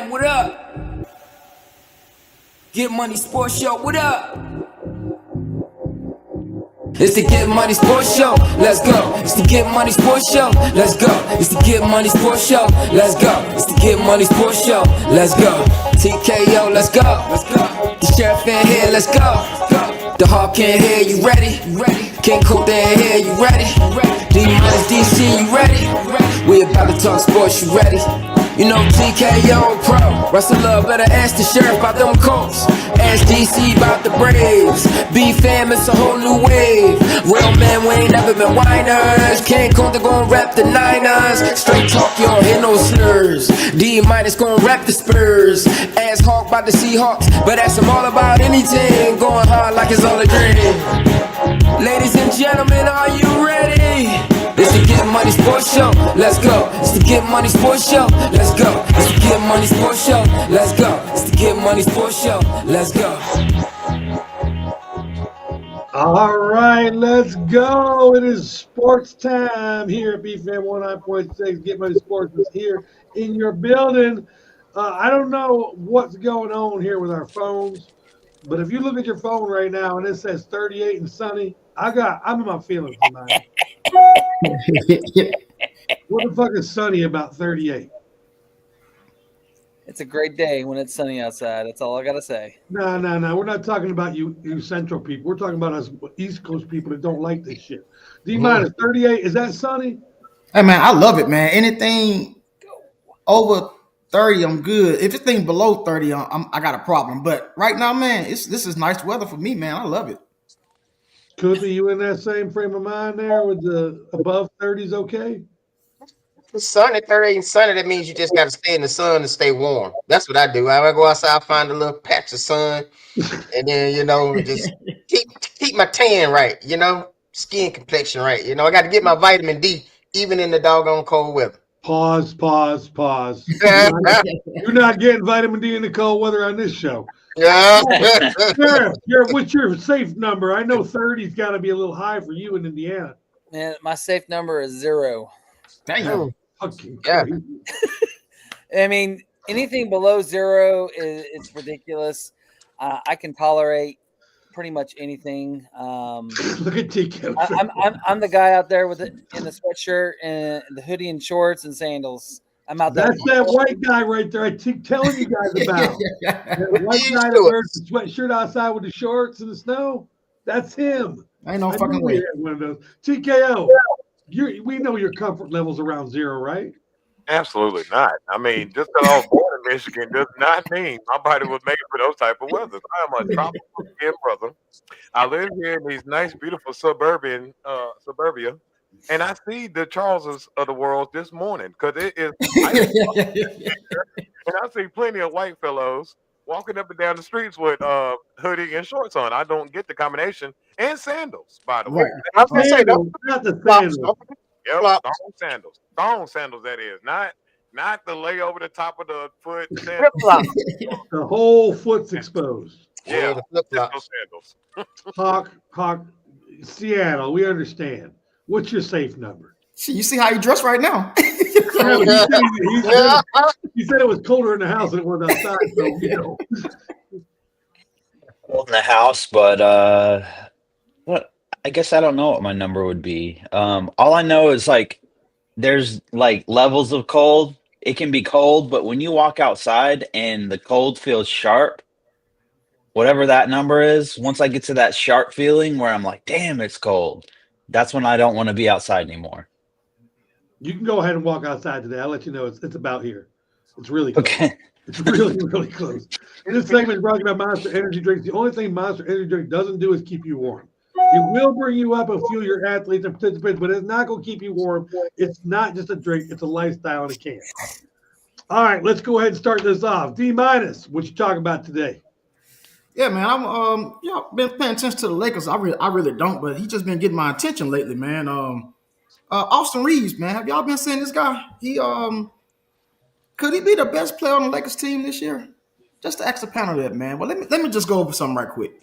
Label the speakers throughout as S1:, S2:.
S1: fam, what up? Get Money Sports Show, what up? It's the Get Money Sports Show, let's go. It's the Get Money Sports Show, let's go. It's the Get Money Sports Show, let's go. It's the Get Money Sports Show, let's go. TKO, let's go. The sheriff in here, let's go. The Hawk in here, you ready? King Coop in here, you ready? D-Minus DC, you ready? We about to talk sports, you ready? You know TKO Pro, Russell Love better ask the sheriff about them Colts. Ask DC about the Braves. B-fam, it's a whole new wave. Real men, we ain't never been whiners. King Kunta gon' rep the Niners. Straight talk, you don't hear no slurs. D-Minus gon' rep the Spurs. Ask Hawk about the Seahawks, but ask him all about anything. Going hard like it's all a dream. Ladies and gentlemen, are you ready? It's the Get Money Sports Show, let's go. It's the Get Money Sports Show, let's go. It's the Get Money Sports Show, let's go. It's the Get Money Sports Show, let's go.
S2: All right, let's go. It is sports time here at BFAM 19.6. Get Money Sports is here in your building. I don't know what's going on here with our phones, but if you look at your phone right now and it says 38 and sunny, I'm in my feelings tonight. What the fuck is sunny about 38?
S3: It's a great day when it's sunny outside. That's all I gotta say.
S2: No. We're not talking about you central people. We're talking about us East Coast people that don't like this shit. D-Minus 38, is that sunny?
S4: Hey, man, I love it, man. Anything over 30, I'm good. If it's thing below 30, I got a problem. But right now, man, this is nice weather for me, man. I love it.
S2: Could you in that same frame of mind there with the above 30s okay?
S5: It's sunny, 38 and sunny. That means you just got to stay in the sun and stay warm. That's what I do. I go outside, find a little patch of sun, and then, just keep my tan right, skin complexion right. I got to get my vitamin D even in the doggone cold weather.
S2: Pause. You're not getting vitamin D in the cold weather on this show.
S5: Yeah.
S2: What's your safe number? I know 30's got to be a little high for you in Indiana.
S3: Man, my safe number is 0.
S4: Damn.
S2: Fucking
S5: Yeah.
S2: crazy.
S3: I mean, anything below 0 is ridiculous. I can tolerate pretty much anything.
S2: Look at TK.
S3: I'm the guy out there in the sweatshirt and the hoodie and shorts and sandals. I'm out there.
S2: That's that white guy right there I keep telling you guys about. That white guy that wears the sweatshirt outside with the shorts in the snow. That's him.
S4: Ain't no fucking way.
S2: One of those. TKO. We know your comfort level's around 0, right?
S6: Absolutely not. I mean, just because I was born in Michigan does not mean my body was made for those type of weather. I am a tropical skin brother. I live here in these nice, beautiful suburbia, and I see the Charleses of the world this morning because it is. And I see plenty of white fellows walking up and down the streets with hoodie and shorts on. I don't get the combination. And sandals, by the way.
S5: I was going to say,
S2: not the sandals.
S6: Yep, thong sandals, that is. Not the lay over the top of the foot sandals.
S2: The whole foot's exposed.
S6: Yeah, sandals.
S2: Hawk, Seattle, we understand. What's your safe number?
S4: You see how you dress right now.
S2: He said it was colder in the house than it was outside. So,
S7: Cold in the house, but what? I guess I don't know what my number would be. All I know is there's levels of cold. It can be cold, but when you walk outside and the cold feels sharp, whatever that number is, once I get to that sharp feeling where I'm like, damn, it's cold, that's when I don't want to be outside anymore.
S2: You can go ahead and walk outside today. I'll let you know it's about here. It's really close.
S7: Okay.
S2: It's really, really close. And this segment is brought to you by Monster Energy Drinks. The only thing Monster Energy Drink doesn't do is keep you warm. It will bring you up and fuel your athletes and participants, but it's not going to keep you warm. It's not just a drink. It's a lifestyle in a can. All right, let's go ahead and start this off. D-Minus, what you talking about today?
S4: Yeah, man. I'm been paying attention to the Lakers. I really don't, but he just been getting my attention lately, man. Austin Reeves, man. Have y'all been seeing this guy? Could he be the best player on the Lakers team this year? Just to ask the panel that, man. Well, let me just go over something right quick.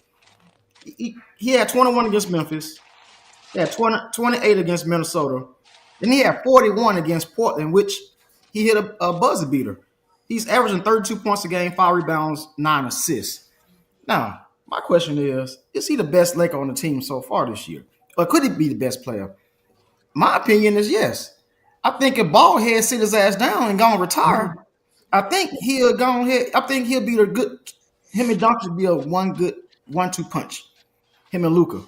S4: He had 21 against Memphis. He had 28 against Minnesota. Then he had 41 against Portland, which he hit a buzzer beater. He's averaging 32 points a game, 5 rebounds, 9 assists. Now, my question is he the best Laker on the team so far this year? Or could he be the best player? My opinion is yes. I think if Ballhead sit his ass down and gonna retire, I think he'll go ahead. I think he'll be the good. Him and Doncic be a one good 1-2 punch. Him and Luka.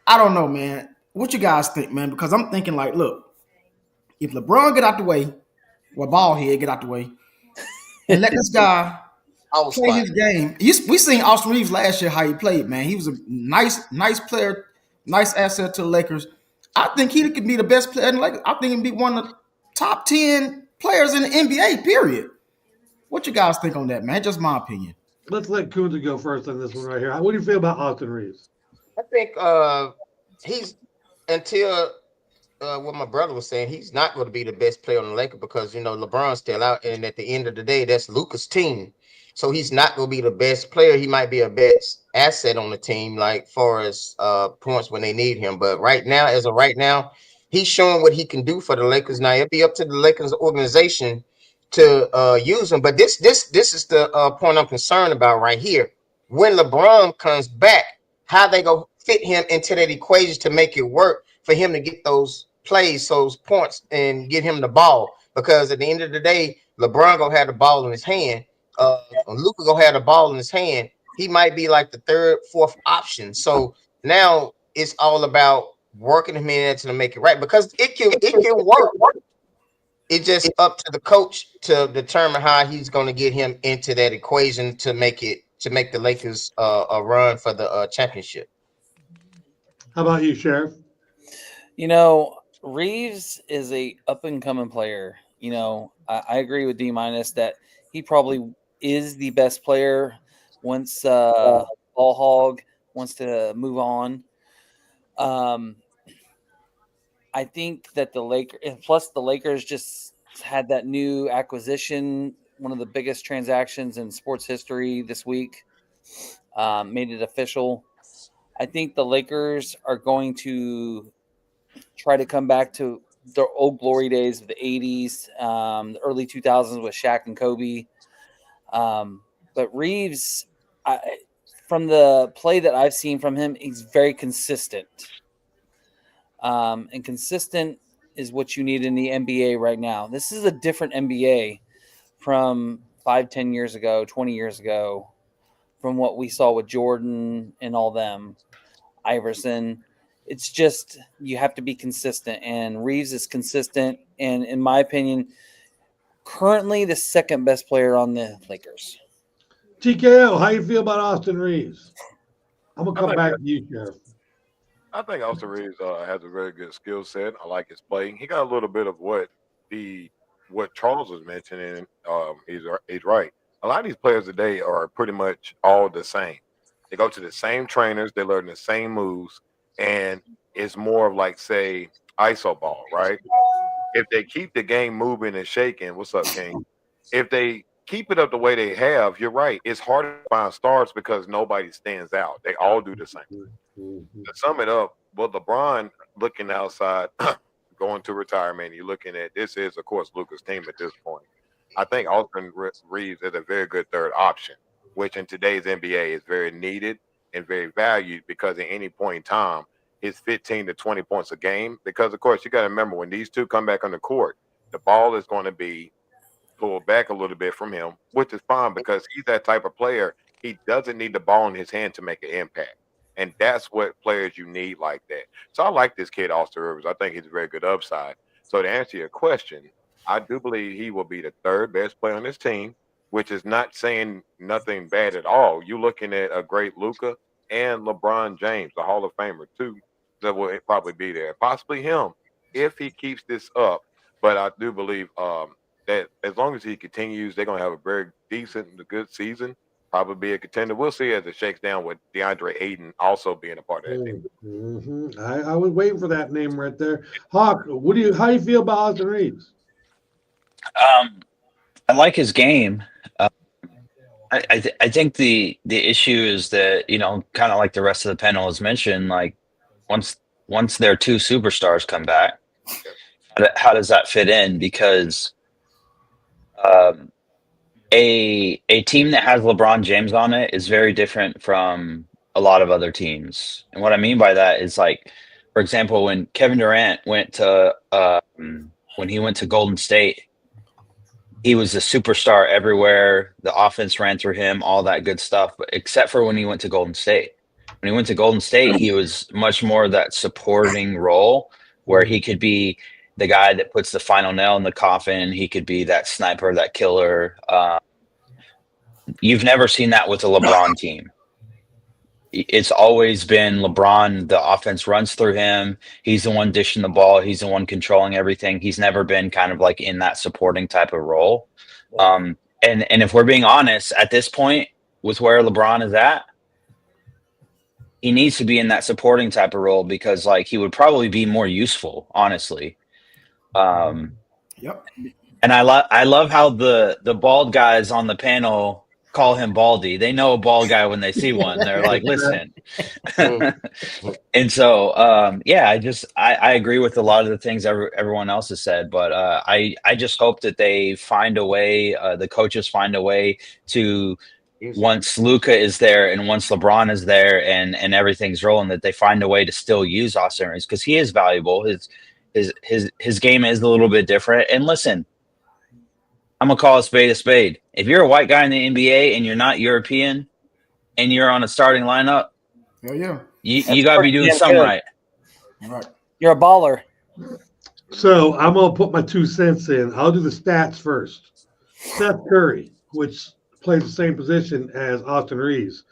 S4: I don't know, man. What you guys think, man? Because I'm thinking like, look, if LeBron get out the way, or Ballhead get out the way, and let this guy
S5: All
S4: play
S5: spot.
S4: his game. We seen Austin Reeves last year how he played, man. He was a nice player, nice asset to the Lakers. I think he could be the best player in the Lakers. I think he'd be one of the top 10 players in the NBA, period. What you guys think on that, man? Just my opinion.
S2: Let's let Kunta go first on this one right here. What do you feel about Austin Reeves?
S5: I think he's until what my brother was saying, he's not going to be the best player on the Lakers because LeBron's still out, and at the end of the day, that's Luka's team. So he's not going to be the best player. He might be a best asset on the team, like far as points when they need him. But right now, as of right now, he's showing what he can do for the Lakers. Now it'll be up to the Lakers organization to use him. But this is the point I'm concerned about right here. When LeBron comes back, how they go fit him into that equation to make it work for him to get those plays, those points, and get him the ball. Because at the end of the day, LeBron gonna have the ball in his hand. Luka gonna have the ball in his hand. He might be like the third, fourth option. So now it's all about working him in there to make it right. Because it can work. It's just up to the coach to determine how he's gonna get him into that equation to make the Lakers a run for the championship.
S2: How about you, Sheriff?
S3: Reeves is a up and coming player. I agree with D- that he probably is the best player once Ball Hog wants to move on. I think that the Lakers just had that new acquisition, one of the biggest transactions in sports history this week, made it official. I think the Lakers are going to try to come back to their old glory days of the 80s, the early 2000s with Shaq and Kobe. But Reeves, from the play that I've seen from him, he's very consistent. And consistent is what you need in the NBA right now. This is a different NBA from 5-10 years ago, 20 years ago, from what we saw with Jordan and all them, Iverson. It's just you have to be consistent, and Reeves is consistent, and in my opinion, currently the second best player on the Lakers.
S2: TKO, how you feel about Austin Reeves? I'm gonna come back to you, Sheriff.
S6: I think Austin Reeves has a very good skill set. I like his play. He got a little bit of what Charles was mentioning. He's right. A lot of these players today are pretty much all the same. They go to the same trainers. They learn the same moves, and it's more of like, say, iso ball, right? If they keep the game moving and shaking, what's up, King? If they keep it up the way they have, you're right. It's hard to find stars because nobody stands out. They all do the same. To sum it up, well, LeBron looking outside, going to retirement, you're looking at this is, of course, Luka's team at this point. I think Austin Reeves is a very good third option, which in today's NBA is very needed and very valued because at any point in time, it's 15 to 20 points a game. Because, of course, you got to remember when these two come back on the court, the ball is going to be pulled back a little bit from him, which is fine because he's that type of player. He doesn't need the ball in his hand to make an impact. And that's what players you need like that. So I like this kid, Austin Rivers. I think he's a very good upside. So to answer your question, I do believe he will be the third best player on this team, which is not saying nothing bad at all. You're looking at a great Luka and LeBron James, the Hall of Famer, too, that will probably be there. Possibly him if he keeps this up. But I do believe that as long as he continues, they're going to have a very decent and good season. Probably be a contender. We'll see as it shakes down with DeAndre Ayton also being a part of that team.
S2: Mm-hmm. I was waiting for that name right there. Hawk, how do you feel about Austin Reeves?
S7: I like his game. I think the issue is that, kind of like the rest of the panel has mentioned, like once their two superstars come back, how does that fit in? Because a team that has LeBron James on it is very different from a lot of other teams. And what I mean by that is like, for example, when Kevin Durant went to when he went to Golden State, he was a superstar everywhere. The offense ran through him, all that good stuff. But except for when he went to Golden State. When he went to Golden State, he was much more that supporting role where he could be the guy that puts the final nail in the coffin. He could be that sniper, that killer. You've never seen that with a LeBron team. It's always been LeBron. The offense runs through him. He's the one dishing the ball. He's the one controlling everything. He's never been kind of like in that supporting type of role. And if we're being honest, at this point with where LeBron is at, he needs to be in that supporting type of role because like he would probably be more useful, honestly.
S4: Yep.
S7: And I love how the bald guys on the panel call him Baldy. They know a bald guy when they see one. They're like, listen. And so, I agree with a lot of the things everyone else has said, but I just hope that they find a way, the coaches find a way to, once Luka is there and once LeBron is there and everything's rolling, that they find a way to still use Austin Reeves because he is valuable. His game is a little bit different. And listen, I'm gonna call a spade a spade. If you're a white guy in the NBA and you're not European and you're on a starting lineup,
S4: Hell yeah.
S7: you gotta be doing something right.
S4: Right.
S3: You're a baller.
S2: So I'm gonna put my 2 cents in. I'll do the stats first. Seth Curry, which plays the same position as Austin Reeves.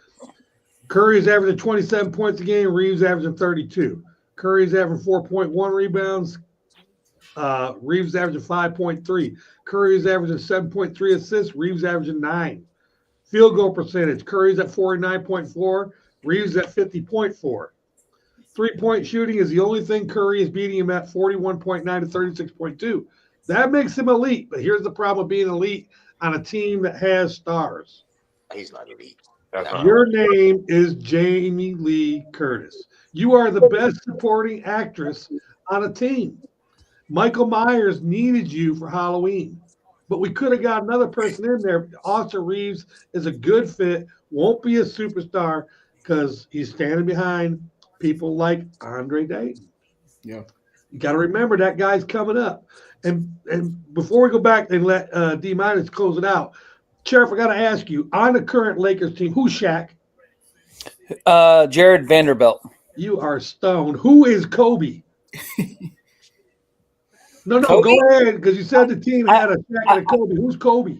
S2: Curry's averaging 27 points a game. Reeves averaging 32. Curry's averaging 4.1 rebounds. Reeves averaging 5.3. Curry's averaging 7.3 assists. Reeves averaging 9. Field goal percentage. Curry's at 49.4. Reeves at 50.4. 3-point shooting is the only thing Curry is beating him at, 41.9 to 36.2. That makes him elite. But here's the problem of being elite on a team that has stars.
S5: He's not elite.
S6: That's not
S2: Your name is Jamie Lee Curtis. You are the best supporting actress on a team. Michael Myers needed you for Halloween, but we could have got another person in there. Austin Reeves is a good fit, won't be a superstar because he's standing behind people like Andre Dayton.
S4: Yeah.
S2: You got to remember that guy's coming up. And before we go back and let D Minus close it out, Sheriff, I got to ask you, on the current Lakers team, who's Shaq?
S3: Jared Vanderbilt.
S2: You are stoned. Who is Kobe? No,
S3: Kobe?
S2: go ahead, because you said the team had a Shaq and a Kobe. Who's Kobe?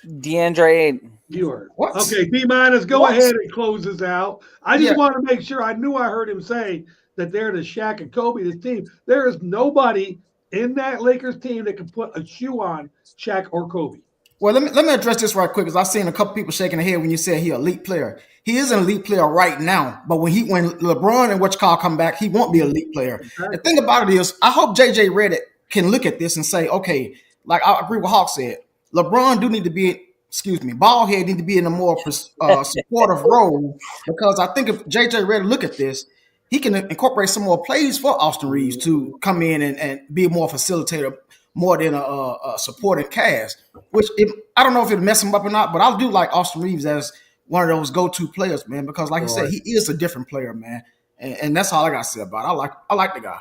S3: DeAndre Ayton.
S2: You are.
S4: What?
S2: Okay, D Minus, go
S4: What?
S2: ahead and close this out. I just
S4: Yeah.
S2: want to make sure. I knew I heard him say that they're the Shaq and Kobe, this team. There is nobody in that Lakers team that can put a shoe on Shaq or Kobe.
S4: Well, let me address this right quick because I've seen a couple people shaking their head when you said he an elite player. He is an elite player right now, but when LeBron and whatchamacallit come back, he won't be an elite player. The thing about it is, I hope JJ Redick can look at this and say, okay, like I agree with Hawk said, LeBron do need to be, Ballhead need to be in a more supportive role because I think if JJ Redick look at this, he can incorporate some more plays for Austin Reeves to come in and be more facilitator, more than a supporting cast. I don't know if it'll mess him up or not, but I do like Austin Reeves as one of those go-to players, man, because like I said, he is a different player, man. And that's all I got to say about it. I like the guy.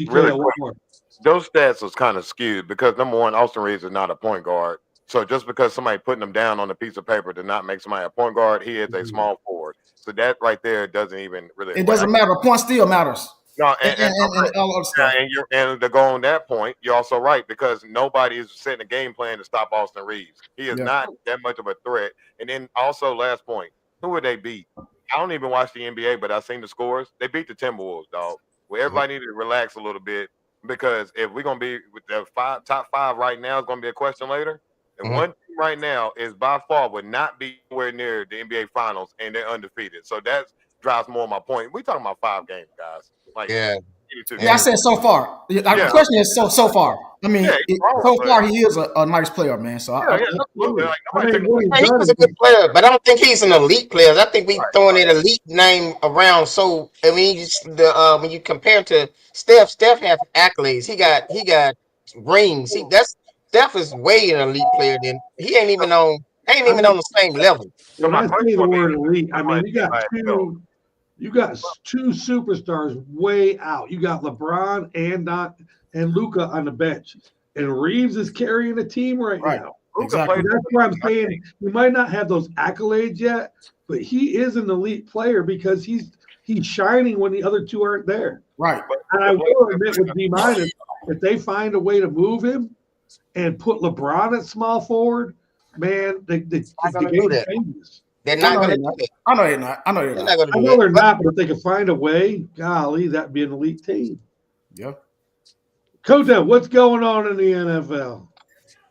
S6: Really quick, those stats was kind of skewed because number one, Austin Reeves is not a point guard. So just because somebody putting him down on a piece of paper did not make somebody a point guard, he is a small forward. So that right there doesn't even really.
S4: It doesn't matter. Point still matters.
S6: No,
S4: and all other stuff.
S6: And to go on that point, you're also right because nobody is setting a game plan to stop Austin Reeves. He is not that much of a threat. And then also, last point, who would they beat? I don't even watch the NBA, but I've seen the scores. They beat the Timberwolves, dog. Well, everybody needed to relax a little bit because if we're gonna be with the top five right now, it's gonna be a question later. And one team right now is by far would not be anywhere near the NBA Finals, and they're undefeated. So that drives more of my point. We're talking about 5 games, guys. Like,
S4: yeah, I said so far. The question is so far. I mean, so far he is a nice player, man. So
S5: he was a good player, but I don't think he's an elite player. I think we throwing an elite name around. So I mean, when you compare to Steph has accolades. He got rings. Steph is way an elite player. Than he ain't even on the same level.
S6: So
S2: When
S6: my
S2: I
S6: question
S2: say the
S6: would be,
S2: word elite, I mean
S6: somebody by itself.
S2: you got two superstars way out. You got LeBron and Luca on the bench, and Reeves is carrying the team right
S4: Right.
S2: now.
S6: Luka
S4: Exactly.
S6: plays
S2: That's why I'm saying he might not have those accolades yet, but he is an elite player because he's shining when the other two aren't there.
S4: Right.
S2: And I will admit with D minus, if they find a way to move him and put LeBron at small forward, man, the
S5: gonna do
S2: game
S5: that.
S2: changes.
S5: They're
S4: I
S5: not
S4: know
S5: going to
S4: they're
S5: do
S4: not.
S5: that.
S4: I know they're not. I know they're
S5: They're
S4: not.
S5: not going to
S2: I
S5: do
S2: know they're
S5: that.
S2: not, but if they can find a way, golly, that'd be an elite team.
S4: Yeah.
S2: Kota, what's going on in the NFL?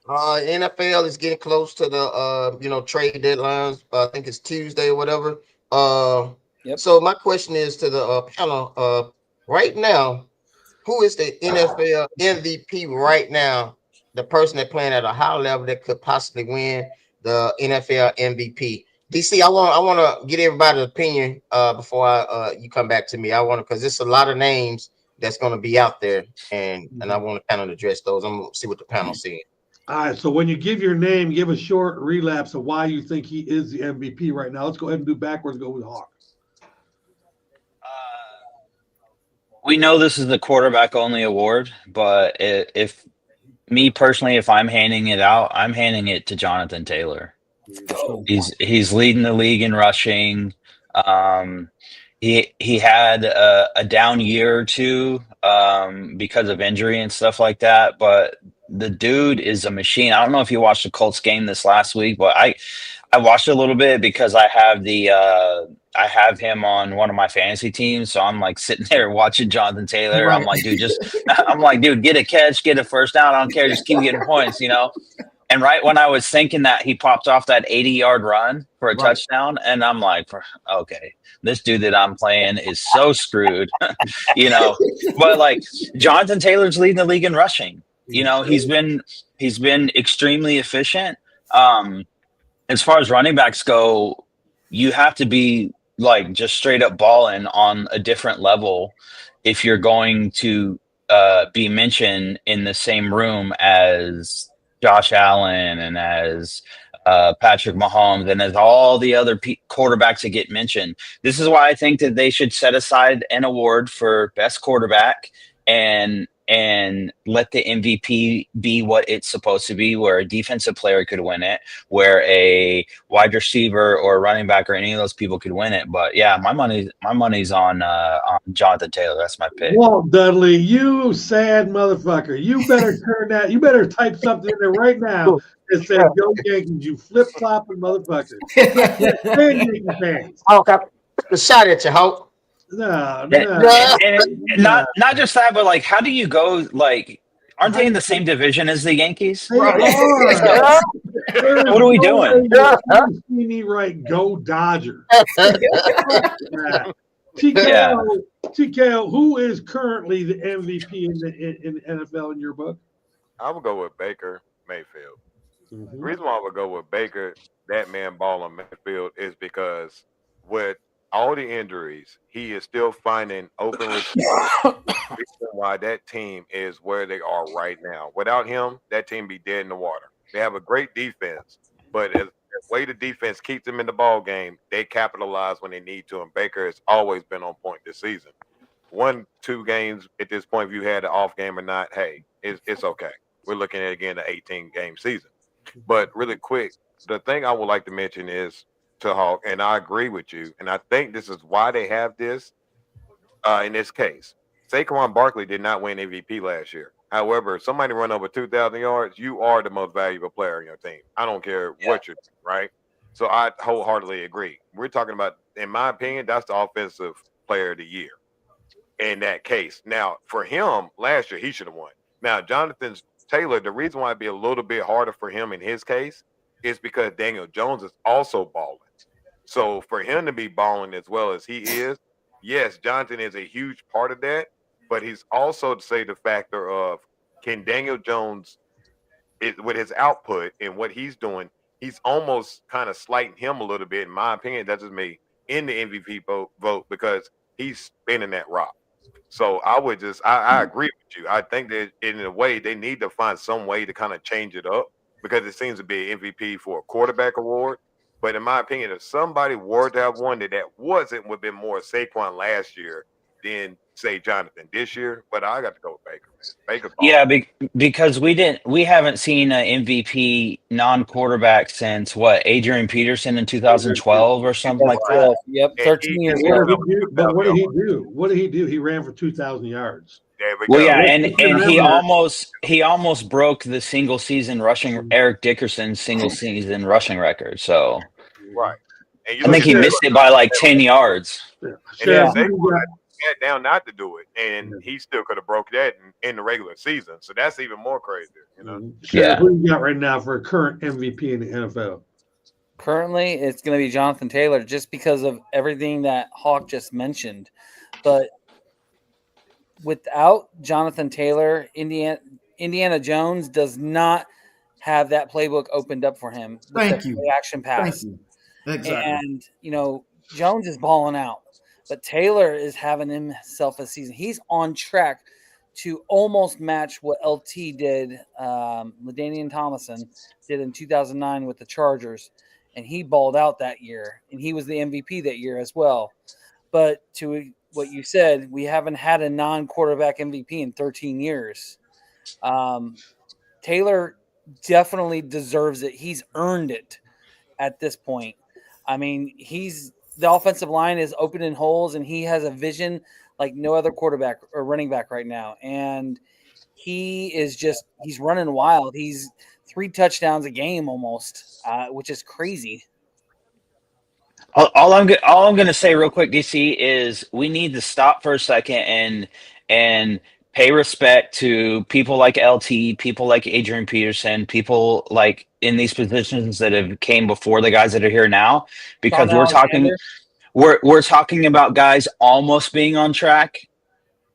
S5: NFL is getting close to the trade deadlines. I think it's Tuesday or whatever.
S3: Yep.
S5: So my question is to the panel. Right now, who is the NFL MVP right now? The person that playing at a high level that could possibly win the NFL MVP. DC, I want to get everybody's opinion before you come back to me. I want to because there's a lot of names that's going to be out there, and I want to kind of address those. I'm going to see what the panel's saying.
S2: All right, so when you give your name, give a short relapse of why you think he is the MVP right now. Let's go ahead and do backwards. Go with Hawk.
S7: We know this is the quarterback only award, but if me personally, if I'm handing it out, I'm handing it to Jonathan Taylor. He's leading the league in rushing. He had a down year or two because of injury and stuff like that, but the dude is a machine. I don't know if you watched the Colts game this last week, but I watched a little bit because I have him on one of my fantasy teams, so I'm like sitting there watching Jonathan Taylor.
S4: Right.
S7: I'm like, dude, get a catch, get a first down. I don't care, just keep getting points, you know. And right when I was thinking that, he popped off that 80-yard run for a touchdown, and I'm like, okay, this dude that I'm playing is so screwed, you know. But like Jonathan Taylor's leading the league in rushing. You know, he's been extremely efficient. As far as running backs go, you have to be like just straight up balling on a different level if you're going to be mentioned in the same room as Josh Allen and as Patrick Mahomes and as all the other quarterbacks that get mentioned. This is why I think that they should set aside an award for best quarterback and let the MVP be what it's supposed to be, where a defensive player could win it, where a wide receiver or a running back or any of those people could win it. But yeah, my money's on Jonathan Taylor. That's my pick.
S2: Walt Dudley, you sad motherfucker. You better turn that. You better type something in there right now that says "Go Yankees." You flip flopping motherfucker. And Yankee fans.
S5: Okay, a shot at you, Hulk.
S2: No.
S7: And not just that, but like, how do you go? Like, aren't they in the same division as the Yankees?
S2: They are.
S7: What are we doing?
S2: See me right. Go Dodgers.
S7: Yeah.
S2: TKO, who is currently the MVP in the NFL in your book?
S6: I would go with Baker Mayfield. The reason why I would go with Baker, that man ball on Mayfield, is because with all the injuries, he is still finding open receivers. Why that team is where they are right now. Without him, that team be dead in the water. They have a great defense, but as the way the defense keeps them in the ball game, they capitalize when they need to. And Baker has always been on point this season. 1-2 games at this point, if you had an off game or not, hey, it's okay. We're looking at again the 18-game season. But really quick, the thing I would like to mention is to Hawk, and I agree with you, and I think this is why they have this in this case. Saquon Barkley did not win MVP last year. However, if somebody run over 2,000 yards, you are the most valuable player on your team. I don't care what you're doing, right? So I wholeheartedly agree. We're talking about, in my opinion, that's the offensive player of the year in that case. Now, for him, last year, he should have won. Now, Jonathan Taylor, the reason why it'd be a little bit harder for him in his case is because Daniel Jones is also balling. So for him to be balling as well as he is, yes, Jonathan is a huge part of that, but he's also, to say, the factor of, can Daniel Jones, with his output and what he's doing, he's almost kind of slighting him a little bit, in my opinion. That's just me, in the MVP vote because he's spinning that rock. So I agree with you. I think that in a way they need to find some way to kind of change it up because it seems to be an MVP for a quarterback award. But in my opinion, if somebody were to have won that wasn't would have been more Saquon last year than say Jonathan this year. But I got to go with Baker, man. Baker's
S7: Yeah,
S6: balling.
S7: because we haven't seen an MVP non-quarterback since what, Adrian Peterson in 2012 or something like that.
S3: 2012. Yep,
S6: And
S3: 13 years
S2: What
S3: ago.
S2: did he do? But what did he do? What did he do? He ran for 2,000 yards.
S6: There we
S7: Well,
S6: go.
S7: yeah,
S2: Let's
S7: and he
S2: remember-
S7: almost broke the single season rushing Eric Dickerson's single season rushing record. So
S6: Right. And you
S7: I
S6: look
S7: think
S6: at
S7: he
S6: that,
S7: missed it by like 10 yards.
S6: and
S2: Sheriff,
S6: then
S2: who you got?
S6: Saquon had down not to do it, and he still could have broke that in the regular season. So that's even more crazy, you know.
S2: Sheriff,
S7: Yeah.
S2: who you got right now for a current MVP in the NFL?
S3: Currently, it's going to be Jonathan Taylor just because of everything that Hawk just mentioned. But without Jonathan Taylor, Indiana Jones does not have that playbook opened up for him with
S4: Thank
S3: the
S4: you.
S3: play-action pass.
S4: Thank you. Exactly.
S3: And, Jones is balling out. But Taylor is having himself a season. He's on track to almost match what LT did, LaDainian Tomlinson did in 2009 with the Chargers. And he balled out that year. And he was the MVP that year as well. But to what you said, we haven't had a non-quarterback MVP in 13 years. Taylor definitely deserves it. He's earned it at this point. I mean, the offensive line is opening holes, and he has a vision like no other quarterback or running back right now. And he's running wild. He's 3 touchdowns a game almost, which is crazy.
S7: All I'm going to say real quick, DC, is we need to stop for a second and pay respect to people like LT, people like Adrian Peterson, people like in these positions that have came before the guys that are here now, because
S3: Shaun Alexander.
S7: we're talking about guys almost being on track.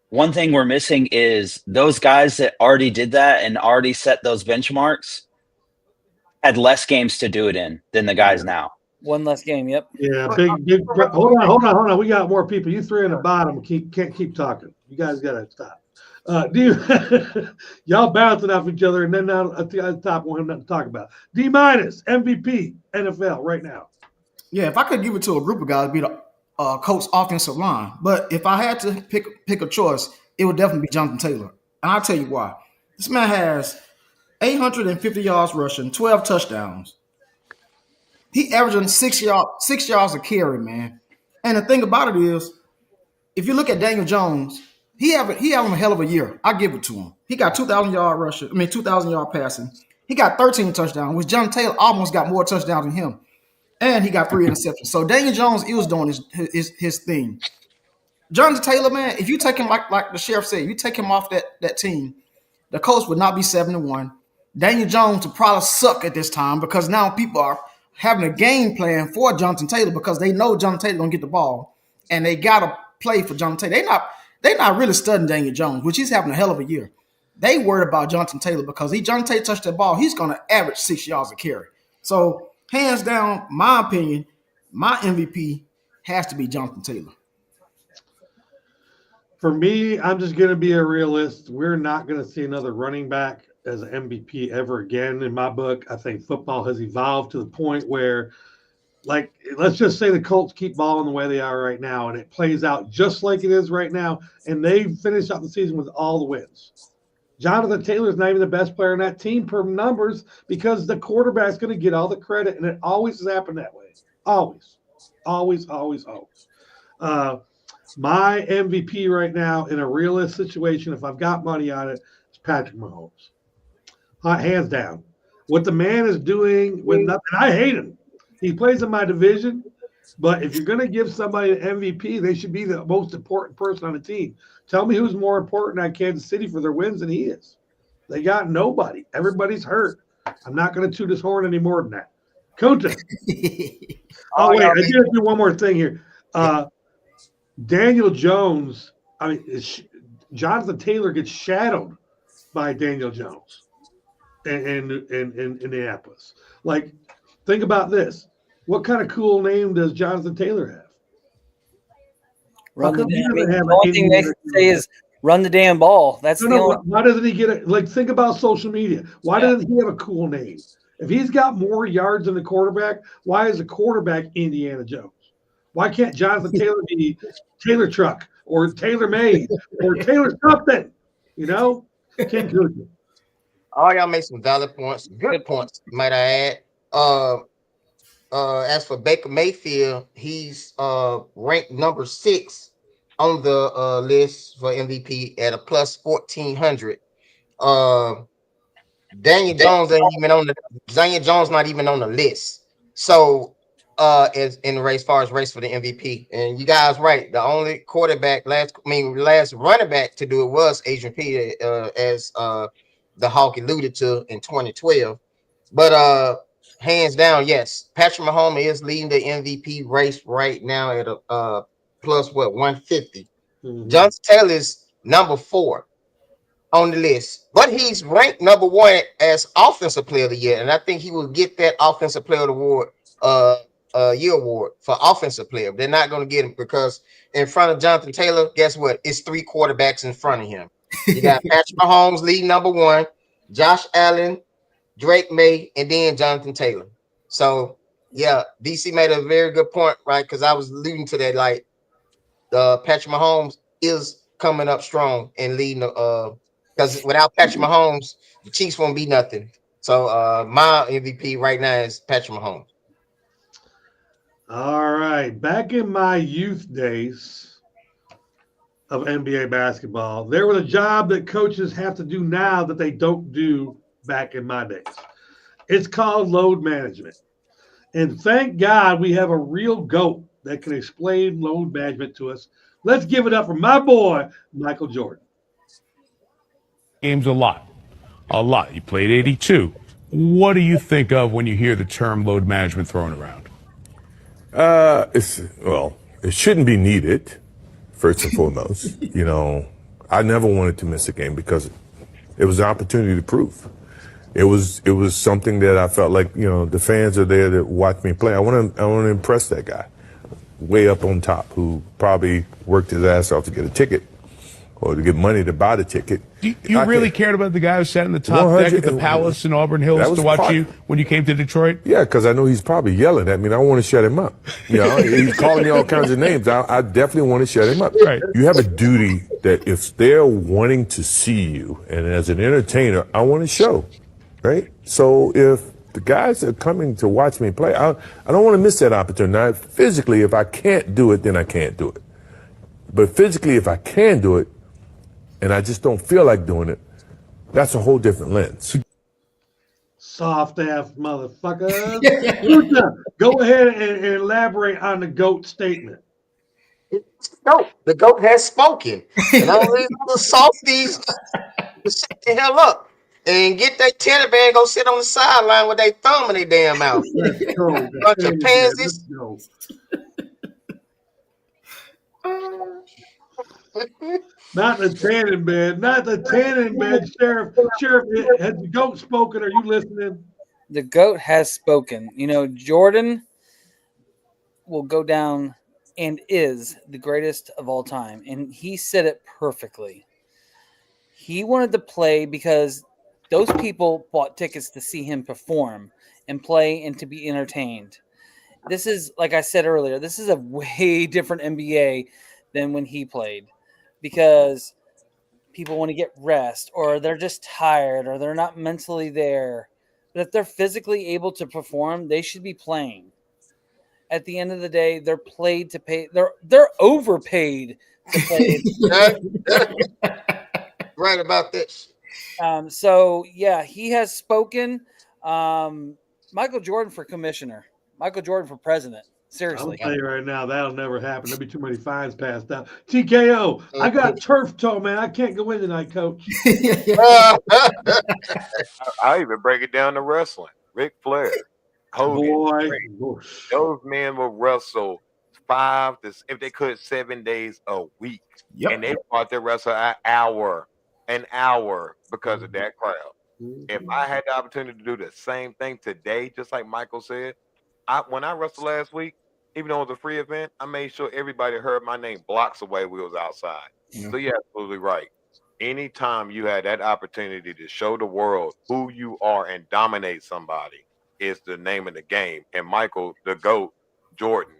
S7: One thing we're missing is those guys that already did that and already set those benchmarks had less games to do it in than the guys now.
S3: One less game, yep.
S2: Yeah, big. Hold on. We got more people. You three in the bottom can't keep talking. You guys got to stop. Y'all bouncing off each other, and then now at the top, we have nothing to talk about. D- MVP NFL right now.
S4: Yeah, if I could give it to a group of guys, it'd be the Colts offensive line. But if I had to pick a choice, it would definitely be Jonathan Taylor. And I'll tell you why. This man has 850 yards rushing, 12 touchdowns. He averaging 6 yards a carry, man. And the thing about it is, if you look at Daniel Jones, he having a hell of a year. I give it to him. He got 2,000 yard passing. He got 13 touchdowns, which Jonathan Taylor almost got more touchdowns than him. And he got 3 interceptions. So Daniel Jones is doing his thing. Jonathan Taylor, man, if you take him like the sheriff said, you take him off that team, the Colts would not be 7-1. Daniel Jones would probably suck at this time because now people are having a game plan for Jonathan Taylor because they know Jonathan Taylor gonna get the ball and they gotta play for Jonathan Taylor. They're not really studying Daniel Jones, which he's having a hell of a year. They worried about Jonathan Taylor because Jonathan Taylor touched that ball, he's gonna average 6 yards a carry. So hands down, my opinion, my MVP has to be Jonathan Taylor.
S2: For me, I'm just going to be a realist. We're not going to see another running back as an MVP ever again. In my book, I think football has evolved to the point where, like, let's just say the Colts keep balling the way they are right now, and it plays out just like it is right now, and they finish out the season with all the wins. Jonathan Taylor is not even the best player in that team per numbers because the quarterback's going to get all the credit, and it always has happened that way. Always. My MVP right now in a realist situation, if I've got money on it, is Patrick Mahomes. Hands down. What the man is doing with nothing, I hate him. He plays in my division, but if you're going to give somebody an MVP, they should be the most important person on the team. Tell me who's more important on Kansas City for their wins than he is. They got nobody. Everybody's hurt. I'm not going to toot his horn any more than that. Kunta. Wait, I did do one more thing here. Daniel Jones, Jonathan Taylor gets shadowed by Daniel Jones in Indianapolis. Like, think about this. What kind of cool name does Jonathan Taylor have?
S3: Run the
S2: come he
S3: damn.
S2: doesn't have
S3: The only
S2: an
S3: thing they
S2: Indiana
S3: say is run the damn ball. That's
S2: No,
S3: the
S2: no.
S3: only.
S2: Why doesn't he get it? Like, think about social media. Why
S3: Yeah.
S2: doesn't he have a cool name? If he's got more yards than the quarterback, why is the quarterback Indiana Jones? Why can't Jonathan Taylor be Taylor Truck or Taylor Made or Taylor something? You know, Ken Kuzma.
S5: All y'all make some valid points, good points, might I add. As for Baker Mayfield, he's ranked number 6 on the list for MVP at a plus 1400. Daniel Jones not even on the list. So is in the race far as race for the MVP. And you guys right, the only last running back to do it was Adrian Peter, as the Hawk alluded to in 2012. But hands down, yes, Patrick Mahomes is leading the MVP race right now at a plus 150.
S2: Mhm.
S5: Jonathan Taylor is number 4 on the list, but he's ranked number 1 as offensive player of the year, and I think he will get that offensive player of the award, year award for offensive player. They're not going to get him because in front of Jonathan Taylor, guess what? It's 3 quarterbacks in front of him. You got Patrick Mahomes leading number 1, Josh Allen, Drake May, and then Jonathan Taylor. So yeah, DC made a very good point, right? Because I was alluding to that, like Patrick Mahomes is coming up strong and leading the because without Patrick Mahomes, the Chiefs won't be nothing. So my MVP right now is Patrick Mahomes.
S2: All right. Back in my youth days of NBA basketball, there was a job that coaches have to do now that they don't do back in my days. It's called load management. And thank God we have a real GOAT that can explain load management to us. Let's give it up for my boy, Michael Jordan.
S8: Games a lot. A lot. You played 82. What do you think of when you hear the term load management thrown around?
S9: It shouldn't be needed, first and foremost. I never wanted to miss a game because it was an opportunity to prove. It was something that I felt like, the fans are there to watch me play. I want to impress that guy way up on top who probably worked his ass off to get a ticket or to get money to buy the ticket.
S8: You really cared about the guy who sat in the top deck at the Palace in Auburn Hills to watch you when you came to Detroit?
S9: Yeah, because I know he's probably yelling at me, and I want to shut him up. He's calling me all kinds of names. I definitely want to shut him up.
S8: Right.
S9: You have a duty that if they're wanting to see you, and as an entertainer, I want to show, right? So if the guys are coming to watch me play, I don't want to miss that opportunity. Now, physically, if I can't do it, then I can't do it. But physically, if I can do it, and I just don't feel like doing it, that's a whole different lens.
S2: Soft ass motherfucker. Lucha, go ahead and elaborate on the GOAT statement.
S5: No, the GOAT has spoken. And all these little softies sit the hell up and get that teddy bear and go sit on the sideline with their thumb in their damn mouth.
S2: Let's go.
S5: Bunch of pansies.
S2: Let's go. Not the tanning bed. Not the tanning bed, Sheriff. Sheriff, has the GOAT spoken? Are you listening?
S3: The GOAT has spoken. Jordan will go down and is the greatest of all time. And he said it perfectly. He wanted to play because those people bought tickets to see him perform and play and to be entertained. This is, like I said earlier, this is a way different NBA than when he played. Because people want to get rest or they're just tired or they're not mentally there. But if they're physically able to perform, they should be playing. At the end of the day, they're paid to pay. They're overpaid to play.
S5: Right about this.
S3: So, yeah, he has spoken. Michael Jordan for commissioner. Michael Jordan for president. Seriously.
S2: I'll tell you right now, that'll never happen. There'll be too many fines passed out. TKO, I got turf toe, man. I can't go in tonight, coach.
S6: I even break it down to wrestling. Ric Flair, Hogan,
S2: Boy.
S6: those men will wrestle 7 days a week.
S4: Yep.
S6: And they fought to wrestle an hour because of that crowd. If I had the opportunity to do the same thing today, just like Michael said, when I wrestled last week, even though it was a free event, I made sure everybody heard my name blocks away we was outside.
S4: Yeah.
S6: So you're absolutely right. Anytime you had that opportunity to show the world who you are and dominate somebody is the name of the game. And Michael, the GOAT, Jordan,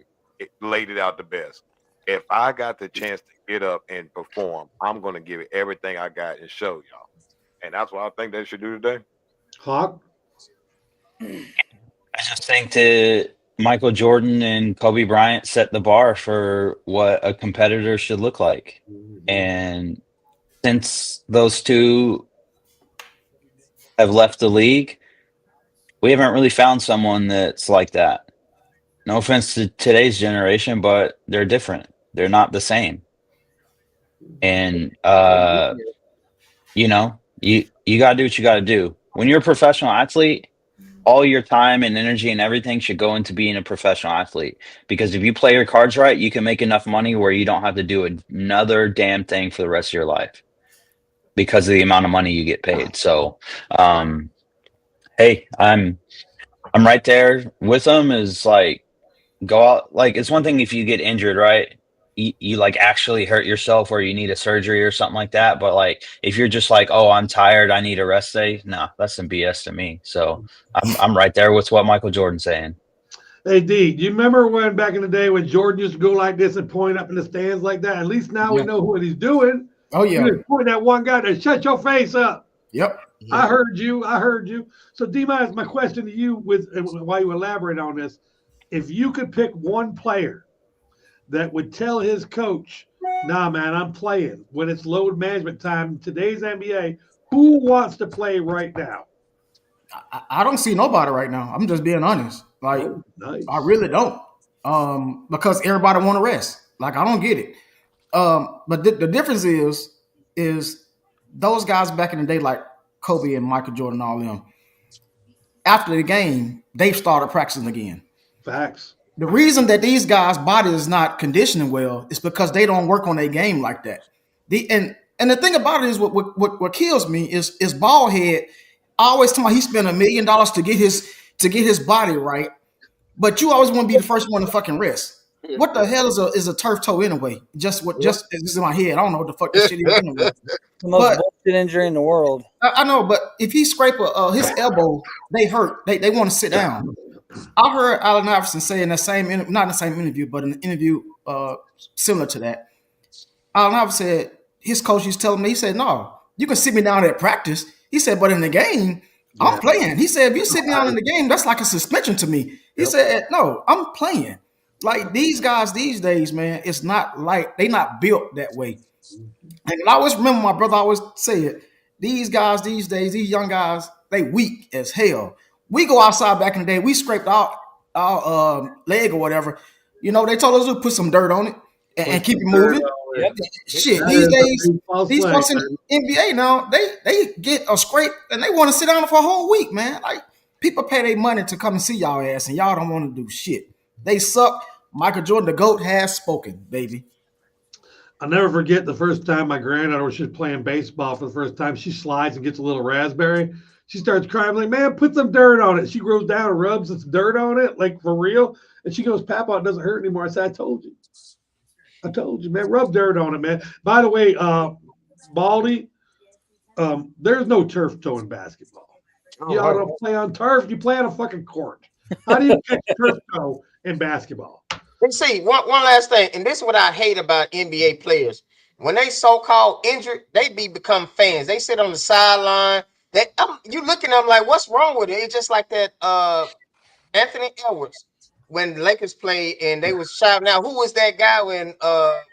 S6: laid it out the best. If I got the chance to get up and perform, I'm going to give it everything I got and show y'all. And that's what I think they should do today.
S2: Hawk?
S7: I just think that Michael Jordan and Kobe Bryant set the bar for what a competitor should look like. And since those two have left the league, we haven't really found someone that's like that. No offense to today's generation, but they're different. They're not the same. And you know, you got to do what you got to do. When you're a professional athlete, all your time and energy and everything should go into being a professional athlete. Because if you play your cards right, you can make enough money where you don't have to do another damn thing for the rest of your life because of the amount of money you get paid. So, hey, I'm right there with them. Is like, go out. Like, it's one thing if you get injured, right? You like actually hurt yourself or you need a surgery or something like that. But like, if you're just like, oh, I'm tired, I need a rest day. No, that's some BS to me. So I'm right there with what Michael Jordan's saying.
S2: Hey, D, do you remember when back in the day when Jordan used to go like this and point up in the stands like that? At least now we know what he's doing.
S4: Oh, yeah.
S2: He was pointing at one guy to shut your face up.
S4: Yep.
S2: I heard you. So, D-Miles, my question to you while you elaborate on this, if you could pick one player that would tell his coach, nah, man, I'm playing when it's load management time in today's NBA, who wants to play right now?
S4: I don't see nobody right now. I'm just being honest. Like,
S2: nice.
S4: I really don't. Because everybody want to rest. Like, I don't get it. But the difference is those guys back in the day, like Kobe and Michael Jordan, all them, after the game, they've started practicing again.
S2: Facts.
S4: The reason that these guys' body is not conditioning well is because they don't work on their game like that. And the thing about it is what kills me is bald head. I always tell me he spent $1 million to get his body right, but you always want to be the first one to fucking rest. What the hell is a turf toe anyway? Just this is in my head. I don't know what the fuck this shit is anyway.
S3: The most bullshit injury in the world.
S4: I know, but if he scrape his elbow, they hurt. They want to sit down. I heard Allen Iverson say in the same, not in the same interview, but in an interview similar to that. Allen Iverson said his coach used to tell him, he said, no, you can sit me down at practice. He said, but in the game, I'm playing. He said, if you sit me down in the game, that's like a suspension to me. He said, no, I'm playing. Like these guys these days, man, it's not like they not built that way. And I always remember my brother always say it. These guys these days, these young guys, they weak as hell. We go outside back in the day, we scraped our leg or whatever. You know, they told us to put some dirt on it and keep it moving.
S3: Yep.
S4: Shit, these days, these folks in the NBA now, they get a scrape and they want to sit down for a whole week, man. Like people pay their money to come and see y'all ass, and y'all don't want to do shit. They suck. Michael Jordan, the GOAT, has spoken, baby.
S2: I'll never forget the first time my granddaughter was just playing baseball for the first time. She slides and gets a little raspberry. She starts crying. I'm like, man, put some dirt on it. She goes down and rubs some dirt on it, like for real. And she goes, Papa, it doesn't hurt anymore. I said, I told you, man, rub dirt on it, man. By the way, Baldy, there's no turf toe in basketball. Y'all don't play on turf. You play on a fucking court. How do you catch turf toe in basketball?
S5: And see, one last thing, and this is what I hate about NBA players. When they so-called injured, they become fans. They sit on the sideline. You looking at them like, what's wrong with it? It's just like that Anthony Edwards when the Lakers played and they was shouting out. Who was that guy when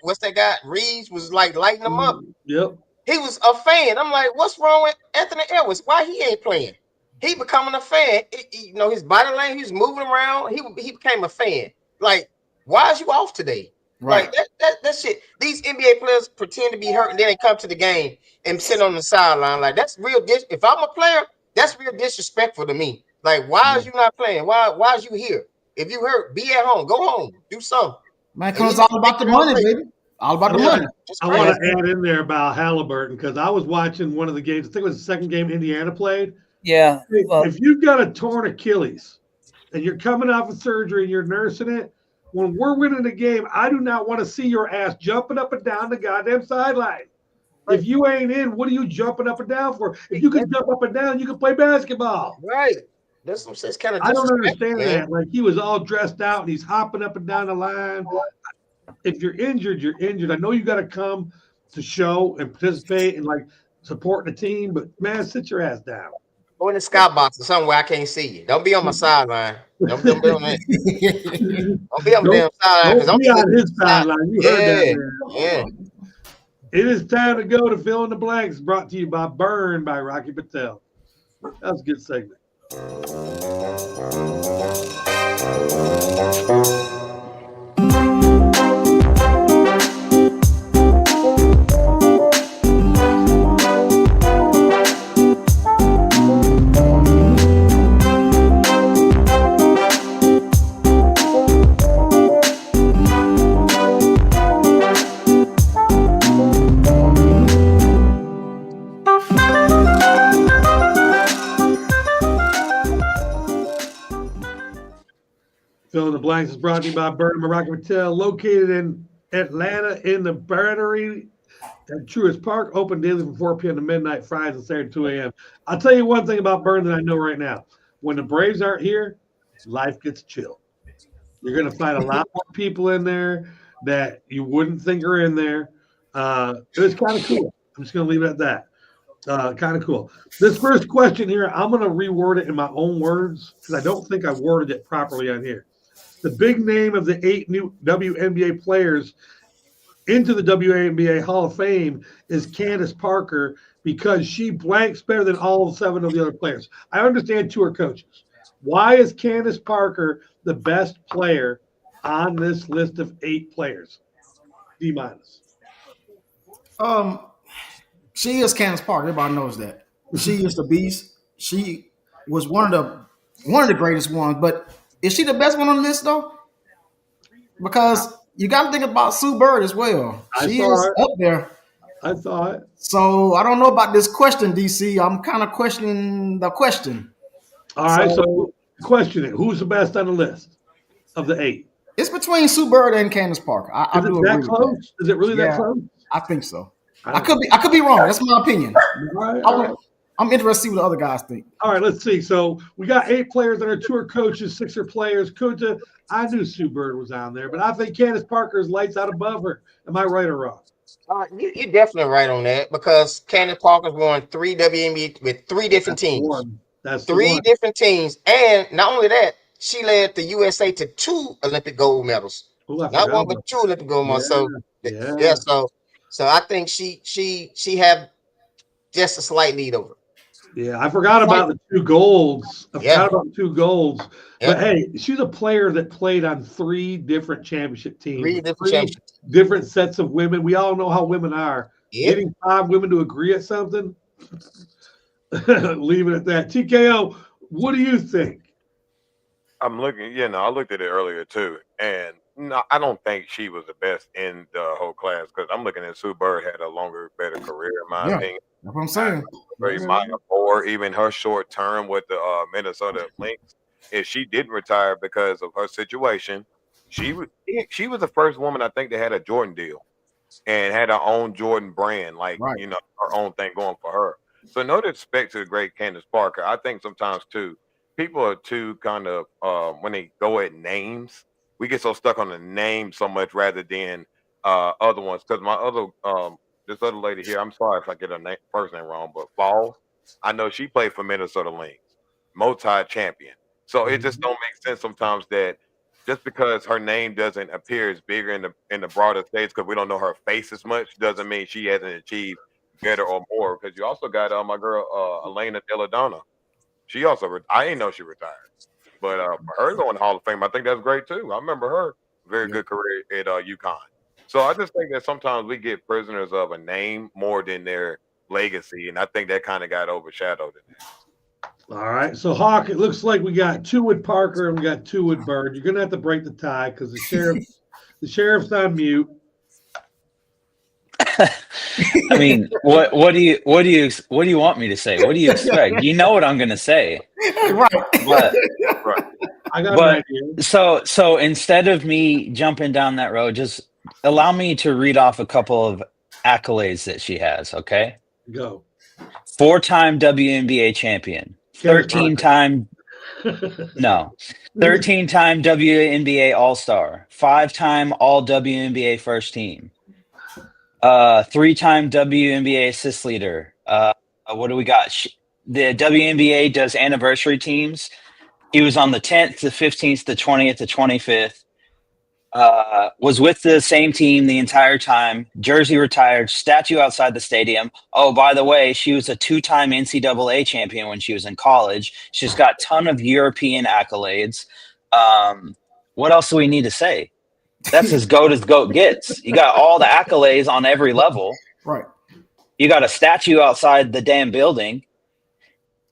S5: what's that guy? Reeves was like lighting them up.
S2: Yep.
S5: He was a fan. I'm like, what's wrong with Anthony Edwards? Why he ain't playing? He becoming a fan. You know, his body language, he was moving around. He became a fan. Like, why is you off today? Right. Like that shit. These NBA players pretend to be hurt and then they come to the game and sit on the sideline. Like that's real. If I'm a player, that's real disrespectful to me. Like, why is you not playing? Why is you here? If you hurt, be at home. Go home. Do something.
S4: Man, because it's all about the money, baby. All about the money.
S2: I want to add in there about Halliburton because I was watching one of the games. I think it was the second game Indiana played.
S3: Yeah.
S2: If you've got a torn Achilles and you're coming off of surgery and you're nursing it, when we're winning the game, I do not want to see your ass jumping up and down the goddamn sideline.
S5: Right.
S2: If you ain't in, what are you jumping up and down for? If you can jump up and down, you can play basketball.
S5: Right. That's what it's kind of.
S2: I don't understand that. Like he was all dressed out and he's hopping up and down the line. If you're injured, you're injured. I know you got to come to show and participate and like support the team, but man, sit your ass down.
S5: Go in the skybox or somewhere I can't see you. Don't be on my sideline. Don't be on that. Don't be on the damn sideline.
S2: Don't be on his sideline. You heard that, man.
S5: Yeah.
S2: It is time to go to Fill in the Blanks, brought to you by Burn by Rocky Patel. That was a good segment. Fill in the Blanks is brought to you by Burn by Rocky Patel, located in Atlanta in the Battery at Truist Park, open daily from 4 p.m. to midnight, Fridays and Saturday 2 a.m. I'll tell you one thing about Burn that I know right now. When the Braves aren't here, life gets chill. You're going to find a lot more people in there that you wouldn't think are in there. It's kind of cool. I'm just going to leave it at that. Kind of cool. This first question here, I'm going to reword it in my own words because I don't think I worded it properly on here. The big name of the 8 new WNBA players into the WNBA Hall of Fame is Candace Parker because she blanks better than all 7 of the other players. I understand 2 are coaches. Why is Candace Parker the best player on this list of 8 players? D-.
S4: She is Candace Parker. Everybody knows that. She is the beast. She was one of the greatest ones. But is she the best one on the list though? Because you got to think about Sue Bird as well. She is up there.
S2: I thought.
S4: So I don't know about this question, DC. I'm kind of questioning the question.
S2: All right. So question it. Who's the best on the list of the 8?
S4: It's between Sue Bird and Candace Parker. I do agree with
S2: close?
S4: That.
S2: Is it really that close?
S4: I think so. I could be wrong. That's my opinion.
S2: All right.
S4: I'm interested to see what the other guys think.
S2: All right, let's see. So we got 8 players that are 2 are coaches, 6 are players. Kunta, I knew Sue Bird was on there, but I think Candace Parker is lights out above her. Am I right or wrong?
S5: You're definitely right on that because Candace Parker's won 3 WNBA with 3 different teams.
S2: That's
S5: 3 different teams. And not only that, she led the USA to 2 Olympic gold medals. Not one, but 2 Olympic gold medals. So I think she have just a slight lead over.
S2: Yeah, I forgot about the 2 golds. I forgot about 2 golds. But hey, she's a player that played on 3 different championship teams.
S5: 3
S2: different sets of women. We all know how women are. Getting 5 women to agree at something. Leave it at that. TKO, what do you think?
S6: I'm looking, I looked at it earlier too. And no, I don't think she was the best in the whole class because I'm looking at Sue Bird had a longer, better career, in my opinion.
S4: That's what I'm saying.
S6: Or even her short term with the Minnesota Lynx, if she didn't retire because of her situation, she was the first woman I think that had a Jordan deal and had her own Jordan brand, her own thing going for her. So no disrespect to the great Candace Parker. I think sometimes too, people are too kind of when they go at names, we get so stuck on the name so much rather than other ones. Because my other this other lady here, I'm sorry if I get her first name wrong, but Fall, I know she played for Minnesota Lynx, multi-champion. So it just don't make sense sometimes that just because her name doesn't appear as bigger in the broader states because we don't know her face as much doesn't mean she hasn't achieved better or more. Because you also got my girl Elena Deladonna. She also I didn't know she retired, but for her going to Hall of Fame, I think that's great too. I remember her very good career at UConn. So I just think that sometimes we get prisoners of a name more than their legacy, and I think that kind of got overshadowed in this.
S2: All right, so Hawk, it looks like we got 2 with Parker and we got 2 with Bird. You're gonna have to break the tie because the sheriff's on mute.
S7: I mean, what do you want me to say? What do you expect? You know what I'm going to say,
S4: Right.
S7: But
S2: I got
S7: But
S2: an idea.
S7: so instead of me jumping down that road, just allow me to read off a couple of accolades that she has, okay?
S2: Go.
S7: 4-time WNBA champion,
S2: Candace
S7: 13-time no, 13-time WNBA All-Star, 5-time All WNBA first team, 3-time WNBA assist leader. What do we got? The WNBA does anniversary teams. He was on the 10th, the 15th, the 20th, the 25th. Was with the same team the entire time. Jersey retired. Statue outside the stadium. Oh, by the way, she was a 2-time NCAA champion when she was in college. She's got a ton of European accolades. What else do we need to say? That's as GOAT gets. You got all the accolades on every level.
S4: Right.
S7: You got a statue outside the damn building.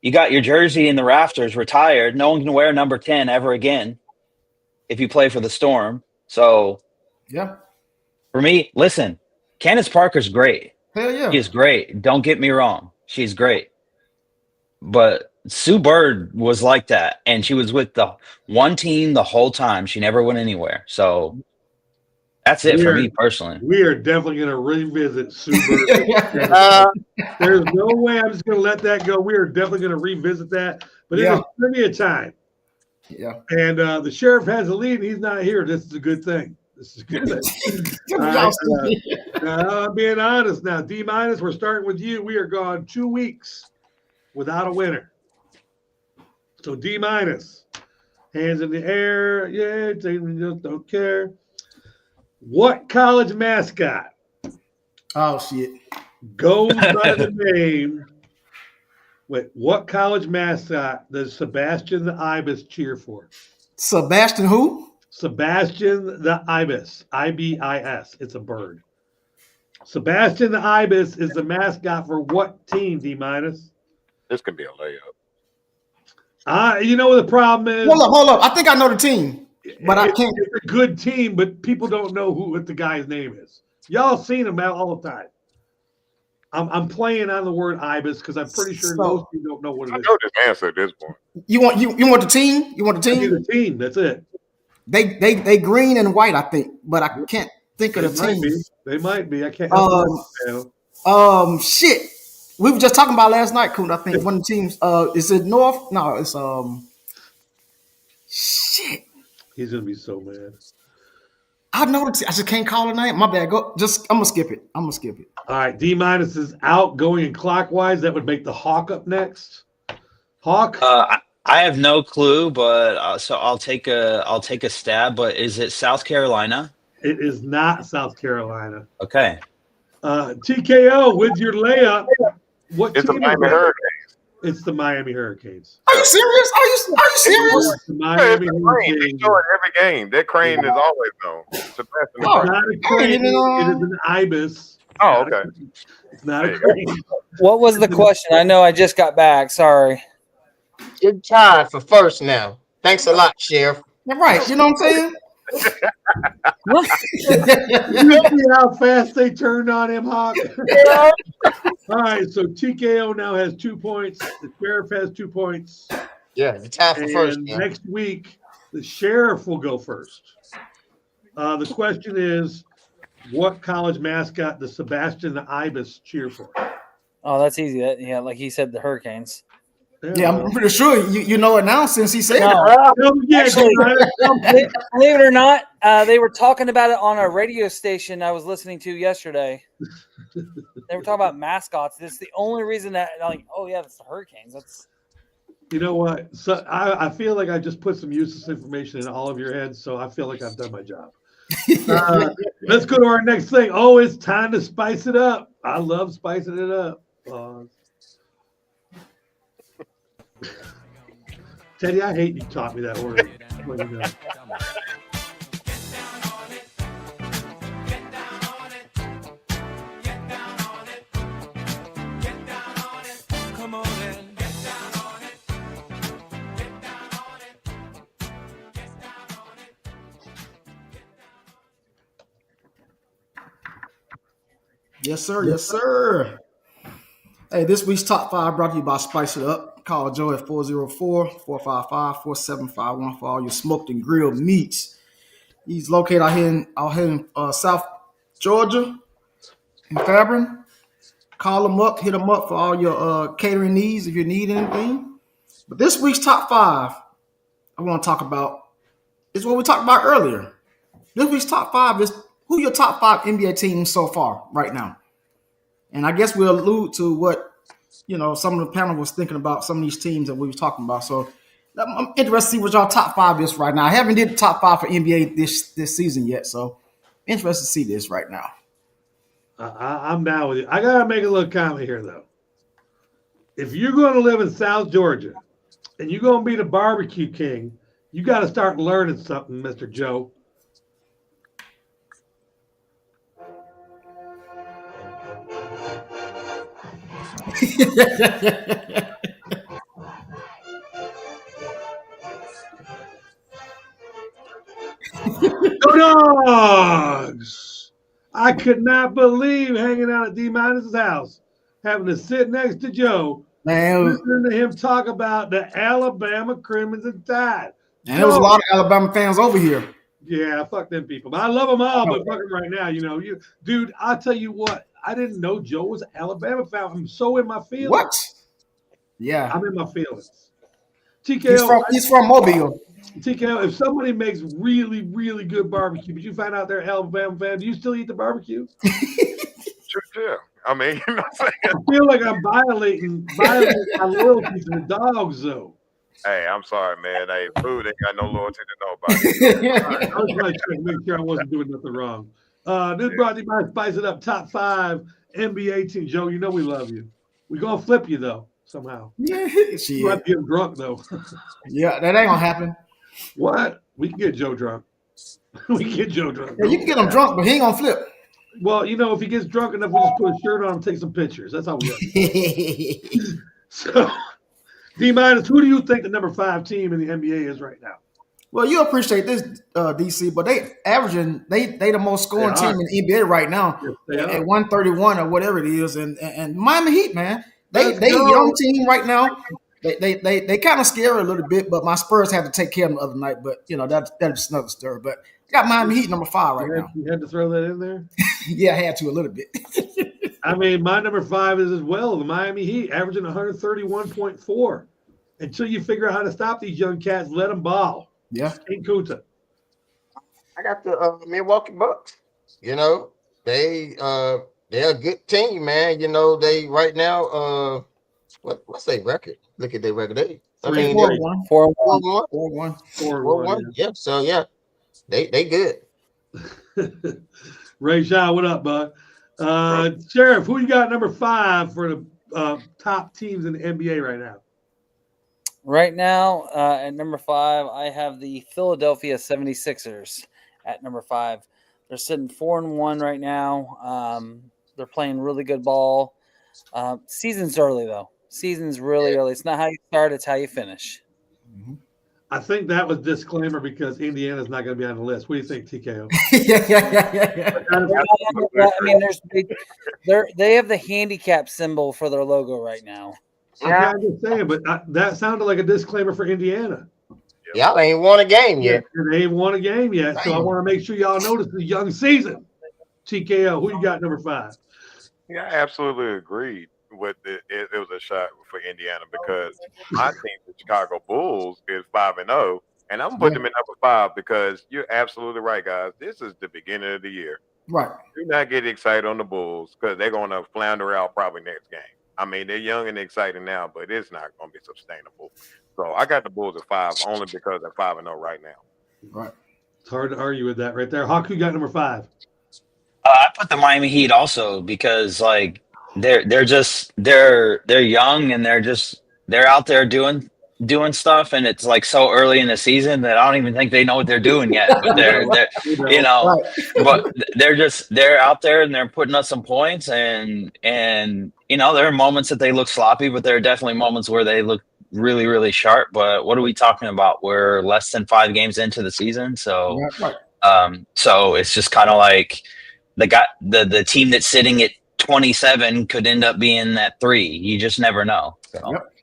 S7: You got your jersey in the rafters, retired. No one can wear number 10 ever again if you play for the Storm. So,
S4: yeah.
S7: For me, listen, Candace Parker's great.
S4: Hell yeah.
S7: She's great. Don't get me wrong. She's great. But Sue Bird was like that. And she was with the one team the whole time. She never went anywhere. So that's it for me personally.
S2: We are definitely going to revisit Sue Bird. There's no way I'm just going to let that go. We are definitely going to revisit that. But it is trivia time.
S4: Yeah.
S2: And the sheriff has a lead. And he's not here. This is a good thing. This is a good thing. I'm being honest now. D-, we're starting with you. We are gone 2 weeks without a winner. So D-, hands in the air. Yeah, just don't care. What college mascot?
S4: Oh, shit.
S2: Goes by the name. Wait, what college mascot does Sebastian the Ibis cheer for?
S4: Sebastian who?
S2: Sebastian the Ibis. IBIS. It's a bird. Sebastian the Ibis is the mascot for what team, D-?
S6: This could be a layup.
S2: You know what the problem is?
S4: Hold up. I think I know the team, but I can't.
S2: It's a good team, but people don't know what the guy's name is. Y'all seen him out all the time. I'm playing on the word Ibis because I'm pretty sure most of you don't know what it is.
S6: I know this answer at this point.
S4: You want the team? You want the team?
S2: The team. That's it.
S4: They green and white, I think, but I can't think of the team.
S2: They might be. I can't.
S4: Shit. We were just talking about last night, Coon. I think one of the teams. Is it North? No, it's Shit.
S2: He's gonna be so mad.
S4: I know I just can't call the name. My bad. I'm gonna skip it. All
S2: right, D- is out, going in clockwise. That would make the Hawk up next. Hawk.
S7: I have no clue, but so I'll take a stab. But is it South Carolina?
S2: It is not South Carolina.
S7: Okay.
S2: TKO with your layup. What
S6: it's
S2: team
S6: the Miami Hurricanes.
S2: It's the Miami Hurricanes.
S4: Are you serious? Are you serious?
S2: It's the Miami
S6: Hurricanes. They show it every game. That crane is always on.
S2: It's not a crane. It is an ibis.
S6: Oh, okay.
S2: It's not a crane.
S3: What was the question? I know I just got back. Sorry.
S5: You're tied for first now. Thanks a lot, Sheriff.
S4: Right. You know what I'm saying?
S2: You see how fast they turned on him, Hawk? All right, so TKO now has 2 points. The sheriff has 2 points.
S5: Yeah, the tied for first. Now.
S2: Next week, the sheriff will go first. The question is, what college mascot does Sebastian the Ibis cheer for?
S3: Oh, that's easy. Yeah, like he said, the Hurricanes.
S4: Yeah, I'm pretty sure you know it now since he said
S3: it. Actually, believe it or not, they were talking about it on a radio station I was listening to yesterday. They were talking about mascots. This is the only reason that, like, oh yeah, that's the Hurricanes. That's.
S2: You know what? So I feel like I just put some useless information in all of your heads, so I feel like I've done my job. Let's go to our next thing. Oh, it's time to spice it up. I love spicing it up. Teddy, I hate you taught me that word.
S4: Yes, sir. Yes, sir. Hey, this week's top 5 brought to you by Spice It Up. Call Joe at 404-455-4751 for all your smoked and grilled meats. He's located out here in South Georgia in Fairburn. Call him up, hit him up for all your catering needs if you need anything. But this week's top 5, I want to talk about is what we talked about earlier. This week's top 5 is who your top 5 NBA teams so far right now. And I guess we'll allude to what some of the panel was thinking about some of these teams that we were talking about. So I'm interested to see what y'all top 5 is right now. I haven't did the top 5 for NBA this season yet, so interested to see this right now.
S2: I'm down with you. I gotta make a little comment here though. If you're going to live in South Georgia and you're going to be the barbecue king, you got to start learning something, Mr. Joe. Go Dogs! I could not believe hanging out at D-Minus's house, having to sit next to Joe,
S4: Man,
S2: listening to him talk about the Alabama Crimson Tide.
S4: and there was a lot of Alabama fans over here.
S2: Yeah, fuck them people. But I love them all, but fuck them right now. Dude, I'll tell you what. I didn't know Joe was an Alabama fan. I'm so in my feelings.
S4: What? Yeah.
S2: I'm in my feelings. TKO,
S4: He's from Mobile.
S2: TKO, if somebody makes really, really good barbecue, but you find out they're an Alabama fan, do you still eat the barbecue?
S6: Sure, yeah. I mean, you know what I'm saying?
S2: I feel like I'm violating my loyalty to the Dogs, though.
S6: Hey, I'm sorry, man. Hey, food ain't got no loyalty to nobody.
S2: I was trying to make sure I wasn't doing nothing wrong. This brought to you by Spice It Up top 5 NBA team. Joe, you know we love you. We're going to flip you, though, somehow.
S4: Yeah,
S2: You might get drunk, though.
S4: yeah, that ain't gonna happen.
S2: What? We can get Joe drunk. We can get Joe drunk.
S4: Yeah, you can get him drunk, but he ain't gonna flip.
S2: Well, if he gets drunk enough, we just put a shirt on and take some pictures. That's how we do. So, D-Minus, who do you think the number 5 team in the NBA is right now?
S4: Well, you appreciate this, DC, but they the most scoring team in the NBA right now at 131 or whatever it is, and Miami Heat, man, they a young team right now. They kind of scary a little bit, but my Spurs had to take care of them the other night. But that's another story. But I got Miami Heat number 5 right now.
S2: You had to throw that in there.
S4: Yeah, I had to a little bit.
S2: I mean, my number 5 is as well the Miami Heat, averaging 131.4. Until you figure out how to stop these young cats, let them ball.
S4: Yeah,
S2: King Kuta.
S5: I got the Milwaukee Bucks. They're a good team, man. They right now. What's their record? Look at their record. They
S4: 4-1.
S5: 4-1.
S2: 4-1.
S5: Yeah. So yeah, they good.
S2: Ray Shaw, what up, bud? Sheriff, who you got number 5 for the top teams in the NBA right now?
S3: Right now, at number 5, I have the Philadelphia 76ers at number 5. They're sitting 4-1 right now. They're playing really good ball. Season's early, though. Season's really early. It's not how you start, it's how you finish.
S4: Mm-hmm.
S2: I think that was disclaimer because Indiana's not going to be on the list. What do you think, TKO?
S3: I mean, they have the handicap symbol for their logo right now.
S2: I'm just saying, but that sounded like a disclaimer for Indiana.
S5: Y'all ain't won a game yet.
S2: They ain't won a game yet, so I want to make sure y'all notice the young season. TKO, who you got number 5?
S6: Yeah, I absolutely agreed with it. It was a shot for Indiana because my team, the Chicago Bulls, is 5-0, and I'm putting them in number 5 because you're absolutely right, guys. This is the beginning of the year.
S4: Right.
S6: Do not get excited on the Bulls because they're going to flounder out probably next game. I mean, they're young and exciting now, but it's not going to be sustainable. So I got the Bulls at 5 only because they're 5-0 right now.
S2: Right. It's hard to argue with that right there. Hawk, who got number 5?
S7: I put the Miami Heat also because they're young and they're out there doing stuff, and it's so early in the season that I don't even think they know what they're doing yet. But they're out there and they're putting up some points, and there are moments that they look sloppy, but there are definitely moments where they look really, really sharp. But what are we talking about? We're less than 5 games into the season, so so it's just kind of like the team that's sitting at 27 could end up being that 3. You just never know. So.
S2: Yep.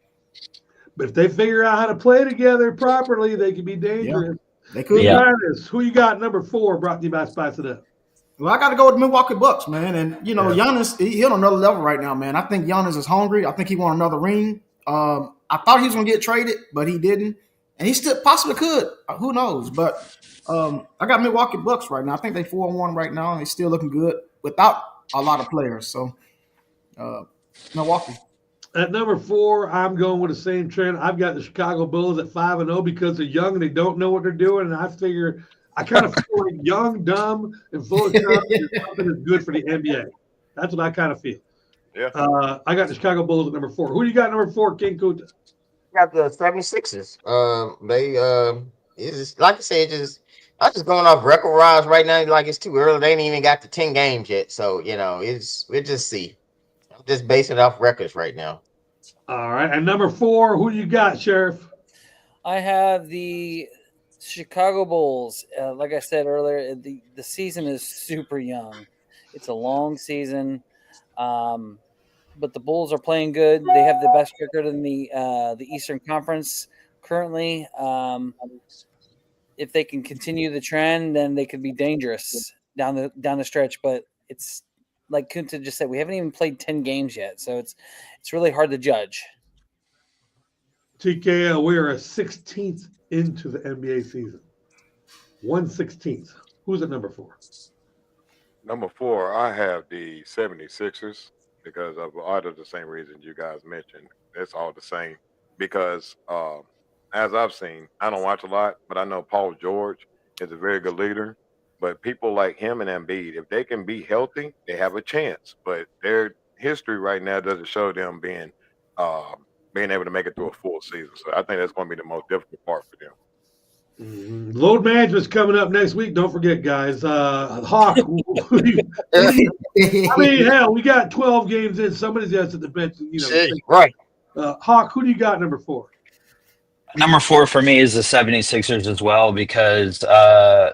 S2: But if they figure out how to play together properly, they can be dangerous.
S4: They could.
S7: Yeah.
S2: Giannis, who you got number 4? Brought to you by Spice It Up.
S4: Well, I got to go with the Milwaukee Bucks, man. And, Giannis, he's on another level right now, man. I think Giannis is hungry. I think he won another ring. I thought he was going to get traded, but he didn't. And he still possibly could. Who knows? But I got Milwaukee Bucks right now. I think they're 4-1 right now, and they're still looking good without a lot of players. So, Milwaukee.
S2: At number 4, I'm going with the same trend. I've got the Chicago Bulls at 5-0 because they're young and they don't know what they're doing. And I figure I kind of feel like young, dumb, and full of stuff is something that's good for the NBA. That's what I kind of feel.
S6: Yeah.
S2: I got the Chicago Bulls at number 4. Who do you got number 4, King Kuta?
S5: Got the 76ers. It's just, like I said, I'm just going off record rise right now. Like it's too early. They ain't even got to 10 games yet. So, we'll just see. I'm just basing it off records right now.
S2: All right. And number 4, who do you got, Sheriff?
S3: I have the Chicago Bulls. Like I said earlier, the season is super young. It's a long season, but the Bulls are playing good. They have the best record in the Eastern Conference currently. If they can continue the trend, then they could be dangerous down the stretch. But it's like Kunta just said, we haven't even played 10 games yet, so it's really hard to judge.
S2: TKL, we are a 16th into the NBA season. 1/16. Who's at number 4?
S6: Number 4, I have the 76ers because of all of the same reasons you guys mentioned. It's all the same because as I've seen, I don't watch a lot, but I know Paul George is a very good leader. But people like him and Embiid, if they can be healthy, they have a chance. But their history right now doesn't show them being able to make it through a full season. So I think that's going to be the most difficult part for them.
S2: Load management's coming up next week. Don't forget, guys. Hawk. Hell, we got 12 games in. Somebody's got to the bench.
S5: Right.
S2: Hawk, who do you got number 4?
S7: Number 4 for me is the 76ers as well, because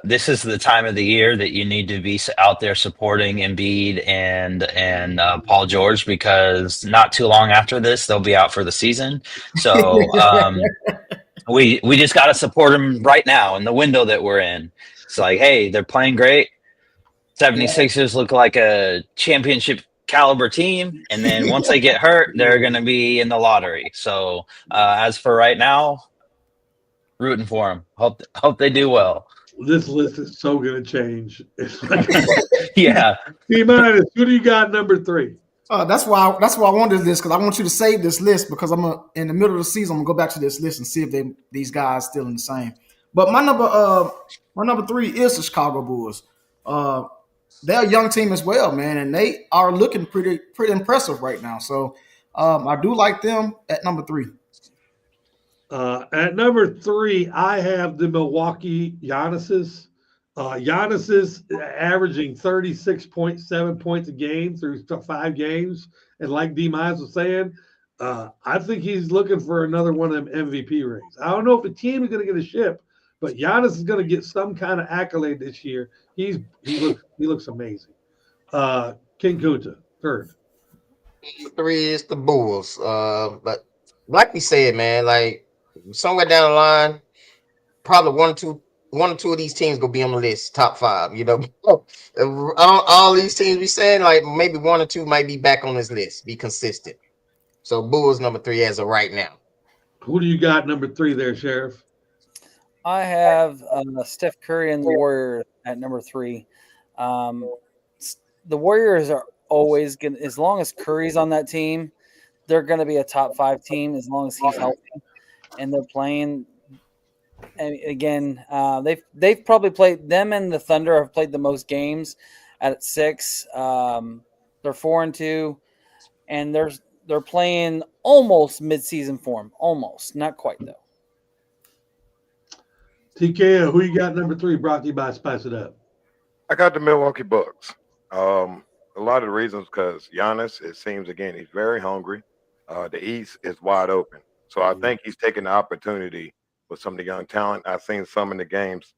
S7: this is the time of the year that you need to be out there supporting Embiid and Paul George, because not too long after this, they'll be out for the season. So we just got to support them right now in the window that we're in. It's like, hey, they're playing great. 76ers look like a championship caliber team, and then once they get hurt, they're going to be in the lottery. So as for right now, rooting for them. Hope they do well.
S2: This list is so going to change.
S7: Yeah.
S2: T-minus, who do you got number 3?
S4: That's why I wanted this, because I want you to save this list, because in the middle of the season, I'm gonna go back to this list and see if these guys still in the same. But my number 3 is the Chicago Bulls. They're a young team as well, man, and they are looking pretty impressive right now. So I do like them at number 3.
S2: At number 3, I have the Milwaukee Giannis's. Giannis is averaging 36.7 points a game through 5 games. And like D. Mize was saying, I think he's looking for another one of them MVP rings. I don't know if the team is going to get a ship, but Giannis is going to get some kind of accolade this year. He looks amazing. King Kuta, 3rd.
S5: 3 is the Bulls. But like we said, man, like somewhere down the line, probably one or two of these teams gonna be on the list, top 5. All these teams we saying, like maybe 1 or 2 might be back on this list, be consistent. So Bulls number 3 as of right now.
S2: Who do you got number 3 there, Sheriff?
S3: I have Steph Curry and the Warriors at number 3. The Warriors are always going to, as long as Curry's on that team, they're going to be a top 5 team as long as he's healthy and they're playing. And again, they've probably played, them and the Thunder have played the most games at 6. They're 4-2, and they're playing almost mid-season form, almost, not quite though.
S2: TKO, who you got number 3? Brought to you by Spice It Up.
S6: I got the Milwaukee Bucks. A lot of the reasons because Giannis, it seems again, he's very hungry. The East is wide open, so I think he's taking the opportunity with some of the young talent. I've seen some in the games,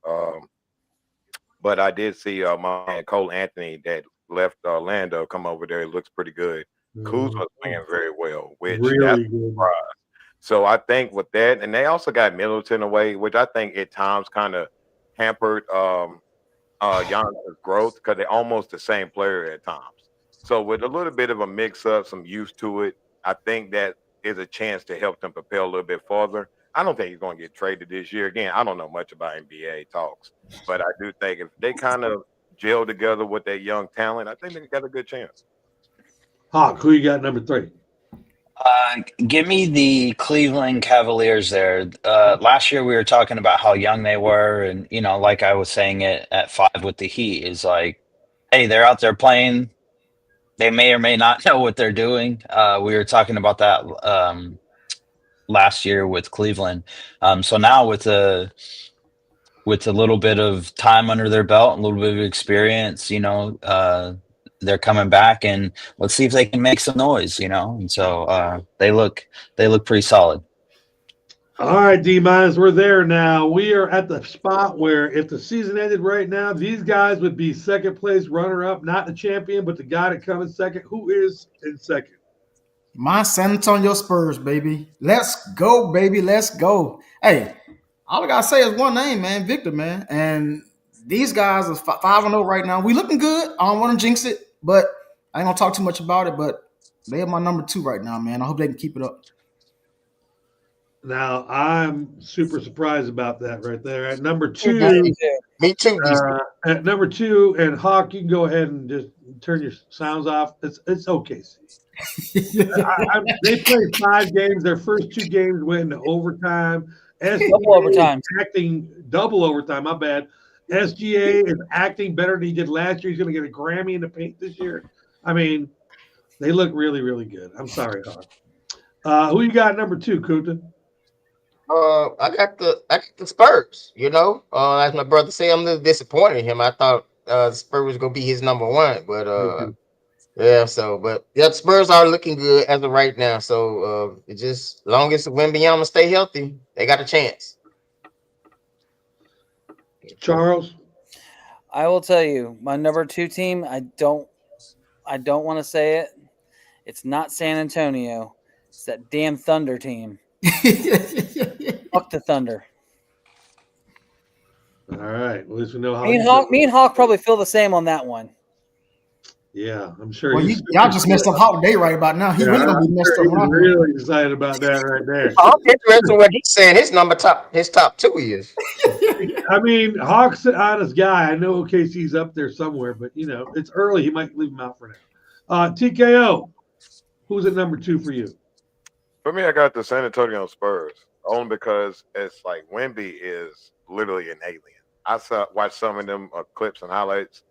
S6: but I did see my man Cole Anthony that left Orlando come over there. He looks pretty good. Kuzma's playing very well, which
S2: Really
S6: that's a
S2: good.
S6: surprise. So I think with that, and they also got Middleton away, which I think at times kind of hampered Giannis's growth because they're almost the same player at times. So with a little bit of a mix up, some used to it, I think that is a chance to help them propel a little bit further. I don't think he's going to get traded this year. Again, I don't know much about NBA talks, but I do think if they kind of gel together with that young talent, I think they got a good chance.
S2: Hawk, who you got number 3?
S7: Give me the Cleveland Cavaliers there. Last year we were talking about how young they were, and like I was saying it at 5 with the Heat is like, hey, they're out there playing. They may or may not know what they're doing. We were talking about that last year with Cleveland. So now with a little bit of time under their belt, a little bit of experience, they're coming back, and let's see if they can make some noise, And so they look pretty solid.
S2: All right, D-, we're there now. We are at the spot where if the season ended right now, these guys would be second place runner-up, not the champion, but the guy to come in second. Who is in second?
S4: My San Antonio Spurs, baby. Let's go, baby. Let's go. Hey, all I got to say is one name, man, Victor, man. And these guys are 5-0 right now. We looking good. I don't want to jinx it, but I ain't going to talk too much about it, but they are my number 2 right now, man. I hope they can keep it up.
S2: Now, I'm super surprised about that right there. At number 2,
S5: Me too.
S2: at number 2, and Hawk, you can go ahead and just turn your sounds off. It's OKC. They played 5 games. Their first 2 games went into overtime.
S3: Double overtime.
S2: Double overtime, my bad. SGA is acting better than he did last year. He's going to get a Grammy in the paint this year. I mean, they look really, really good. I'm sorry, Hawk. Who you got number 2, Kuta?
S5: I got the Spurs. As my brother said, I'm a little disappointed in him. I thought the Spurs was gonna be his number 1, but yeah. So, but the Spurs are looking good as of right now. So, it just as long as Wembanyama stay healthy, they got a chance.
S2: Charles?
S3: I will tell you, my number 2 team. I don't want to say it. It's not San Antonio. It's that damn Thunder team. Fuck the Thunder.
S2: All right. At least we know how.
S3: Me and Hawk probably feel the same on that one.
S2: Yeah, I'm sure.
S4: Well, y'all just messed up Hawk Day right about now. He's really gonna be messed up.
S2: He's really excited about that right there.
S5: I'm interested in what he's saying. His top 2 is.
S2: I mean, Hawk's an honest guy. I know OKC's up there somewhere, but it's early. He might leave him out for now. TKO, who's at number 2 for you?
S6: For me, I got the San Antonio Spurs only because it's like Wemby is literally an alien. I watched some of them clips and highlights.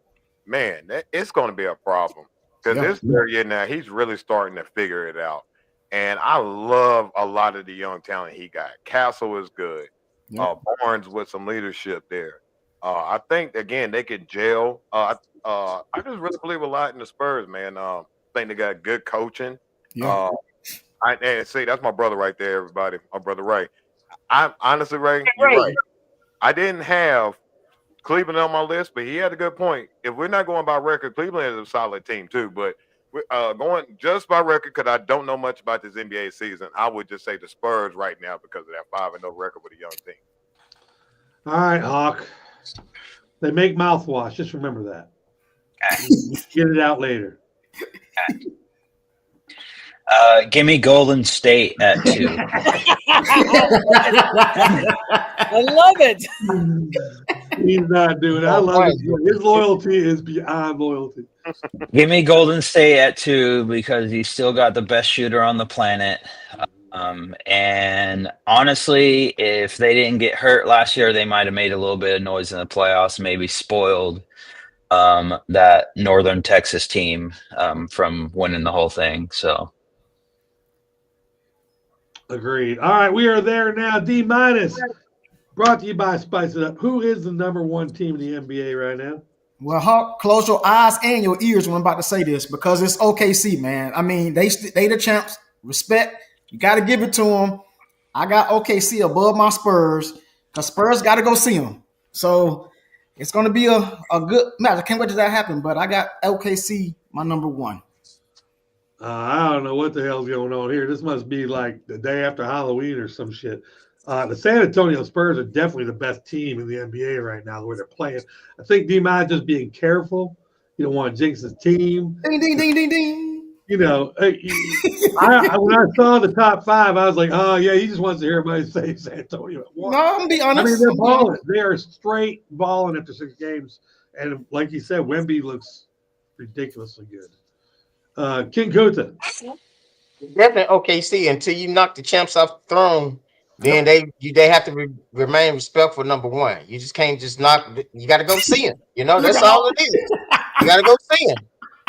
S6: Man, it's going to be a problem because this year now he's really starting to figure it out. And I love a lot of the young talent he got. Castle is good. Barnes with some leadership there. I think again they could gel. I just really believe a lot in the Spurs, man. I think they got good coaching.
S4: Yeah.
S6: And see, that's my brother right there, everybody. My brother Ray. I'm honestly, Ray, you're right. I didn't have Cleveland on my list, but he had a good point. If we're not going by record, Cleveland is a solid team too. But going just by record, because I don't know much about this NBA season, I would just say the Spurs right now because of that 5-0 record with a young team.
S2: All right, Hawk. They make mouthwash. Just remember that. Get it out later.
S7: Give me Golden State at 2.
S3: I love it.
S2: He's not doing it. I love it. His loyalty is beyond loyalty.
S7: Give me Golden State at 2 because he's still got the best shooter on the planet. And honestly, if they didn't get hurt last year, they might have made a little bit of noise in the playoffs, maybe spoiled that Northern Texas team from winning the whole thing. So.
S2: Agreed. All right, we are there now. D-, brought to you by Spice It Up. Who is the number 1 team in the NBA right now?
S4: Well, Hawk, close your eyes and your ears when I'm about to say this because it's OKC, man. I mean, they the champs. Respect. You got to give it to them. I got OKC above my Spurs because Spurs got to go see them. So it's going to be a good match. I can't wait till that happen, but I got OKC my number 1.
S2: I don't know what the hell's going on here. This must be like the day after Halloween or some shit. The San Antonio Spurs are definitely the best team in the NBA right now, the way they're playing. I think D-Ma's just being careful. You don't want to jinx his team.
S4: Ding, ding, ding, ding, ding.
S2: You know, when I saw the top five, I was like, oh, yeah, he just wants to hear everybody say San Antonio at once.
S4: No, I'm going to be
S2: I
S4: honest.
S2: mean, they're balling. They are straight balling after 6 games. And like you said, Wemby looks ridiculously good. King Kuta.
S5: Definitely OKC until you knock the champs off the throne. Then they have to remain respectful. Number one, you just can't just knock. You got to go see him. You know, that's all it is. You got to go see him.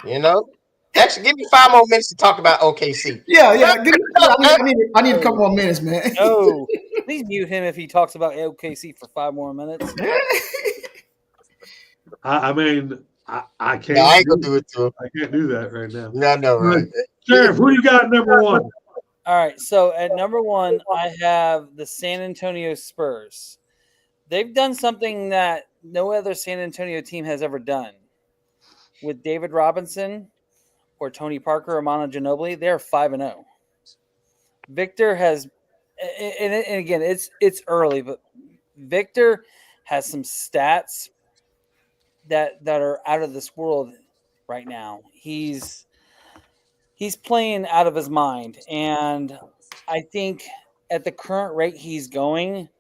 S5: You know. Actually, give me 5 more minutes to talk about OKC.
S4: Yeah. I need a couple more minutes, man.
S3: No, please mute him if he talks about OKC for 5 more minutes.
S2: I mean, I can't.
S5: No, I ain't gonna do it to him.
S2: I can't do that right now.
S5: No, right.
S2: Sheriff, who you got at number 1?
S3: All right, so at number 1, I have the San Antonio Spurs. They've done something that no other San Antonio team has ever done. With David Robinson or Tony Parker or Manu Ginobili, they're 5-0. Victor has, and again, it's early, but Victor has some stats that are out of this world right now. He's playing out of his mind, and I think at the current rate he's going,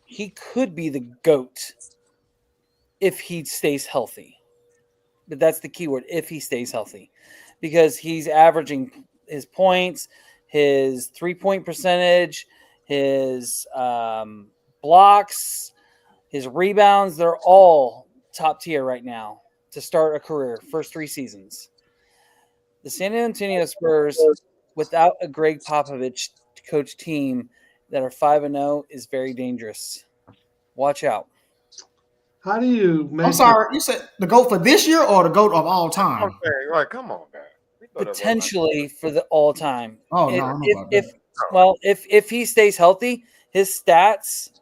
S3: he could be the GOAT if he stays healthy. But that's the key word, if he stays healthy, because he's averaging his points, his 3-point percentage, his blocks, his rebounds. They're all top tier right now to start a career, first 3 seasons. The San Antonio Spurs, without a Greg Popovich coach team that are 5-0, is very dangerous. Watch out.
S2: How do you
S4: I'm sorry, you said the GOAT for this year or the GOAT of all time?
S6: Okay, right, come on, man.
S3: Potentially for the all time.
S4: Oh, no, I don't know about that.
S3: If he stays healthy, his stats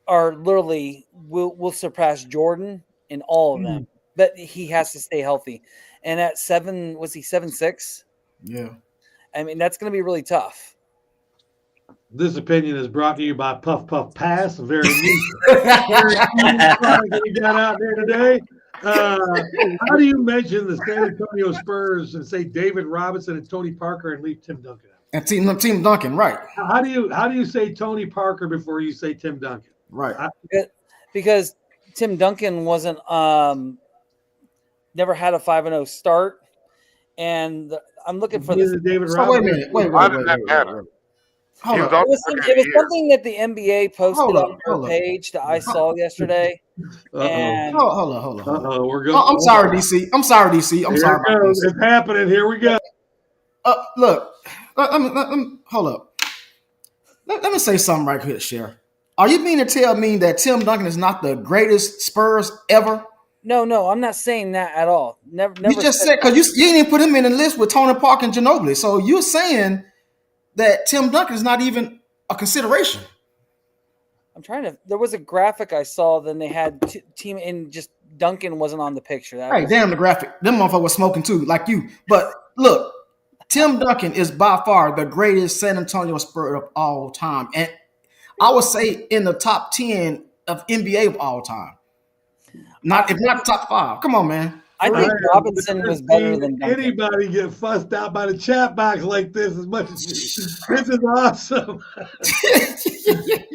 S3: are literally will surpass Jordan in all of them. But he has to stay healthy. And at 7, was he 7'6"?
S4: Yeah.
S3: I mean, that's going to be really tough.
S2: This opinion is brought to you by Puff Puff Pass, a very new product that we got out there today. How do you mention the San Antonio Spurs and say David Robinson and Tony Parker and leave Tim Duncan out?
S4: And Team Duncan, right?
S2: How do you say Tony Parker before you say Tim Duncan?
S4: Right.
S3: Because Tim Duncan wasn't never had a 5-0 start, and I'm looking for this.
S2: David
S4: So wait a minute. Wait.
S6: Why does that matter?
S4: Hold
S3: It
S4: on.
S3: was something that the NBA posted on their page that I saw yesterday. And
S4: Hold on.
S2: Uh-oh, we're going.
S4: I'm sorry, DC. I'm sorry, DC. I'm
S2: Here
S4: sorry
S2: it
S4: about
S2: goes.
S4: this.
S2: It's happening. Here we go.
S4: Look, let me hold up. Let me say something right here, Sheriff. Are you mean to tell me that Tim Duncan is not the greatest Spurs ever?
S3: no, I'm not saying that at all. Never.
S4: You just said because you didn't even put him in the list with Tony Parker and Ginobili. So you're saying that Tim Duncan is not even a consideration.
S3: I'm trying to. There was a graphic I saw. Then they had team and just Duncan wasn't on the picture.
S4: Hey, damn the graphic. Them motherfuckers was smoking too, like you. But look, Tim Duncan is by far the greatest San Antonio Spur of all time, and I would say in the top 10 of NBA of all time. If not top 5. Come on, man.
S3: I think Robinson was better than Duncan.
S2: Anybody get fussed out by the chat box like this as much as this is awesome.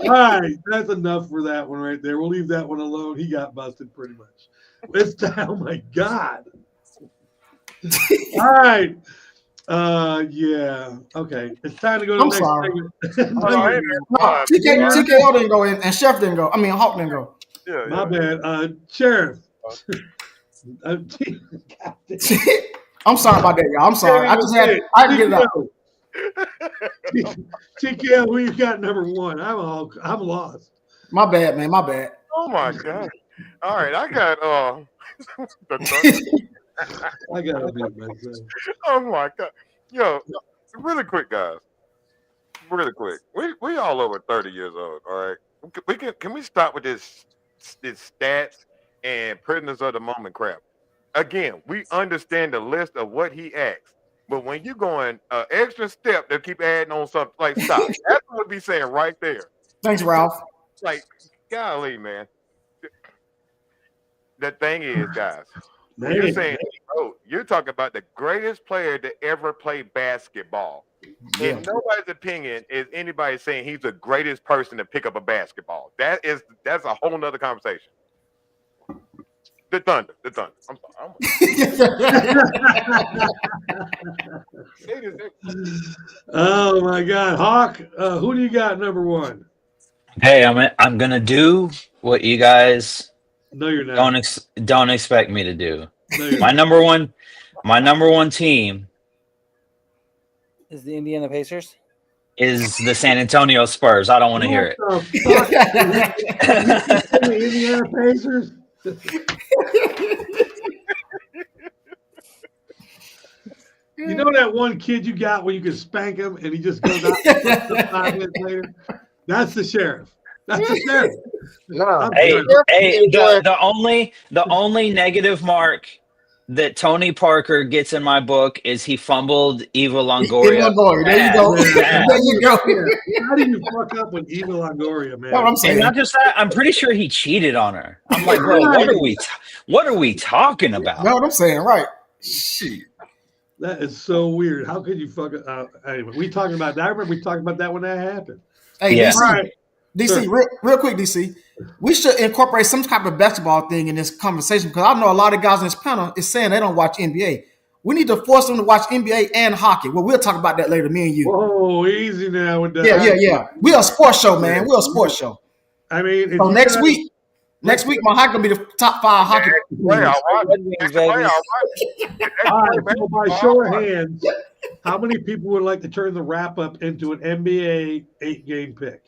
S2: All right, that's enough for that one right there. We'll leave that one alone. He got busted pretty much. It's time. Oh my God. All right. Yeah. Okay. It's time to go to the
S4: I'm
S2: next
S4: sorry.
S2: segment.
S4: TKO didn't go in, and Chef didn't go. I mean, Hawk didn't go.
S6: Yeah,
S2: My bad. Sheriff.
S4: I'm sorry about that, y'all. I'm sorry. I just had to get it out.
S2: TKO, who you got number 1? I'm lost.
S4: My bad, man. My bad.
S6: Oh my God. All right, I got
S2: I gotta beat myself.
S6: Oh my God. Yo, really quick, guys. Really quick. We all over 30 years old, all right? Can we stop with this stats and prisoners of the moment crap? Again, we understand the list of what he asked. But when you going extra step, they keep adding on something. Like, stop. That's what we saying right there.
S4: Thanks, Ralph.
S6: Like, golly, man. The thing is, guys, when you're saying, oh, you're talking about the greatest player to ever play basketball.
S4: Yeah.
S6: In nobody's opinion is anybody saying he's the greatest person to pick up a basketball. That's a whole nother conversation. The Thunder. I'm sorry.
S2: Oh my God, Hawk. Who do you got number one?
S7: Hey, I'm gonna do what you guys
S2: No, you're not.
S7: don't expect me to do.
S2: No, you're
S7: My number one team
S3: Is the Indiana Pacers?
S7: is the San Antonio Spurs. I don't want to hear it.
S2: What the fuck? The Indiana Pacers. You know that one kid you got where you can spank him and he just goes out 5 minutes later? That's the sheriff. That's the sheriff.
S5: No.
S7: Hey, the only negative mark that Tony Parker gets in my book is he fumbled Eva Longoria.
S4: There you go. There you go.
S2: How do you fuck up with Eva Longoria, man?
S4: That's what I'm saying.
S7: And not just that, I'm pretty sure he cheated on her. I'm like, bro, what are we talking about?
S4: Know what I'm saying, right? Shit.
S2: That is so weird. How could you fuck it up? Anyway, we talking about that. I remember we talking about that when that happened.
S4: Hey,
S7: Yeah.
S4: DC,
S2: All right.
S4: DC, real quick, DC. We should incorporate some type of basketball thing in this conversation because I know a lot of guys on this panel is saying they don't watch NBA. We need to force them to watch NBA and hockey. Well, we'll talk about that later, me and you.
S2: Whoa, easy now with that.
S4: Yeah. We're a sports show, man. We're a sports show.
S2: I mean, if
S4: So
S2: you
S4: next
S2: guys-
S4: week, my hockey gonna be the top 5 hockey.
S6: Playoff,
S3: Red Wings, baby.
S2: All right, so by show of hands, how many people would like to turn the wrap up into an NBA 8-game pick?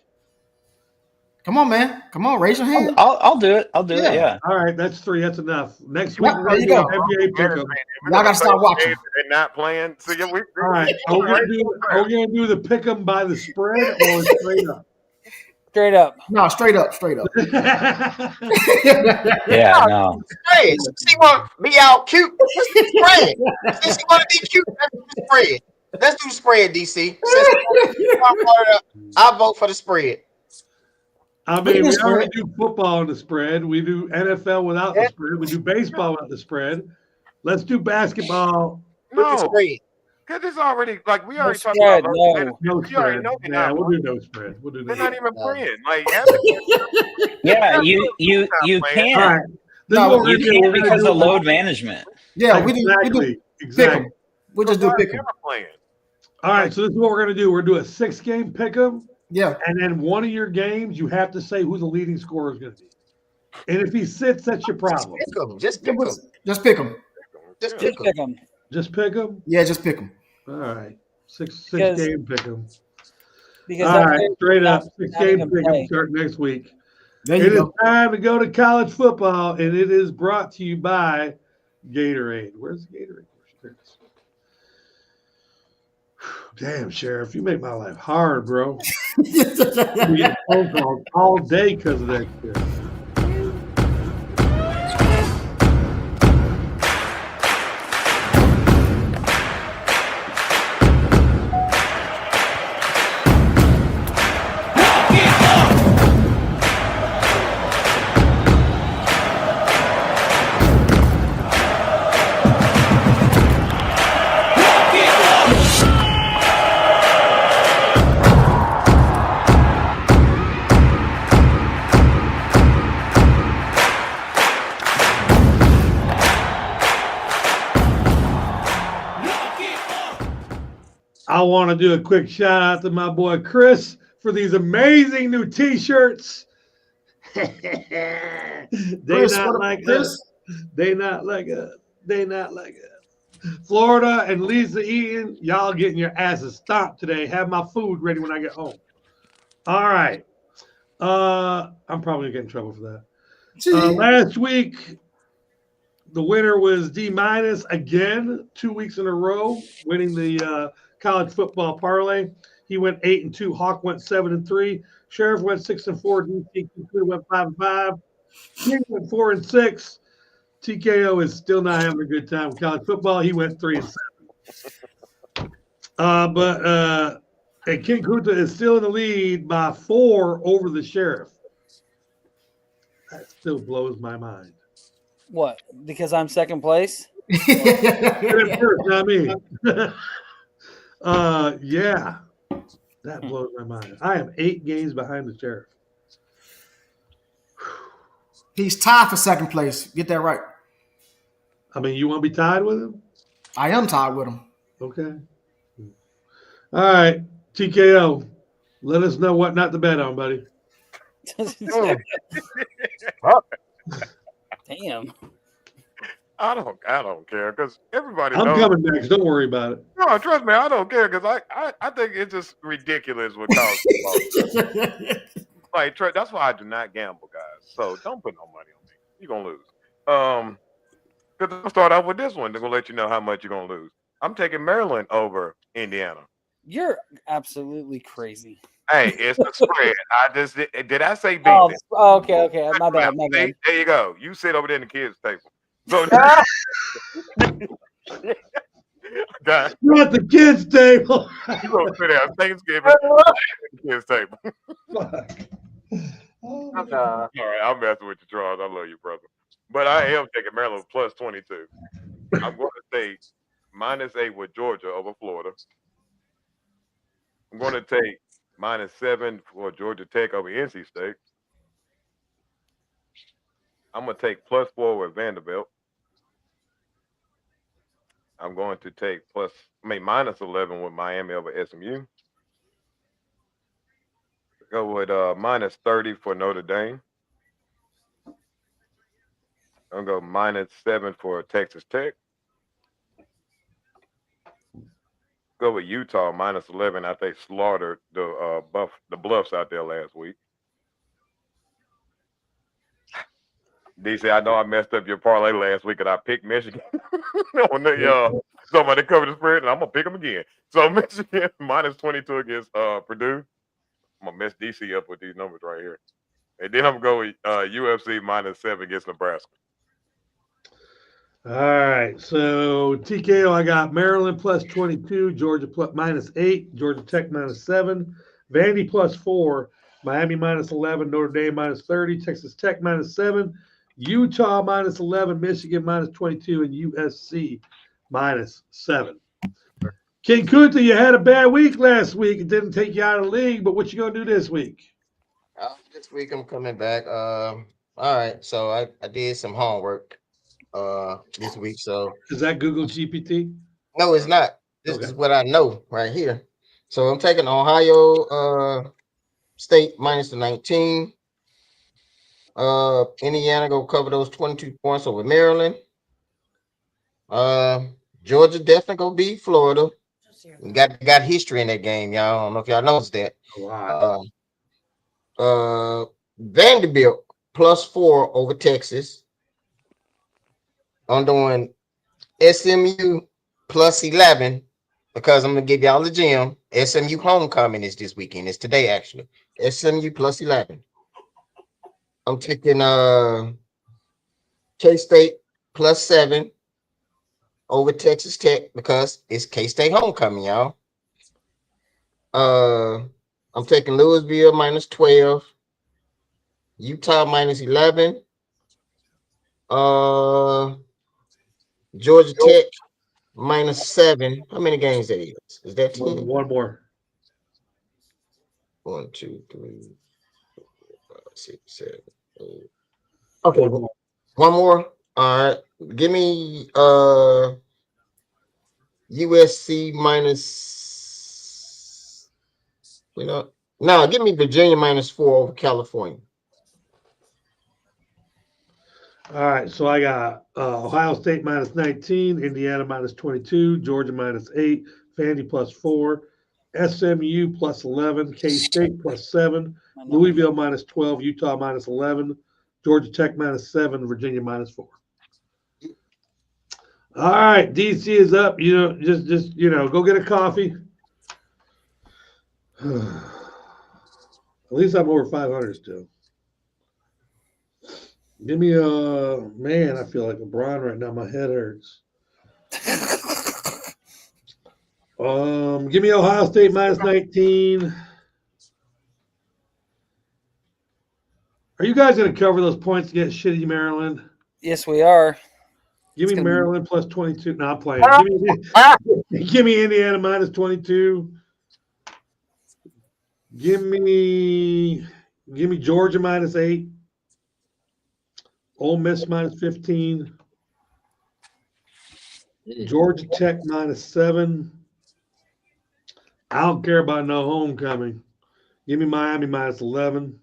S4: Come on, man. Come on, raise your hand.
S7: I'll do it. I'll do it. Yeah.
S2: All right, that's 3. That's enough. Next week,
S4: Yeah,
S2: we're
S4: there
S2: going
S4: you
S2: to do
S4: go.
S2: an NBA pick 'em.
S4: Y'all gotta start watching.
S6: And not playing. So yeah,
S2: All right, are we gonna do the pick 'em by the spread or straight up?
S3: Straight up.
S4: No, straight up.
S7: Yeah, no.
S5: Spread. She want to be all cute. Let's do spread. Since she want to be cute, let's do spread. Let's do spread, DC. I'll vote for the spread.
S2: I mean, we already do football on the spread. We do NFL without the spread. We do baseball without the spread. Let's do basketball.
S5: With the
S6: No,
S5: spread.
S6: because it's already like we already talked
S3: spread,
S6: about.
S3: no.
S2: No
S6: You already
S2: spread.
S6: know they're
S2: Yeah,
S6: not.
S2: we'll do no spread. We'll do
S6: They're
S2: no
S6: not
S2: spread.
S6: even playing. Like,
S7: Yeah, you
S2: All right.
S7: can't.
S2: This is
S4: No,
S2: what we're
S7: You
S2: gonna do.
S7: can't
S2: We're gonna
S7: because
S2: do
S7: of load management.
S4: Yeah, we do
S2: Exactly.
S4: pick
S2: Exactly.
S4: 'em. We just do pick 'em.
S6: never playing.
S2: All right, so this is what we're gonna do. We're gonna do a 6-game pick 'em,
S4: Yeah.
S2: and then one of your games you have to say who the leading scorer is gonna be. And if he sits, that's your problem.
S5: Pick 'em. Just pick 'em.
S4: Just pick them.
S5: Just
S3: Just
S5: pick 'em.
S3: pick them.
S2: Just pick 'em.
S4: Yeah, just pick them.
S2: All right, six
S3: Because-
S2: game pick 'em.
S3: Because
S2: All
S3: that
S2: right,
S3: player
S2: straight
S3: not-
S2: up, 6
S3: not
S2: game
S3: even
S2: pick 'em
S3: play.
S2: start next week.
S4: There
S2: It
S4: you
S2: is
S4: go.
S2: time to go to college football, and it is brought to you by Gatorade. Where's Gatorade? There it is. Damn, Sheriff, you make my life hard, bro. We get phone calls all day because of that shit. I want to do a quick shout out to my boy Chris for these amazing new T-shirts. They
S4: Chris,
S2: not
S4: what-
S2: like
S4: Chris?
S2: us. They not like us. They not like us. Florida and Lisa Eaton, y'all getting your asses stomped today. Have my food ready when I get home. All right. I'm probably gonna get in trouble for that. Last week, the winner was D- again, 2 weeks in a row, winning the college football parlay. He went 8-2. Hawk went 7-3. Sheriff went 6-4. DC went 5-5. King went 4-6. TKO is still not having a good time with college football. He went 3-7. And Ken Kunta is still in the lead by 4 over the sheriff. That still blows my mind.
S3: What? Because I'm second place?
S2: At first, not me. Yeah, that blows my mind. I am 8 games behind the sheriff.
S4: He's tied for second place. Get that right.
S2: I mean, you want to be tied with him?
S4: I am tied with him.
S2: Okay. All right, TKO. Let us know what not to bet on, buddy.
S3: Damn.
S6: I don't care because everybody
S2: I'm
S6: knows.
S2: coming next. Don't worry about it.
S6: No, trust me, I don't care because I think it's just ridiculous what college football. That's why I do not gamble, guys. So don't put no money on me. You're gonna lose. Because I'll start off with this one. They're gonna let you know how much you're gonna lose. I'm taking Maryland over Indiana.
S3: You're absolutely crazy.
S6: Hey, it's a spread. I just did I say beat?
S3: Okay. My bad.
S6: There you go. You sit over there in the kids' table. So guys,
S2: You're at the kids' table.
S6: you gonna sit there at Thanksgiving at the kids' table. All right, I'm messing with you, Charles. I love you, brother. But I am taking Maryland plus 22. I'm going to take -8 with Georgia over Florida. I'm going to take -7 for Georgia Tech over NC State. I'm going to take +4 with Vanderbilt. I'm going to take -11 with Miami over SMU. Go with -30 for Notre Dame. I'm going to go -7 for Texas Tech. Go with Utah -11. I think slaughtered the Bluffs out there last week. DC, I know I messed up your parlay last week and I picked Michigan. Somebody covered the spread and I'm gonna pick them again. So Michigan -22 against Purdue. I'm gonna mess DC up with these numbers right here. And then I'm going to go with UFC -7 against Nebraska.
S2: All right, so TKO, I got Maryland plus 22, Georgia plus -8, Georgia Tech -7, Vandy +4, Miami -11, Notre Dame -30, Texas Tech -7, Utah -11, Michigan -22, and USC -7. King Kunta, you had a bad week last week. It didn't take you out of the league, but what you gonna do this week?
S5: This week I'm coming back. All right, so I did some homework this week. So
S2: is that Google GPT?
S5: No, it's not. This is what I know right here. So I'm taking Ohio State -19. Indiana go cover those 22 points over Maryland. Georgia definitely go beat Florida. Got history in that game, y'all. I don't know if y'all noticed that.
S2: Wow.
S5: Vanderbilt +4 over Texas. I'm doing SMU +11 because I'm gonna give y'all the gem. SMU homecoming is this weekend. It's today actually. SMU +11. I'm taking K-State +7 over Texas Tech because it's K-State homecoming, y'all. I'm taking Louisville -12, Utah -11, Georgia Tech -7. How many games that is? Is that 10?
S2: One more.
S5: 1, 2, 3, 4, 5, 6, 7, 8. Okay, one more. All right, give me USC no, give me Virginia -4 over California.
S2: All right, so I got Ohio State -19, Indiana -22, Georgia -8, Vandy +4, SMU +11, K-State +7, Louisville -12, Utah -11, Georgia Tech -7, Virginia -4. All right, DC is up. Just go get a coffee. At least I'm over 500 still. Give me man, I feel like LeBron right now. My head hurts. Give me Ohio State minus 19. Are you guys going to cover those points against shitty Maryland?
S3: Yes, we are.
S2: Give me
S3: gonna be-
S2: Maryland plus 22. No, I'm playing. Give me Indiana minus 22. Give me Georgia minus 8. Ole Miss minus 15. Georgia Tech minus 7. I don't care about no homecoming. Give me Miami minus 11.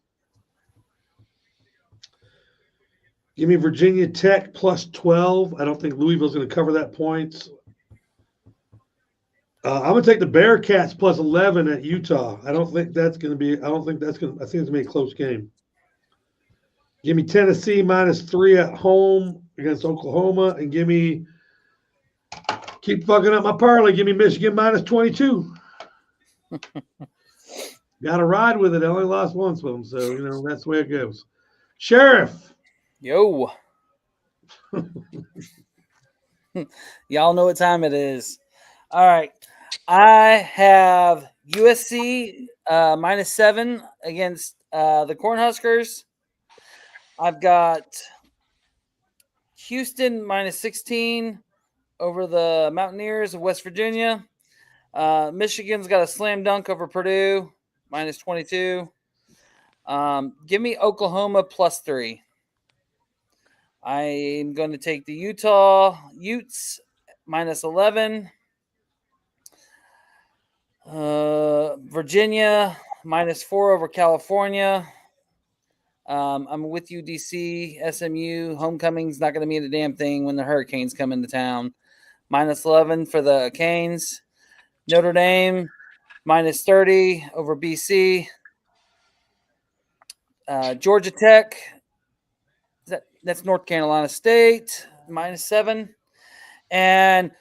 S2: Give me Virginia Tech plus 12. I don't think Louisville's going to cover that points. I'm going to take the Bearcats plus 11 at Utah. I think it's going to be a close game. Give me Tennessee minus 3 at home against Oklahoma. And keep fucking up my parlay. Give me Michigan minus 22. Got to ride with it. I only lost once with them. So, that's the way it goes. Sheriff.
S3: Yo. Y'all know what time it is. All right. I have USC minus 7 against the Cornhuskers. I've got Houston minus 16 over the Mountaineers of West Virginia. Michigan's got a slam dunk over Purdue minus 22. Give me Oklahoma plus 3. I'm going to take the Utah Utes minus 11. Virginia minus 4 over California. I'm with you, DC. SMU homecoming's not going to mean a damn thing when the Hurricanes come into town. Minus 11 for the Canes. Notre Dame minus 30 over BC. Georgia Tech. That's North Carolina State minus 7. And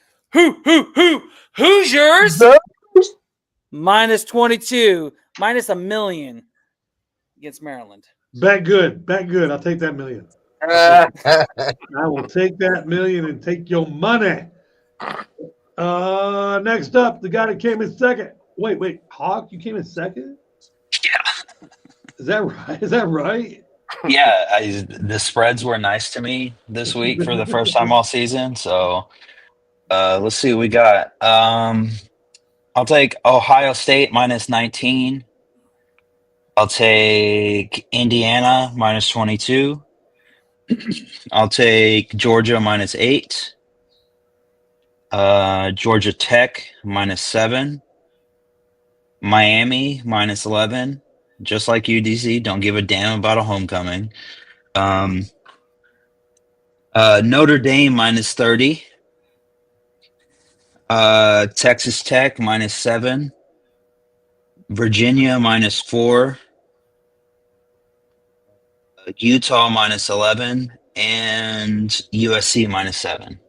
S3: Hoosiers minus 22, minus $1 million against Maryland.
S2: Bet good. I'll take that $1 million. I will take that $1 million and take your money. Next up, the guy that came in second. Wait, Hawk, you came in second?
S7: Yeah.
S2: Is that right?
S7: Yeah, the spreads were nice to me this week for the first time all season. So let's see what we got. I'll take Ohio State minus 19. I'll take Indiana minus 22. I'll take Georgia minus 8. Georgia Tech minus 7. Miami minus 11. Just like UDC, don't give a damn about a homecoming. Notre Dame minus 30. Texas Tech minus 7. Virginia minus 4. Utah minus 11. And USC minus 7.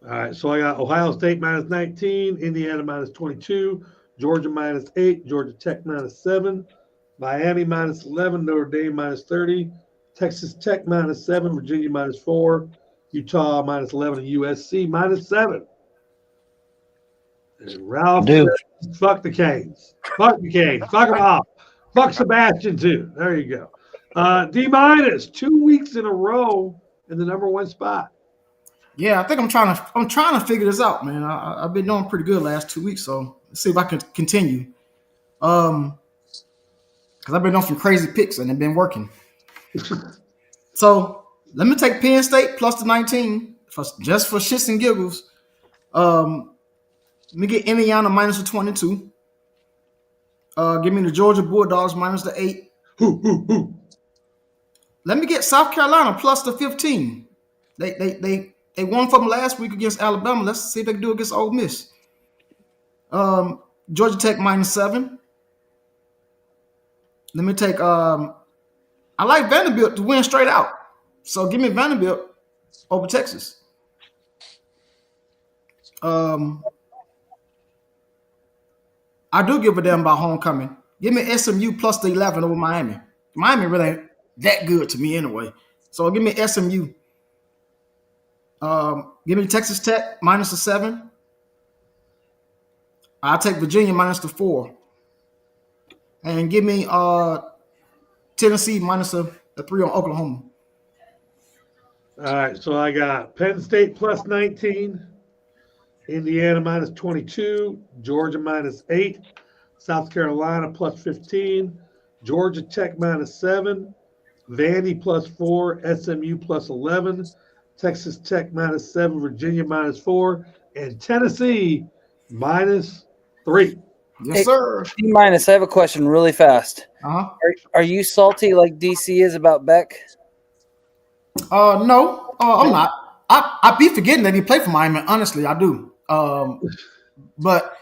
S2: All right, so I got Ohio State minus 19, Indiana minus 22, Georgia minus 8, Georgia Tech minus 7, Miami minus 11, Notre Dame minus 30, Texas Tech minus 7, Virginia minus 4, Utah minus 11, and USC minus 7. And Ralph says, fuck the Canes. Fuck the Canes. Fuck them off. Fuck Sebastian, too. There you go. D minus 2 weeks in a row in the number 1 spot.
S4: Yeah, I think I'm trying to figure this out, man. I've been doing pretty good last 2 weeks, so let's see if I can continue. Because I've been doing some crazy picks and they've been working. So let me take Penn State plus the 19 just for shits and giggles. Let me get Indiana minus the 22. Give me the Georgia Bulldogs minus the 8. Let me get South Carolina plus the 15. They won from last week against Alabama. Let's see if they can do it against Ole Miss. Georgia Tech minus 7. Let me take I like Vanderbilt to win straight out. So give me Vanderbilt over Texas. I do give a damn about homecoming. Give me SMU plus the 11 over Miami. Miami really ain't that good to me anyway. So give me SMU. Give me Texas Tech minus the 7. I'll take Virginia minus the 4. And give me Tennessee minus the 3 on Oklahoma.
S2: All right, so I got Penn State plus 19, Indiana minus 22, Georgia minus 8, South Carolina plus 15, Georgia Tech minus 7, Vandy plus 4, SMU plus 11, Texas Tech minus 7, Virginia minus 4, and Tennessee minus 3.
S4: Yes, sir.
S3: T minus. I have a question really fast.
S4: Uh-huh.
S3: Are you salty like DC is about Beck?
S4: No, I'm not. I be forgetting that he played for Miami. Honestly, I do. But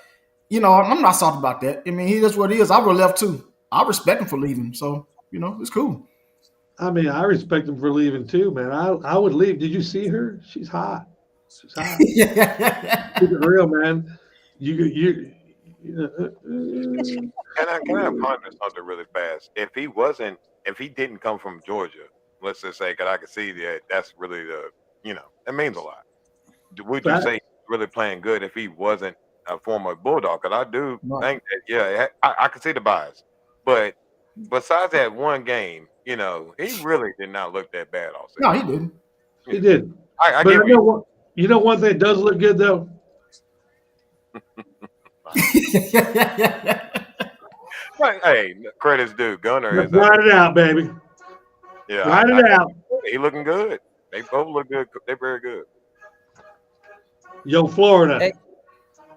S4: I'm not salty about that. I mean, he is what he is. I would have left too. I respect him for leaving. So it's cool.
S2: I mean, I respect him for leaving too, man. I would leave. Did you see her? She's hot. She's hot. Keep it real, man.
S6: Can I ponder something really fast? If he didn't come from Georgia, let's just say, because I can see that that's really that means a lot. Would you say he's really playing good if he wasn't a former Bulldog? Because I do think that, I can see the bias. But besides that one game, he really did not look that bad all season.
S4: No, he didn't.
S2: He did.
S6: I
S2: but
S6: give
S2: one thing that does look good though.
S6: Hey, credit's due. Gunner is
S2: ride it out, baby.
S6: Yeah,
S2: ride it out.
S6: He looking good. They both look good. They're very good.
S2: Yo, Florida,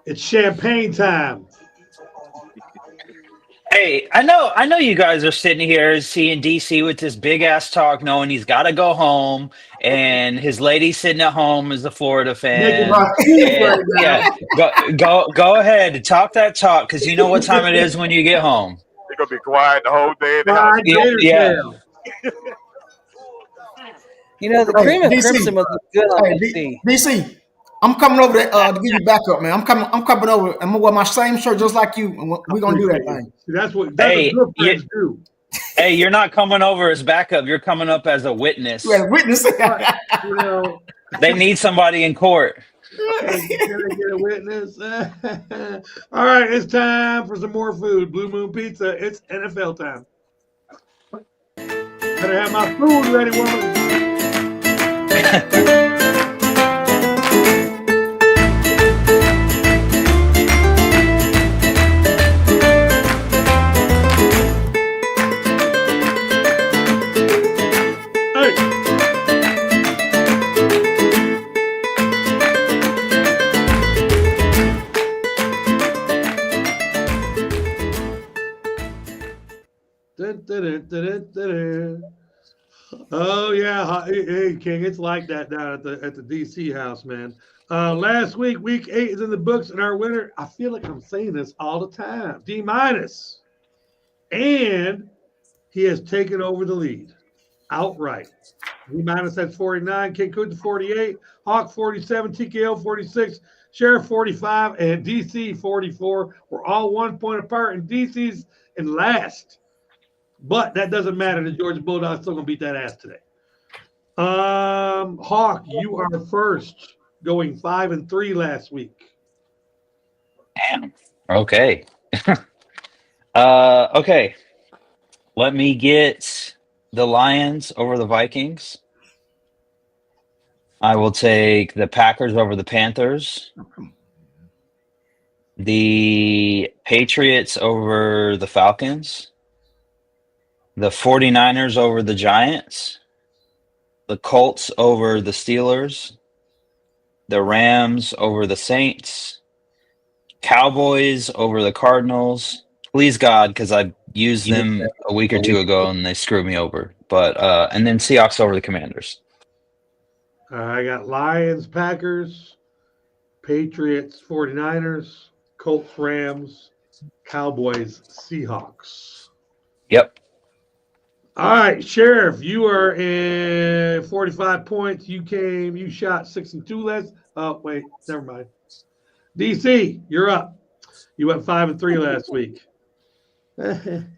S2: it's champagne time.
S7: Hey, I know you guys are sitting here seeing DC with this big ass talk, knowing he's got to go home, and his lady sitting at home is a Florida fan. Go ahead, talk that talk, because you know what time it is when you get home.
S6: You're gonna be quiet the whole day.
S3: The cream and crimson was good on
S4: DC. I'm coming over there to give you backup, man. I'm coming over. I'm gonna wear my same shirt just like you, and we're gonna do that thing.
S2: That's what good friends do.
S7: Hey, you're not coming over as backup. You're coming up as a witness.
S4: Yeah, witness.
S7: They need somebody in court.
S2: Can I get a witness? All right, it's time for some more food. Blue Moon Pizza. It's NFL time. Better have my food ready, woman. Oh yeah, hey King, it's like that down at the DC house, man. Last week, week 8 is in the books, and our winner, I feel like I'm saying this all the time, D-, and he has taken over the lead outright. D- at 49, King Kuta 48, Hawk 47, TKO 46, Sheriff 45, and DC 44. We're all 1 point apart, and DC's in last. But that doesn't matter. The Georgia Bulldogs still gonna beat that ass today. Hawk, you are first, going 5-3 last week.
S7: Damn. Okay. Okay. Let me get the Lions over the Vikings. I will take the Packers over the Panthers. The Patriots over the Falcons. The 49ers over the Giants. The Colts over the Steelers. The Rams over the Saints. Cowboys over the Cardinals. Please God, because I used them a week or two ago and they screwed me over. But and then Seahawks over the Commanders.
S2: I got Lions, Packers, Patriots, 49ers, Colts, Rams, Cowboys, Seahawks.
S7: Yep.
S2: All right, Sheriff, you are in 45 points. You shot 6 and 2 last. Oh, wait, never mind. DC, you're up. You went 5 and 3 last week. I'm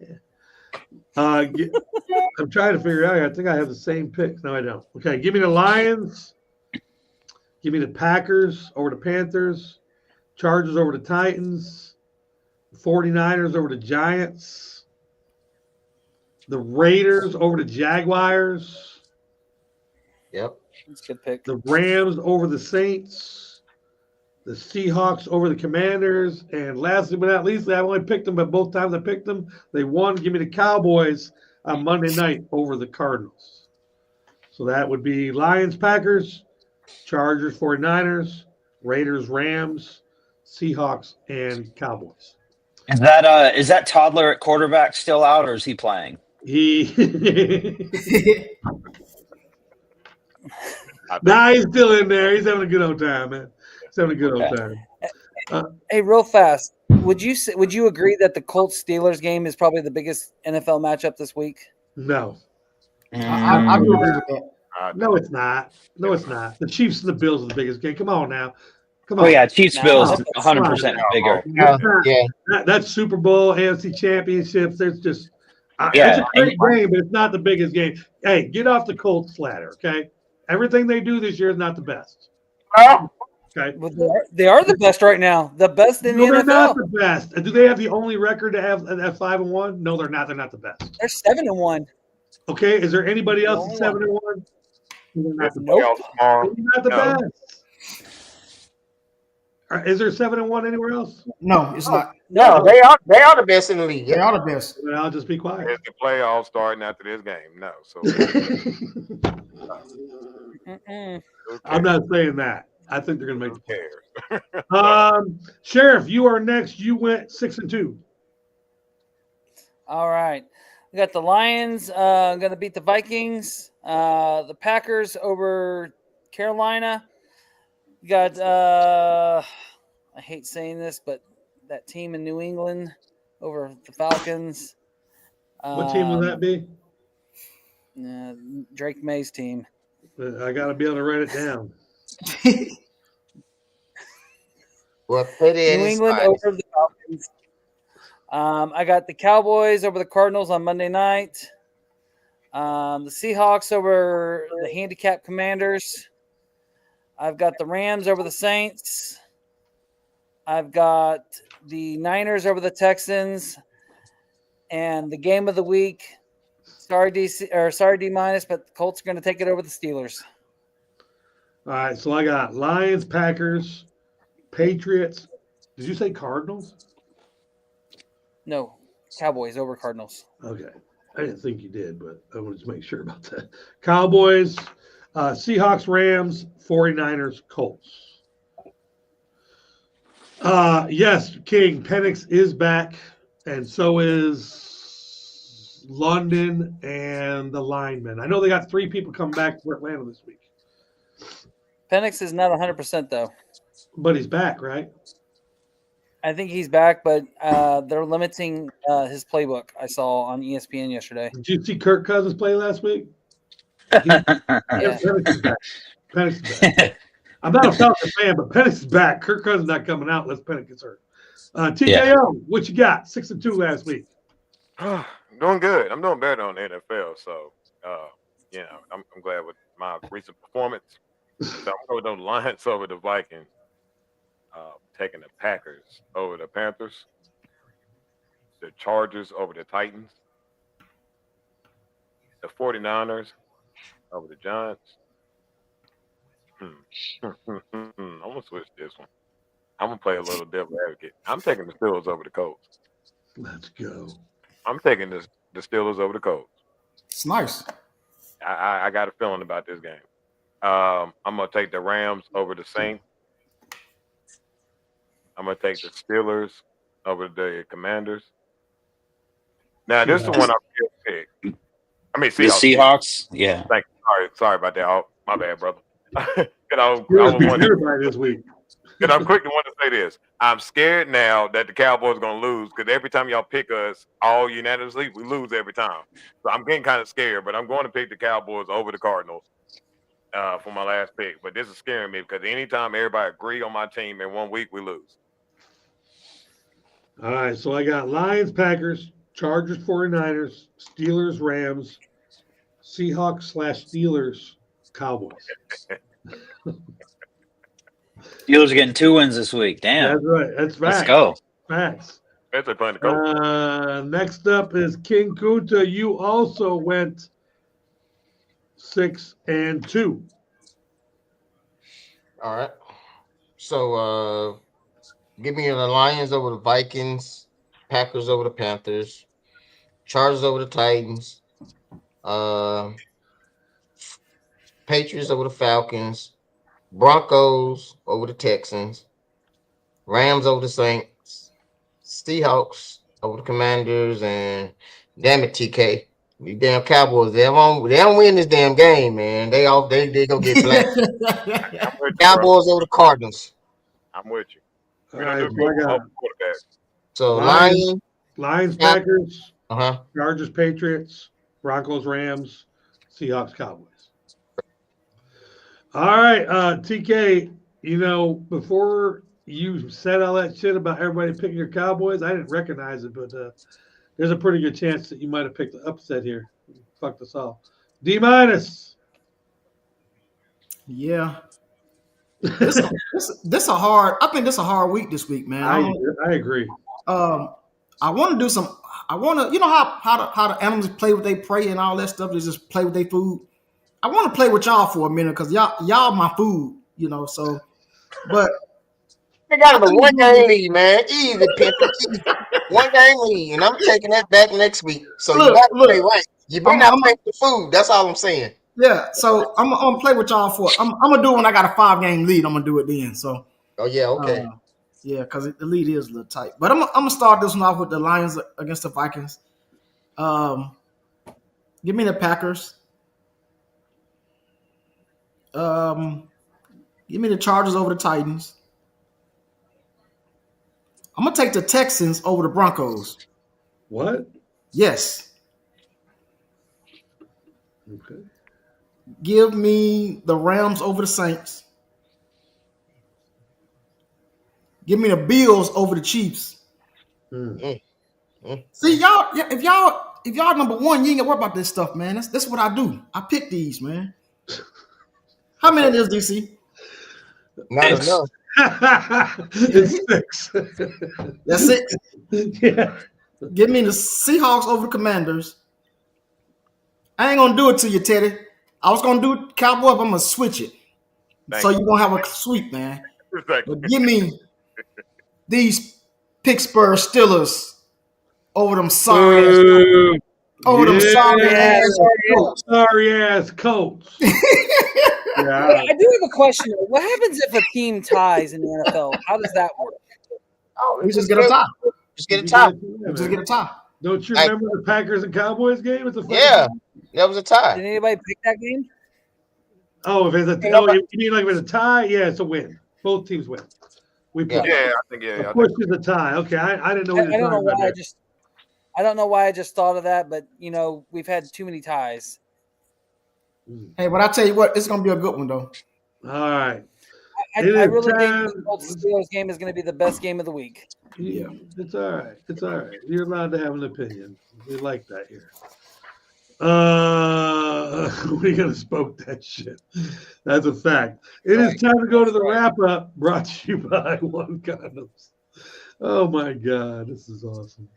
S2: trying to figure it out. I think I have the same picks. No, I don't. Okay, give me the Lions. Give me the Packers over the Panthers. Chargers over the Titans. 49ers over the Giants. The Raiders over the Jaguars.
S5: Yep.
S3: That's a good pick.
S2: The Rams over the Saints. The Seahawks over the Commanders. And lastly but not least, I've only picked them, but both times I picked them, they won. Give me the Cowboys on Monday night over the Cardinals. So that would be Lions, Packers, Chargers, 49ers, Raiders, Rams, Seahawks, and Cowboys.
S7: Is that toddler at quarterback still out, or is he playing?
S2: He's still in there. He's having a good old time, man. He's having a good old time.
S3: Hey, real fast, would you agree that the Colts Steelers game is probably the biggest NFL matchup this week?
S2: No.
S4: I do agree with that.
S2: No, it's not. No, it's not. The Chiefs and the Bills are the biggest game. Come on now. Come on.
S7: Oh yeah, Chiefs Bills
S3: No.
S7: 100% bigger.
S5: Yeah.
S2: That's Super Bowl, AFC championships. There's just
S7: Yeah,
S2: it's a great game, but it's not the biggest game. Hey, get off the Colts ladder, okay? Everything they do this year is not the best. Okay.
S3: Well, they are the best right now. The best in the
S2: No, they're not
S3: NFL.
S2: the best. Do they have the only record to have at 5-1? No, they're not. They're not the best.
S3: They're 7-1.
S2: Okay. Is there anybody else
S3: The
S2: at 7-1? They're not the
S3: Nope.
S2: They're not the
S6: No.
S2: best. Is there 7-1 anywhere else?
S4: No, it's not.
S5: No, they are the best in the league.
S4: They
S5: Yeah.
S4: are the best.
S2: Well, I'll just be quiet.
S6: Is the playoffs starting after this game? No. So
S3: Mm-mm.
S2: I'm not saying that. I think they're going to make
S6: Who
S2: the
S6: cares?
S2: Sheriff, you are next. You went 6-2.
S3: All right. We got the Lions going to beat the Vikings. The Packers over Carolina. We got, I hate saying this, but that team in New England over the Falcons.
S2: What team will that be?
S3: Drake May's team.
S2: I got to be able to write it down.
S5: Well, put it
S3: New
S5: in
S3: England
S5: England
S3: over the Falcons. I got the Cowboys over the Cardinals on Monday night. The Seahawks over the handicap Commanders. I've got the Rams over the Saints. I've got the Niners over the Texans. And the game of the week, sorry D minus, but the Colts are going to take it over the Steelers.
S2: All right, so I got Lions, Packers, Patriots. Did you say Cardinals?
S3: No, Cowboys over Cardinals.
S2: Okay. I didn't think you did, but I wanted to make sure about that. Cowboys, Seahawks, Rams, 49ers, Colts. Yes, King, Penix is back, and so is London and the linemen. I know they got 3 people coming back for Atlanta this week.
S3: Penix is not 100% though.
S2: But he's back, right?
S3: I think he's back, but they're limiting his playbook. I saw on ESPN yesterday.
S2: Did you see Kirk Cousins play last week?
S3: Yeah.
S2: Penix is back. Penix is back. I'm not a Falcons fan, but Penix is back. Kirk Cousins not coming out unless Penix gets hurt. TKO, what you got? 6-2 last week.
S6: Doing good. I'm doing better on the NFL. So, I'm glad with my recent performance. So I'm going with those Lions over the Vikings. Taking the Packers over the Panthers. The Chargers over the Titans. The 49ers over the Giants. I'm going to switch this one. I'm going to play a little devil advocate. I'm taking the Steelers over the Colts.
S2: Let's go.
S6: I'm taking the Steelers over the Colts.
S4: It's nice.
S6: I got a feeling about this game. I'm going to take the Rams over the Saints. I'm going to take the Steelers over the Commanders. Now, this is the one I'm going to pick. I mean,
S7: The Seahawks, yeah.
S6: Thank you. Sorry about that. Oh, my bad, brother. I'm
S2: Everybody this week.
S6: quick to want to say this. I'm scared now that the Cowboys are going to lose because every time y'all pick us all unanimously, we lose every time. So I'm getting kind of scared, but I'm going to pick the Cowboys over the Cardinals for my last pick. But this is scaring me because anytime everybody agree on my team in 1 week, we lose.
S2: All right, so I got Lions, Packers, Chargers, 49ers, Steelers, Rams, Seahawks/Steelers, Cowboys.
S7: Steelers are getting 2 wins this week. Damn.
S2: That's right. That's facts.
S7: Let's go.
S2: Facts.
S6: Spencer playing the coach.
S2: Next up is King Kunta. You also went 6-2.
S5: All right. So give me the Lions over the Vikings, Packers over the Panthers, Chargers over the Titans, Patriots over the Falcons, Broncos over the Texans, Rams over the Saints, Seahawks over the Commanders, and damn it, TK. You damn Cowboys, they don't win this damn game, man. They gonna get black.
S6: I'm with you,
S5: Cowboys over the Cardinals.
S6: bro. I'm with you. We
S2: All
S6: don't
S2: right,
S6: do
S2: so I
S6: people
S2: got
S6: over quarterback.
S5: So
S2: Lions,
S5: Lions,
S2: Packers,
S5: uh-huh.
S2: Chargers, Patriots, Broncos, Rams, Seahawks, Cowboys. All right, TK, before you said all that shit about everybody picking your Cowboys, I didn't recognize it, but there's a pretty good chance that you might have picked the upset here. Fucked us all. D-.
S4: Yeah. This a hard. I think this a hard week this week, man.
S2: I agree.
S4: I want to do some. I want to. You know how the animals play with their prey and all that stuff. They just play with their food. I want to play with y'all for a minute because y'all my food. So, but
S5: They got a 1 game lead, man. Easy, Pimpin'. Easy. 1 game lead, and I'm taking that back next week. So you got to play right. You better not play for food. That's all I'm saying.
S4: Yeah, so I'm gonna play with y'all for. I'm gonna do it when I got a 5-game lead. I'm gonna do it then. So.
S5: Oh yeah, okay.
S4: Yeah, because the lead is a little tight. But I'm gonna start this one off with the Lions against the Vikings. Give me the Packers. Give me the Chargers over the Titans. I'm gonna take the Texans over the Broncos.
S2: What?
S4: Yes.
S2: Okay.
S4: Give me the Rams over the Saints. Give me the Bills over the Chiefs. See, y'all, if y'all number one, you ain't gotta worry about this stuff, man. That's what I do. I pick these, man. How many is DC?
S5: Not enough.
S2: It's 6.
S4: That's it.
S2: Yeah.
S4: Give me the Seahawks over the Commanders. I ain't gonna do it to you, Teddy. I was gonna do it, Cowboy, but I'm gonna switch it. So you're gonna have a sweep, man. But give me these Pittsburgh Steelers over them sorry
S2: ass Colts.
S3: Yeah. I do have a question. What happens if a team ties in the NFL? How does that work?
S5: Oh,
S4: we just get a tie.
S5: Just get a tie.
S4: Just get a tie.
S2: Don't you remember the Packers and Cowboys game? It's
S5: that was a tie.
S3: Did anybody pick that game?
S2: Oh, if it's you mean like if it's a tie? Yeah, it's a win. Both teams win. I
S6: think
S2: Of course, it's a tie. Okay, I didn't know.
S3: I don't know why I don't know why I just thought of that, but we've had too many ties.
S4: Hey, but I tell you what, it's gonna be a good one though.
S2: All right.
S3: I really think the Colts Steelers game is going to be the best game of the week.
S2: Yeah, it's all right. It's all right. You're allowed to have an opinion. We like that here. We're gonna smoke that shit. That's a fact. It is time to go to the wrap up. Brought to you by One Condoms. Oh my God, this is awesome.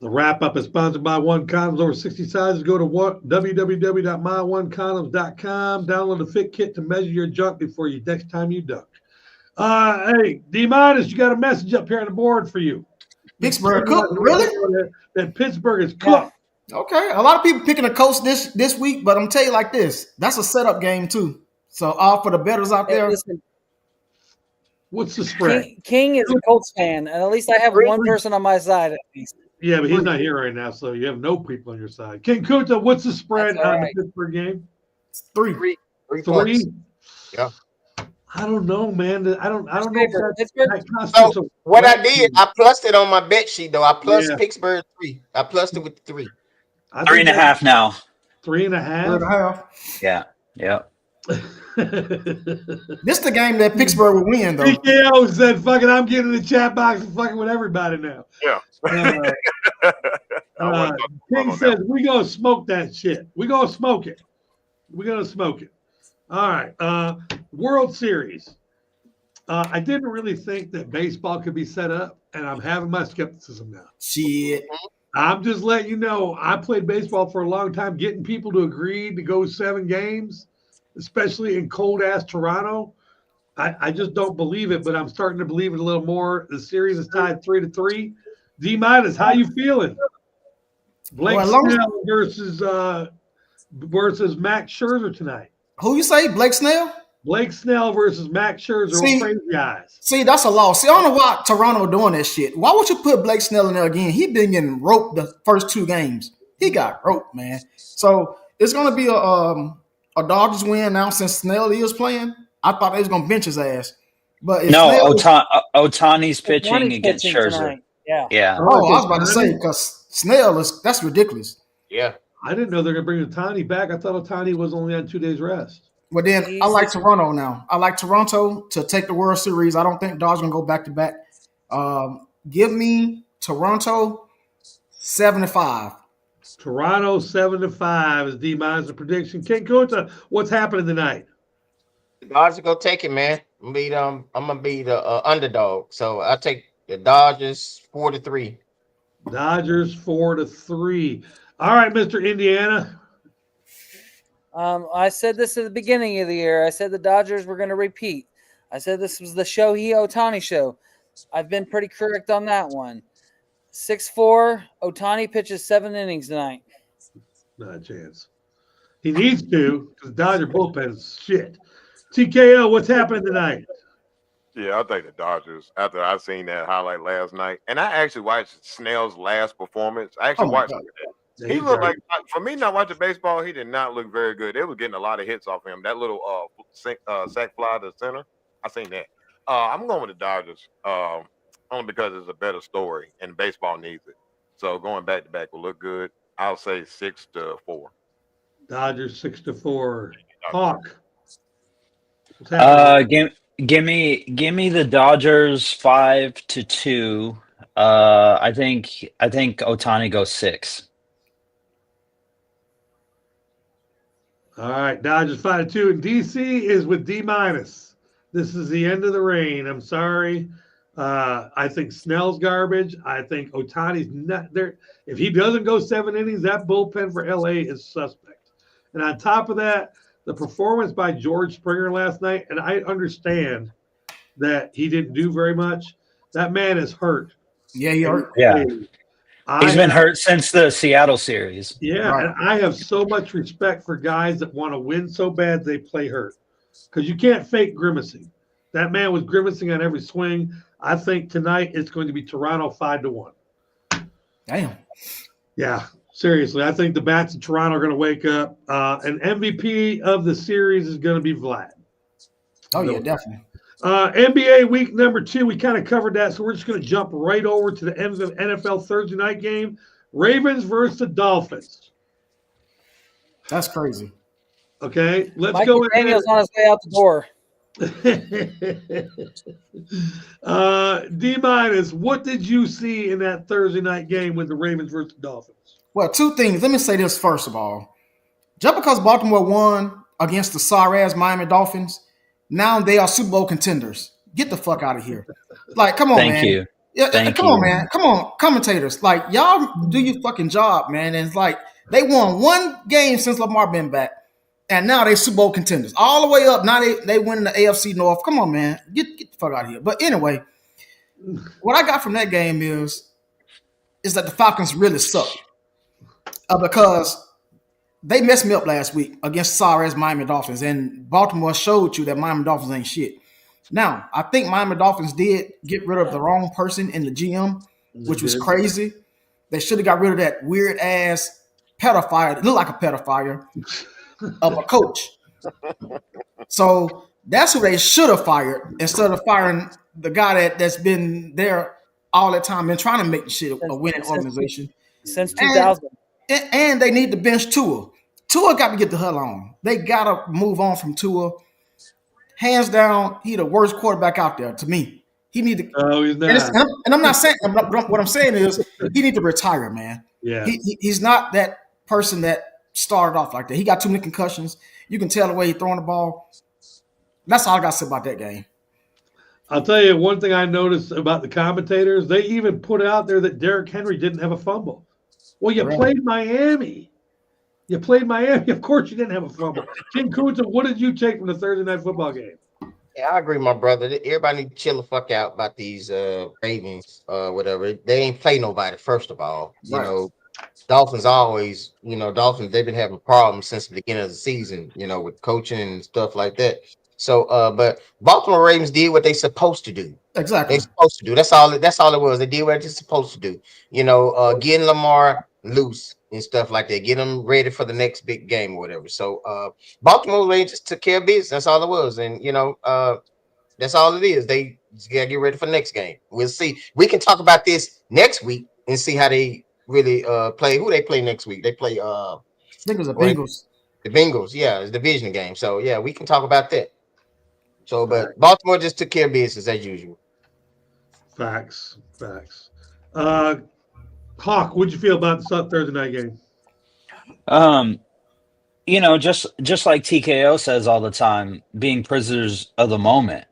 S2: The wrap-up is sponsored by One Condoms. Over 60 sizes. Go to www.myonecondoms.com. Download the Fit Kit to measure your junk before you next time you duck. Hey, D-, you got a message up here on the board for you.
S4: Pittsburgh cooked, really?
S2: That Pittsburgh is cooked.
S4: Okay, a lot of people picking the Colts this week, but I'm tell you like this: that's a setup game too. So all for the bettors out there.
S3: Listen,
S2: what's the spread?
S3: King is a Colts fan, and at least I have one person on my side at least.
S2: Yeah, but he's not here right now, so you have no people on your side. King Kunta, what's the spread on the Pittsburgh game?
S4: 3.
S5: 3 points. Yeah.
S2: I don't know, man. I don't know if
S3: Favorite,
S2: that
S3: Pittsburgh?
S2: constitutes
S5: So
S2: a
S5: what I
S2: threat.
S5: did, I plussed it on my bet sheet though. I plussed
S2: Yeah,
S5: Pittsburgh 3. I plussed it with the 3.
S2: I
S7: Three
S2: think
S7: and a
S2: that's
S7: half now.
S2: 3.5.
S4: 3.5.
S7: Yeah. Yeah.
S4: This the game that Pittsburgh will win, though.
S2: PKO said, "Fuck it, I'm getting in the chat box and fucking with everybody now."
S6: Yeah.
S2: Uh,
S6: I wasn't talking
S2: King
S6: about
S2: says,
S6: that.
S2: "We gonna smoke that shit. We gonna smoke it. We gonna smoke it." All right. World Series. I didn't really think that baseball could be set up, and I'm having my skepticism now.
S4: Shit.
S2: I'm just letting you know, I played baseball for a long time. Getting people to agree to go 7 games, especially in cold ass Toronto, I just don't believe it. But I'm starting to believe it a little more. The series is tied 3-3. D minus, how you feeling? Blake
S4: Well,
S2: Snell versus Max Scherzer tonight.
S4: Who you say? Blake Snell?
S2: Blake Snell versus Max Scherzer.
S4: See-
S2: Crazy guys.
S4: See, that's a loss. See, I don't know why Toronto doing that shit. Why would you put Blake Snell in there again? He been getting roped the first 2 games. He got roped, man. So it's gonna be a Dodgers win now since Snell is playing. I thought they was gonna bench his ass, but if
S7: No,
S4: Snell,
S7: Otani's pitching
S3: Ohtani's
S7: against
S3: pitching
S7: Scherzer.
S3: tonight. Yeah.
S7: Yeah.
S4: oh, I was about to say because Snell that's ridiculous.
S5: Yeah.
S2: I didn't know they're going to bring Ohtani back. I thought Ohtani was only on 2 days rest.
S4: But then I like Toronto now. I like Toronto to take the World Series. I don't think Dodgers gonna go back to back. Give me Toronto 7-5.
S2: Toronto 7-5 is D minus prediction. King Kota, what's happening tonight?
S5: Dodgers go take it, man. I'm gonna be the underdog. So I take the Dodgers 4-3.
S2: Dodgers 4-3. All right, Mr. Indiana.
S3: I said this at the beginning of the year. I said the Dodgers were going to repeat. I said this was the Shohei Ohtani show. I've been pretty correct on that one. 6-4. Ohtani pitches 7 innings tonight.
S2: Not a chance. He needs to because Dodger bullpen is shit. TKO, what's happening tonight?
S6: Yeah, I think the Dodgers. After I seen that highlight last night, and I actually watched Snell's last performance. I actually
S4: Oh my
S6: watched
S4: God.
S6: it. He looked like, for me not watching baseball, he did not look very good. They was getting a lot of hits off him. That little sack fly to center, I seen that. I'm going with the Dodgers only because it's a better story and baseball needs it. So going back to back will look good. I'll say 6-4.
S2: Dodgers 6-4. Hawk. What's happening?
S7: Give me the Dodgers 5-2. I think Ohtani goes 6.
S2: All right, Dodgers 5-2, and DC is with D minus. This is the end of the reign. I'm sorry. I think Snell's garbage. I think Ohtani's not there. If he doesn't go 7 innings, that bullpen for LA is suspect. And on top of that, the performance by George Springer last night, and I understand that he didn't do very much. That man is hurt.
S4: Yeah, he hurt.
S7: Yeah. He's been hurt since the Seattle series.
S2: Yeah,
S4: Right.
S2: and I have so much respect for guys that want to win so bad they play hurt. Because you can't fake grimacing. That man was grimacing on every swing. I think tonight it's going to be Toronto 5-1.
S4: Damn.
S2: Yeah, seriously. I think the bats in Toronto are going to wake up. And MVP of the series is going to be Vlad.
S4: Oh yeah, definitely.
S2: NBA week number 2, we kind of covered that, so we're just going to jump right over to the NFL Thursday night game. Ravens versus the Dolphins.
S4: That's crazy.
S2: Okay, let's
S3: Mike
S2: go
S3: Daniel's on his way out the door.
S2: D minus, what did you see in that Thursday night game with the Ravens versus the Dolphins?
S4: Well, 2 things. Let me say this first of all. Just because Baltimore won against the sorry-ass Miami Dolphins, now they are Super Bowl contenders. Get the fuck out of here. Like, come on, man.
S7: Thank you.
S4: Yeah,
S7: Thank
S4: come
S7: you.
S4: on, man. Come on, commentators. Like, y'all do your fucking job, man. And it's like they won 1 game since Lamar been back, and now they Super Bowl contenders. All the way up. Now they win in the AFC North. Come on, man. Get the fuck out of here. But anyway, what I got from that game is that the Falcons really suck. Because they messed me up last week against sorry-ass Miami Dolphins, and Baltimore showed you that Miami Dolphins ain't shit. Now, I think Miami Dolphins did get rid of the wrong person in the GM, which was crazy. They should have got rid of that weird-ass pedophile. It looked like a pedophile of a coach. So That's who they should have fired instead of firing the guy that's been there all that time and trying to make the shit a winning organization.
S3: Since
S4: And
S3: 2000.
S4: and they need to bench Tua. Tua got to get the hell on. They got to move on from Tua. Hands down, he the worst quarterback out there to me. He need to.
S2: Oh, he's not.
S4: And I'm not saying. What I'm saying is he need to retire, man.
S2: Yeah.
S4: He's not that person that started off like that. He got too many concussions. You can tell the way he's throwing the ball. That's all I got to say about that game.
S2: I'll tell you one thing I noticed about the commentators. They even put out there that Derrick Henry didn't have a fumble. Well, you played Miami. You played Miami. Of course you didn't have a fumble. King Kunta, what did you take from the Thursday night football game?
S5: Yeah, I agree, my brother. Everybody need to chill the fuck out about these Ravens, whatever. They ain't play nobody, first of all. You know, Dolphins always, Dolphins, they've been having problems since the beginning of the season, with coaching and stuff like that. So, but Baltimore Ravens did what they supposed to do.
S4: Exactly.
S5: They supposed to do. That's all it was. They did what they're supposed to do. Getting Lamar loose and stuff like that. Get them ready for the next big game or whatever. So Baltimore Ravens took care of business. That's all it was. And that's all it is. They just gotta get ready for the next game. We'll see. We can talk about this next week and see how they really play. Who they play next week? They play
S4: I think it was the Bengals.
S5: The Bengals, yeah, it's a division game. So yeah, we can talk about that. So, but Baltimore just took care of business as usual.
S2: Facts. Hawk, what'd you feel about the Thursday night game?
S7: Just like TKO says all the time, being prisoners of the moment.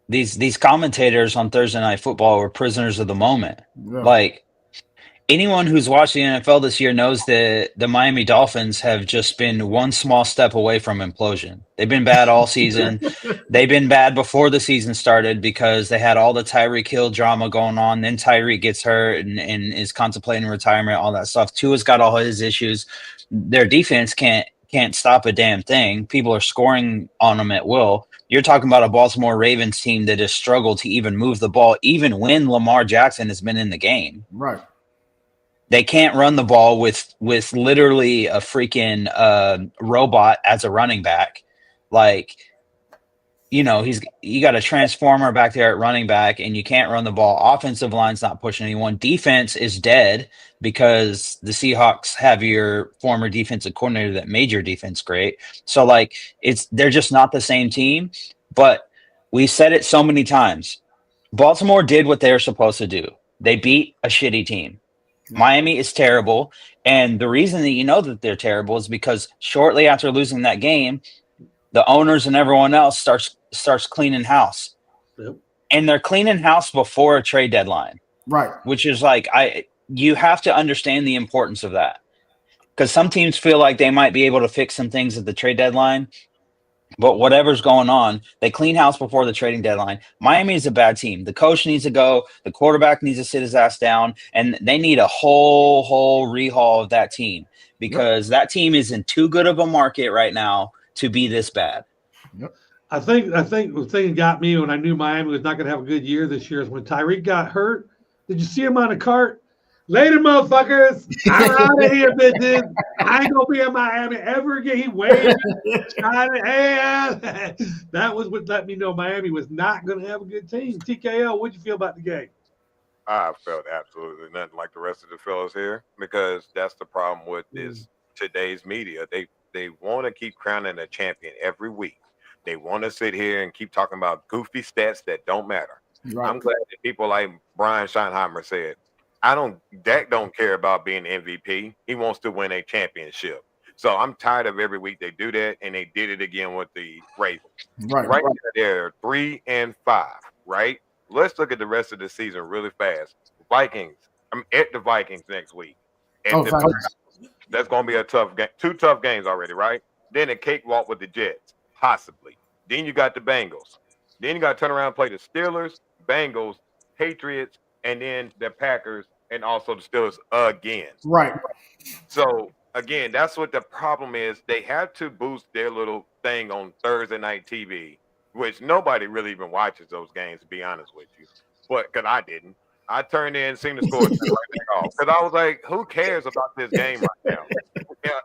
S7: These commentators on Thursday Night Football were prisoners of the moment.
S4: Yeah.
S7: Like, anyone who's watched the NFL this year knows that the Miami Dolphins have just been one small step away from implosion. They've been bad all season. They've been bad before the season started because they had all the Tyreek Hill drama going on. Then Tyreek gets hurt and is contemplating retirement, all that stuff. Tua's got all his issues. Their defense can't stop a damn thing. People are scoring on them at will. You're talking about a Baltimore Ravens team that has struggled to even move the ball, even when Lamar Jackson has been in the game.
S4: Right.
S7: They can't run the ball with literally a freaking robot as a running back. Like, you got a transformer back there at running back, and you can't run the ball. Offensive line's not pushing anyone. Defense is dead because the Seahawks have your former defensive coordinator that made your defense great. So, like, they're just not the same team. But we said it so many times. Baltimore did what they're supposed to do. They beat a shitty team. Miami is terrible, and the reason that you know that they're terrible is because shortly after losing that game, the owners and everyone else starts cleaning house.
S2: Yep.
S7: And they're cleaning house before a trade deadline.
S4: Right.
S7: Which is like, you have to understand the importance of that. Because some teams feel like they might be able to fix some things at the trade deadline, but whatever's going on, they clean house before the trading deadline. Miami is a bad team. The coach needs to go. The quarterback needs to sit his ass down, and they need a whole rehaul of that team because that team is in too good of a market right now to be this bad.
S2: Yep. I think the thing that got me when I knew Miami was not going to have a good year this year is when Tyreek got hurt. Did you see him on a cart? Later, motherfuckers. I'm out of here, bitches. I ain't going to be in Miami ever again. He waved, shining hand. That was what let me know Miami was not going to have a good team. TKO, what'd you feel about the game?
S6: I felt absolutely nothing like the rest of the fellas here because that's the problem with this today's media. They want to keep crowning a champion every week. They want to sit here and keep talking about goofy stats that don't matter. Right. I'm glad that people like Brian Schottenheimer said, Dak don't care about being MVP. He wants to win a championship. So I'm tired of every week they do that, and they did it again with the Ravens. Right now, they're 3-5, right? Let's look at the rest of the season really fast. Vikings. I'm at the Vikings next week. That's going to be a tough game. 2 tough games already, right? Then a cakewalk with the Jets, possibly. Then you got the Bengals. Then you got to turn around and play the Steelers, Bengals, Patriots, and then the Packers, and also the Steelers again.
S4: Right.
S6: So, again, that's what the problem is. They have to boost their little thing on Thursday night TV, which nobody really even watches those games, to be honest with you. But because I didn't. I turned in, seen the score, right back off. Because I was like, who cares about this game right now? Yeah,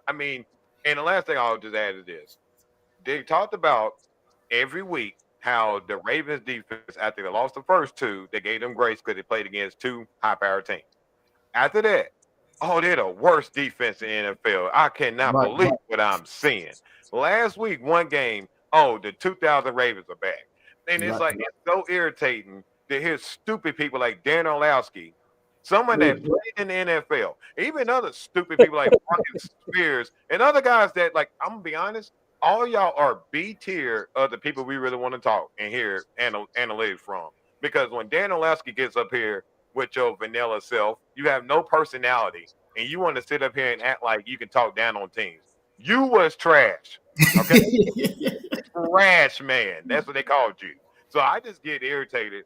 S6: and the last thing I'll just add is this. They talked about every week how the Ravens defense, after they lost the first two, they gave them grace because they played against two high-powered teams. After that, they're the worst defense in the NFL. I cannot believe what I'm seeing. Last week, one game, the 2000 Ravens are back. And it's like, it's so irritating to hear stupid people like Dan Orlowski, someone that played in the NFL, even other stupid people like Marcus Spears and other guys that, like, I'm going to be honest, all y'all are B tier of the people we really want to talk and hear analytics from. Because when Dan Orlowski gets up here with your vanilla self, you have no personality, and you want to sit up here and act like you can talk down on teams. You was trash. Okay? Trash, man. That's what they called you. So I just get irritated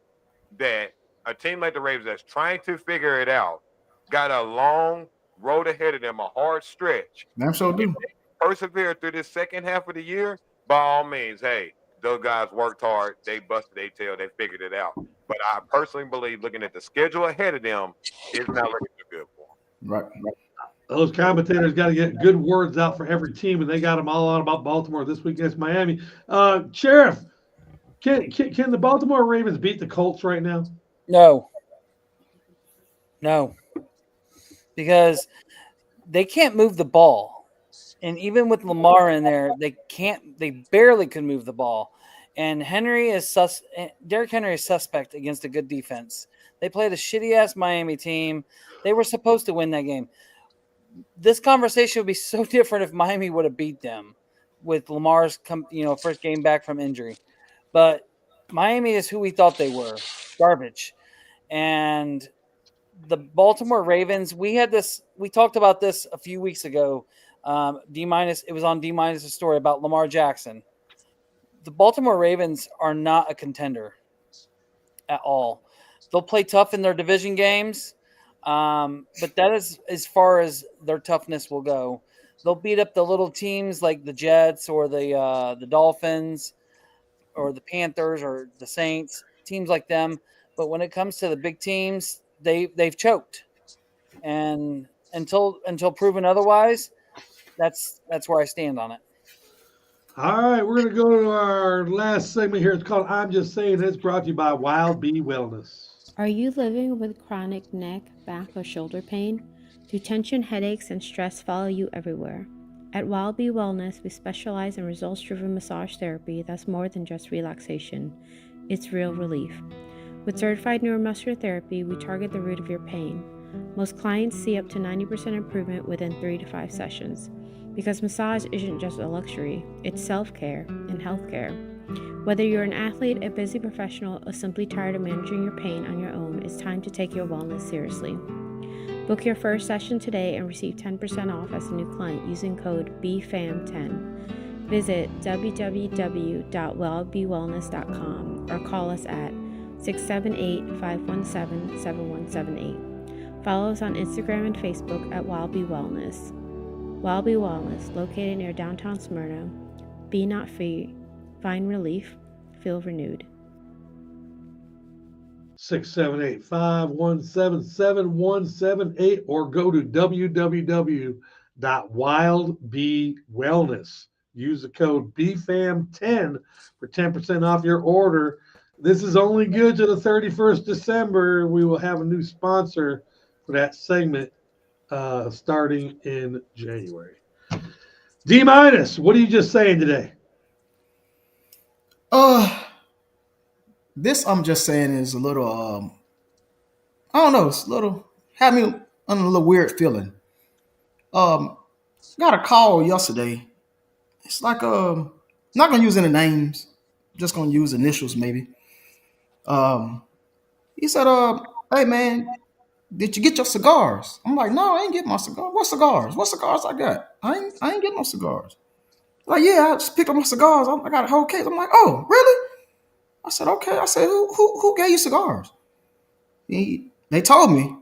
S6: that a team like the Ravens that's trying to figure it out got a long road ahead of them, a hard stretch.
S4: I'm so do.
S6: Persevere through this second half of the year, by all means, hey, those guys worked hard. They busted their tail. They figured it out. But I personally believe, looking at the schedule ahead of them, it's not looking too good for them.
S4: Right.
S2: Those commentators got to get good words out for every team, and they got them all out about Baltimore this week against Miami. Sheriff, can the Baltimore Ravens beat the Colts right now?
S3: No, because they can't move the ball. And even with Lamar in there, they barely can move the ball. And Derrick Henry is suspect against a good defense. They played a shitty-ass Miami team. They were supposed to win that game. This conversation would be so different if Miami would have beat them with Lamar's first game back from injury. But Miami is who we thought they were, garbage. And the Baltimore Ravens, we talked about this a few weeks ago. It was on D-minus' story about Lamar Jackson. The Baltimore Ravens are not a contender at all. They'll play tough in their division games, but that is as far as their toughness will go. They'll beat up the little teams like the Jets or the Dolphins or the Panthers or the Saints, teams like them. But when it comes to the big teams, they've choked. And until proven otherwise, that's where I stand on it.
S2: All right, we're going to go to our last segment here. It's called I'm Just Saying. It's brought to you by Wild Bee Wellness.
S10: Are you living with chronic neck, back, or shoulder pain? Do tension, headaches, and stress follow you everywhere? At Wild Bee Wellness, we specialize in results-driven massage therapy that's more than just relaxation. It's real relief. With certified neuromuscular therapy, we target the root of your pain. Most clients see up to 90% improvement within 3 to 5 sessions. Because massage isn't just a luxury, it's self-care and healthcare. Whether you're an athlete, a busy professional, or simply tired of managing your pain on your own, it's time to take your wellness seriously. Book your first session today and receive 10% off as a new client using code BFAM10. Visit www.wellbewellness.com or call us at 678-517-7178. Follow us on Instagram and Facebook at Wild Bee Wellness. Wild Bee Wellness, located near downtown Smyrna. Be not free. Find relief. Feel renewed.
S2: 678-517-7178 or go to www.wildbeewellness. Use the code BFAM10 for 10% off your order. This is only good to the 31st December. We will have a new sponsor for that segment starting in January. D-minus, what are you just saying today?
S4: This I'm just saying is a little I don't know, it's a little had me on a little weird feeling. Got a call yesterday. It's like not gonna use any names, just gonna use initials maybe. He said, hey man, did you get your cigars? I'm like, no, I ain't getting my cigar. What cigars? What cigars I got? I ain't getting no cigars. Like, yeah, I just picked up my cigars. I got a whole case. I'm like, oh, really? I said, okay. I said, who gave you cigars? They told me.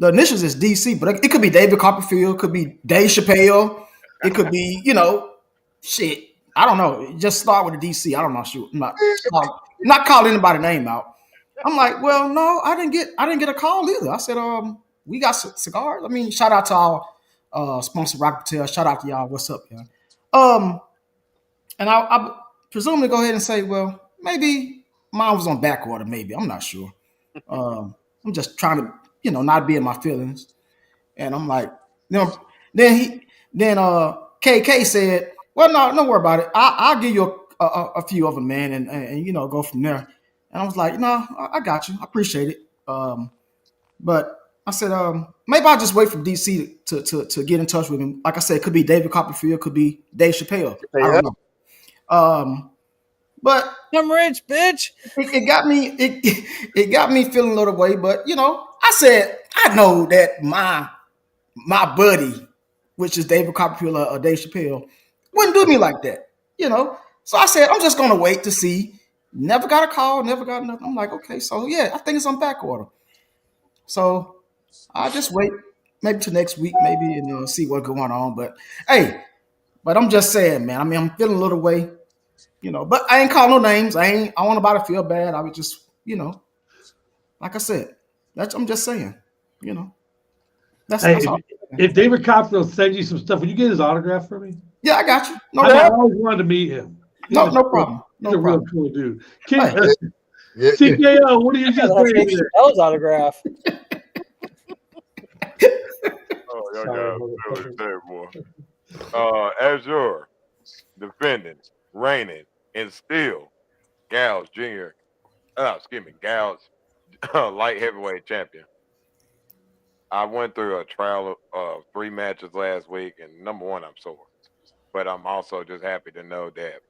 S4: The initials is DC, but it could be David Copperfield, could be Dave Chappelle, it could be, shit. I don't know. Just start with a DC. I don't know. Shoot. I'm not calling anybody's name out. I'm like, well, no, I didn't get a call either. I said, we got cigars. I mean, shout out to our sponsor, Rock Patel. Shout out to y'all. What's up, y'all? And I presumably go ahead and say, well, maybe mine was on back order. Maybe I'm not sure. I'm just trying to, not be in my feelings. And I'm like, then KK said, well, no, don't worry about it. I'll give you a few of them, man, and go from there. And I was like, no, I got you. I appreciate it. But I said, maybe I'll just wait for DC to get in touch with him. Like I said, it could be David Copperfield, could be Dave Chappelle. I don't know. But
S3: I'm rich, bitch.
S4: It got me. It got me feeling a little way. But I said, I know that my buddy, which is David Copperfield or Dave Chappelle, wouldn't do me like that. So I said, I'm just gonna wait to see. Never got a call, never got nothing. I'm like, okay, so yeah, I think it's on back order. So I'll just wait maybe till next week, maybe, and see what's going on. But hey, I'm just saying, man. I mean, I'm feeling a little way, but I ain't call no names. I want nobody to feel bad. I was just, like I said, I'm just saying, That's all.
S2: If David Copperfield sends you some stuff, would you get his autograph for me?
S4: Yeah, I got you. No
S2: I
S4: problem.
S2: always wanted to meet him.
S4: No problem.
S2: He's a real cool dude.
S4: Hey.
S2: TKO, what are you just saying?
S3: Chappelle's autograph.
S6: Oh, y'all got really say more. As your defending, reigning, and still Gals Junior, Gals light heavyweight champion. I went through a trial of 3 matches last week, and number one, I'm sore. But I'm also just happy to know that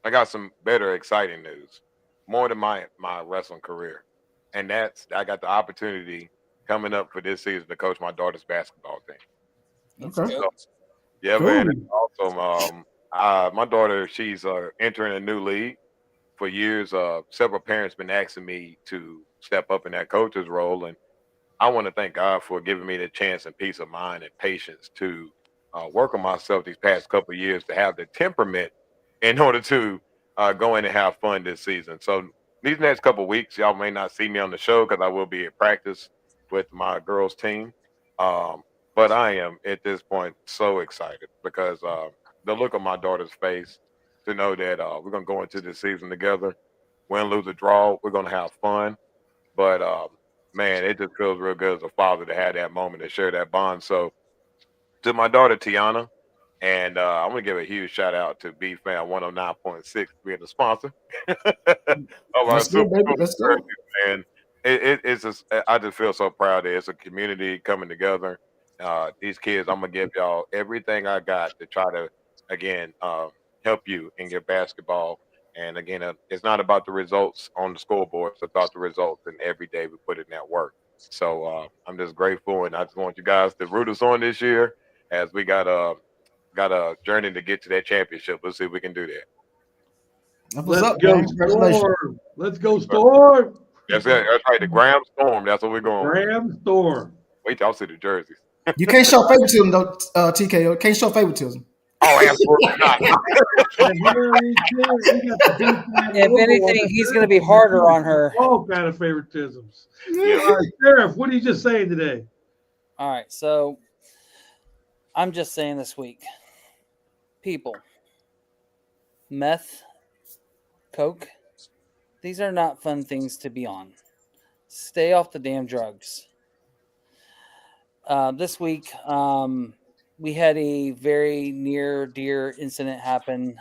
S6: I got some better, exciting news, more than my wrestling career. And that's, I got the opportunity coming up for this season to coach my daughter's basketball team.
S4: Okay.
S6: So, yeah,
S2: Cool.
S6: man. And also, my daughter, she's entering a new league. For years, several parents been asking me to step up in that coach's role, and I want to thank God for giving me the chance and peace of mind and patience to work on myself these past couple of years to have the temperament in order to go in and have fun this season. So these next couple of weeks, y'all may not see me on the show because I will be at practice with my girls team. But I am at this point so excited because the look on my daughter's face to know that we're going to go into this season together, win, lose, or draw. We're going to have fun. But man, it just feels real good as a father to have that moment to share that bond. So to my daughter, Tiana, and I'm going to give a huge shout out to BFAM 109.6 being the sponsor of our
S4: Let's go, baby. Let's go.
S6: And it's just, I just feel so proud that it's a community coming together. These kids, I'm going to give y'all everything I got to try to, again, help you in your basketball. And again, it's not about the results on the scoreboard. It's about the results and every day we put in that work. So I'm just grateful, and I just want you guys to root us on this year as we got a journey to get to that championship. Let's see if we can do that.
S2: Let's go, Storm. Let's go, Storm.
S6: That's right. The Graham Storm. That's what we're going with.
S2: Graham Storm.
S6: Wait till y'all see the jerseys.
S4: You can't show favoritism though, TKO. Can't show favoritism.
S6: Oh, absolutely not.
S3: If anything, he's going to be harder on her.
S2: All kind of favoritisms. All right, Sheriff, what are you just saying today?
S3: All right, so I'm just saying this week, people, meth, coke, these are not fun things to be on. Stay off the damn drugs. This week, we had a very near dear incident happen,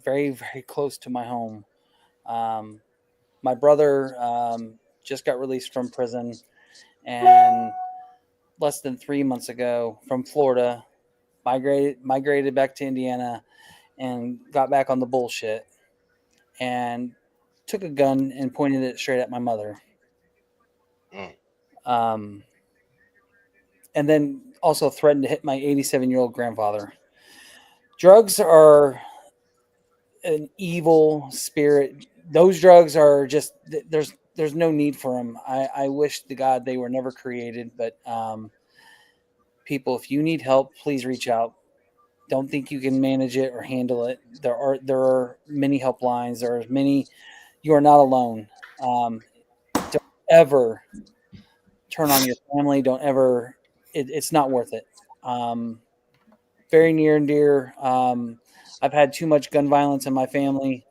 S3: very, very close to my home. My brother just got released from prison, and less than 3 months ago from Florida, migrated back to Indiana, and got back on the bullshit, and took a gun and pointed it straight at my mother. And then also threatened to hit my 87-year-old grandfather. Drugs are an evil spirit. Those drugs are just, there's no need for them. I wish to God they were never created, but people, if you need help, please reach out. Don't think you can manage it or handle it. There are many helplines. There are many. You are not alone. Don't ever turn on your family. Don't ever. It's not worth it. Very near and dear. I've had too much gun violence in my family.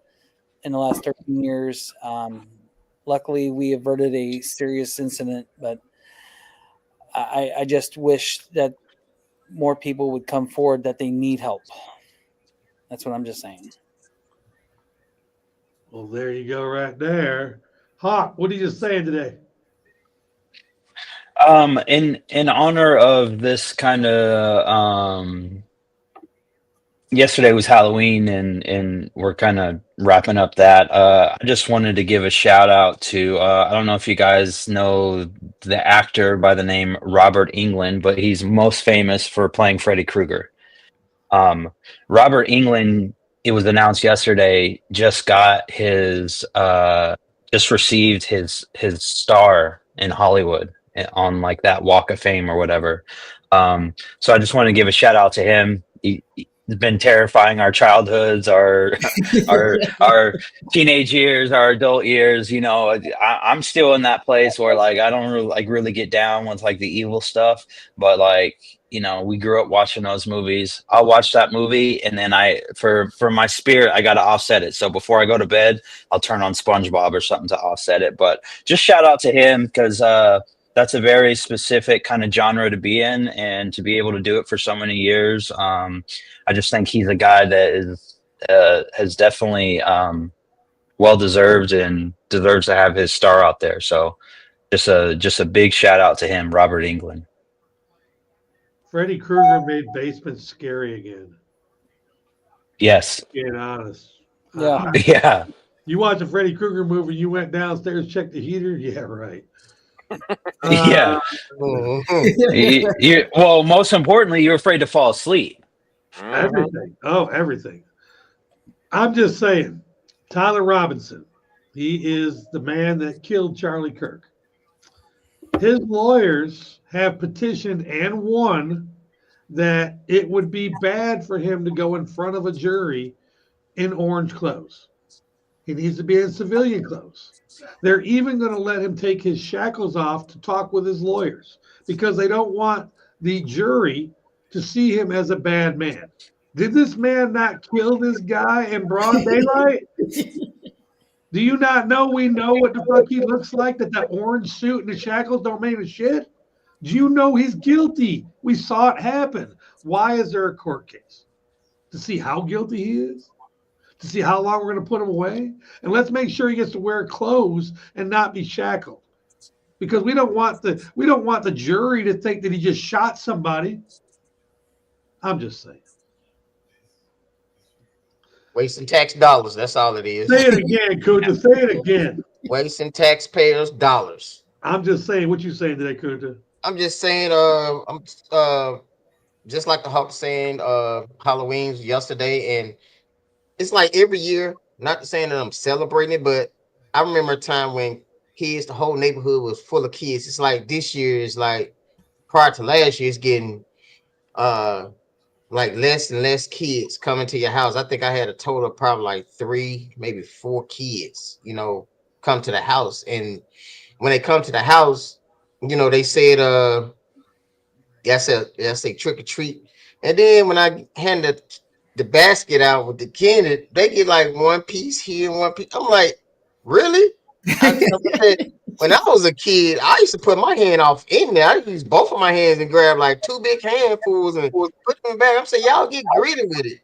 S3: in the last 13 years. Luckily, we averted a serious incident, but I just wish that more people would come forward that they need help. That's what I'm just saying.
S2: Well, there you go, right there. Hawk, what are you saying today?
S7: In honor of this kind of yesterday was Halloween and we're kind of wrapping up that. I just wanted to give a shout out to I don't know if you guys know the actor by the name Robert Englund, but he's most famous for playing Freddy Krueger. Robert Englund, it was announced yesterday, just got his just received his star in Hollywood on like that Walk of Fame or whatever. So I just want to give a shout out to him. He's been terrifying our childhoods, our teenage years, our adult years. You know, I'm still in that place where like I don't really get down with like the evil stuff, but like, you know, we grew up watching those movies. I'll watch that movie and then for my spirit, I got to offset it. So before I go to bed, I'll turn on SpongeBob or something to offset it. But just shout out to him because that's a very specific kind of genre to be in, and to be able to do it for so many years. I just think he's a guy that has definitely well deserved and deserves to have his star out there. So just a big shout out to him, Robert Englund.
S2: Freddy Krueger made basement scary again.
S7: Yes.
S2: Being honest.
S3: Yeah.
S7: Yeah.
S2: You watch a Freddy Krueger movie, you went downstairs, checked the heater. Yeah, right.
S7: Yeah. Well, most importantly, you're afraid to fall asleep.
S2: Everything. Oh, everything. I'm just saying, Tyler Robinson, he is the man that killed Charlie Kirk. His lawyers have petitioned and won that it would be bad for him to go in front of a jury in orange clothes. He needs to be in civilian clothes. They're even going to let him take his shackles off to talk with his lawyers because they don't want the jury to see him as a bad man. Did this man not kill this guy in broad daylight? Do you not know we know what the fuck he looks like, that orange suit and the shackles don't mean a shit? Do you know he's guilty? We saw it happen. Why is there a court case? To see how guilty he is? To see how long we're going to put him away? And let's make sure he gets to wear clothes and not be shackled. Because we don't want the jury to think that he just shot somebody. I'm just saying.
S5: Wasting tax dollars. That's all it is.
S2: Say it again, Kunta. Say it again.
S5: Wasting taxpayers' dollars.
S2: I'm just saying. What you saying today, Kunta?
S5: I'm just saying. I'm just like the Hawk saying. Halloween's yesterday, and it's like every year. Not to saying that I'm celebrating it, but I remember a time when kids, the whole neighborhood was full of kids. It's like this year is like prior to last year. It's getting like less and less kids coming to your house. I think I had a total of probably like 3, maybe 4 kids, you know, come to the house. And when they come to the house, you know, they said, I say trick or treat. And then when I hand the basket out with the candy, they get like 1 piece here and 1 piece. I'm like, really? When I was a kid, I used to put my hand off in there. I used both of my hands and grab like 2 big handfuls and put them back. I'm saying, y'all get greedy with it.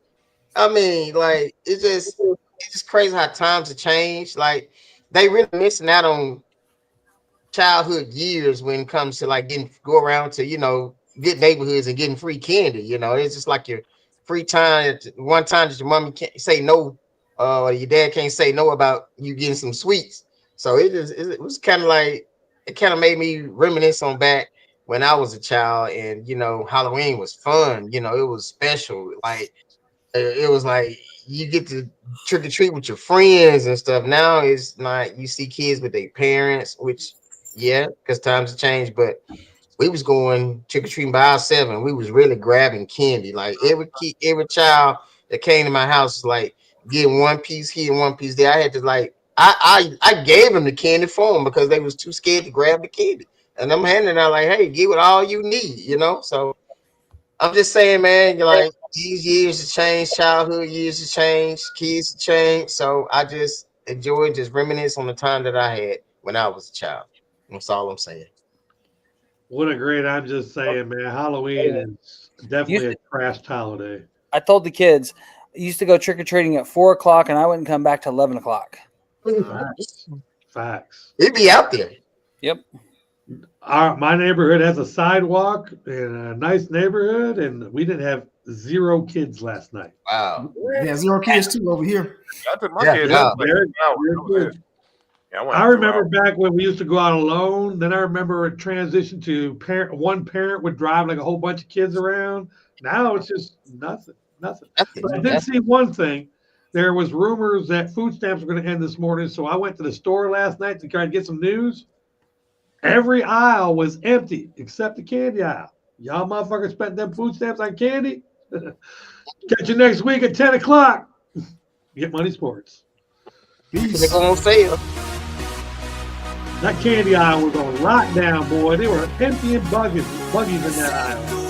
S5: I mean, like it's just crazy how times have changed. Like they really missing out on childhood years when it comes to like go around to, you know, good neighborhoods and getting free candy. You know, it's just like your free time. One time that your mommy can't say no, or your dad can't say no about you getting some sweets. So it was kind of like, it kind of made me reminisce on back when I was a child, and you know, Halloween was fun. You know, it was special. Like it was like you get to trick or treat with your friends and stuff. Now it's not. You see kids with their parents, which yeah, because times have changed. But we was going trick or treating by ourselves, and we was really grabbing candy. Like every child that came to my house was like getting 1 piece here and 1 piece there. I had to like. I gave them the candy for them because they was too scared to grab the candy. And I'm handing out like, hey, give it all you need, you know? So I'm just saying, man, you're like, these years have changed, childhood years have changed, kids have changed. So I just enjoy, just reminisce on the time that I had when I was a child. That's all I'm saying.
S2: What a great! I'm just saying, man. Halloween is definitely a crashed holiday.
S3: I told the kids I used to go trick or treating at 4 o'clock, and I wouldn't come back till 11 o'clock.
S2: Facts.
S5: It'd be out there.
S3: Yep.
S2: My neighborhood has a sidewalk and a nice neighborhood, and we didn't have 0 kids last night.
S5: Wow.
S4: Yeah, 0 kids too over here.
S6: I took my
S5: Yeah,
S6: kids
S5: yeah.
S6: out like 2 hours. Yeah,
S2: I remember back when we used to go out alone. Then I remember it transitioned to one parent would drive like a whole bunch of kids around. Now it's just nothing. But I did see one thing. There was rumors that food stamps were going to end this morning, so I went to the store last night to try to get some news. Every aisle was empty except the candy aisle. Y'all motherfuckers spent them food stamps on candy? Catch you next week at 10 o'clock. Get Money Sports.
S5: They're going on sale.
S2: That candy aisle was on lockdown, boy. They were empty and buggies in that aisle.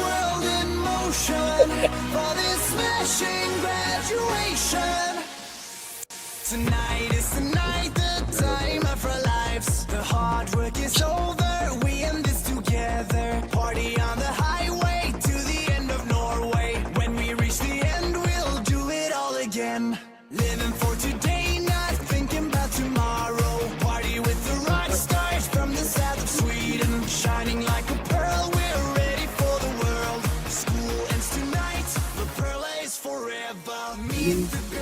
S11: Tonight is the night, the time of our lives. The hard work is over, we end this together. Party on the highway to the end of Norway. When we reach the end, we'll do it all again. Living for today, not thinking about tomorrow. Party with the rock stars from the south of Sweden. Shining like a pearl, we're ready for the world. School ends tonight, the pearl is forever. Meet the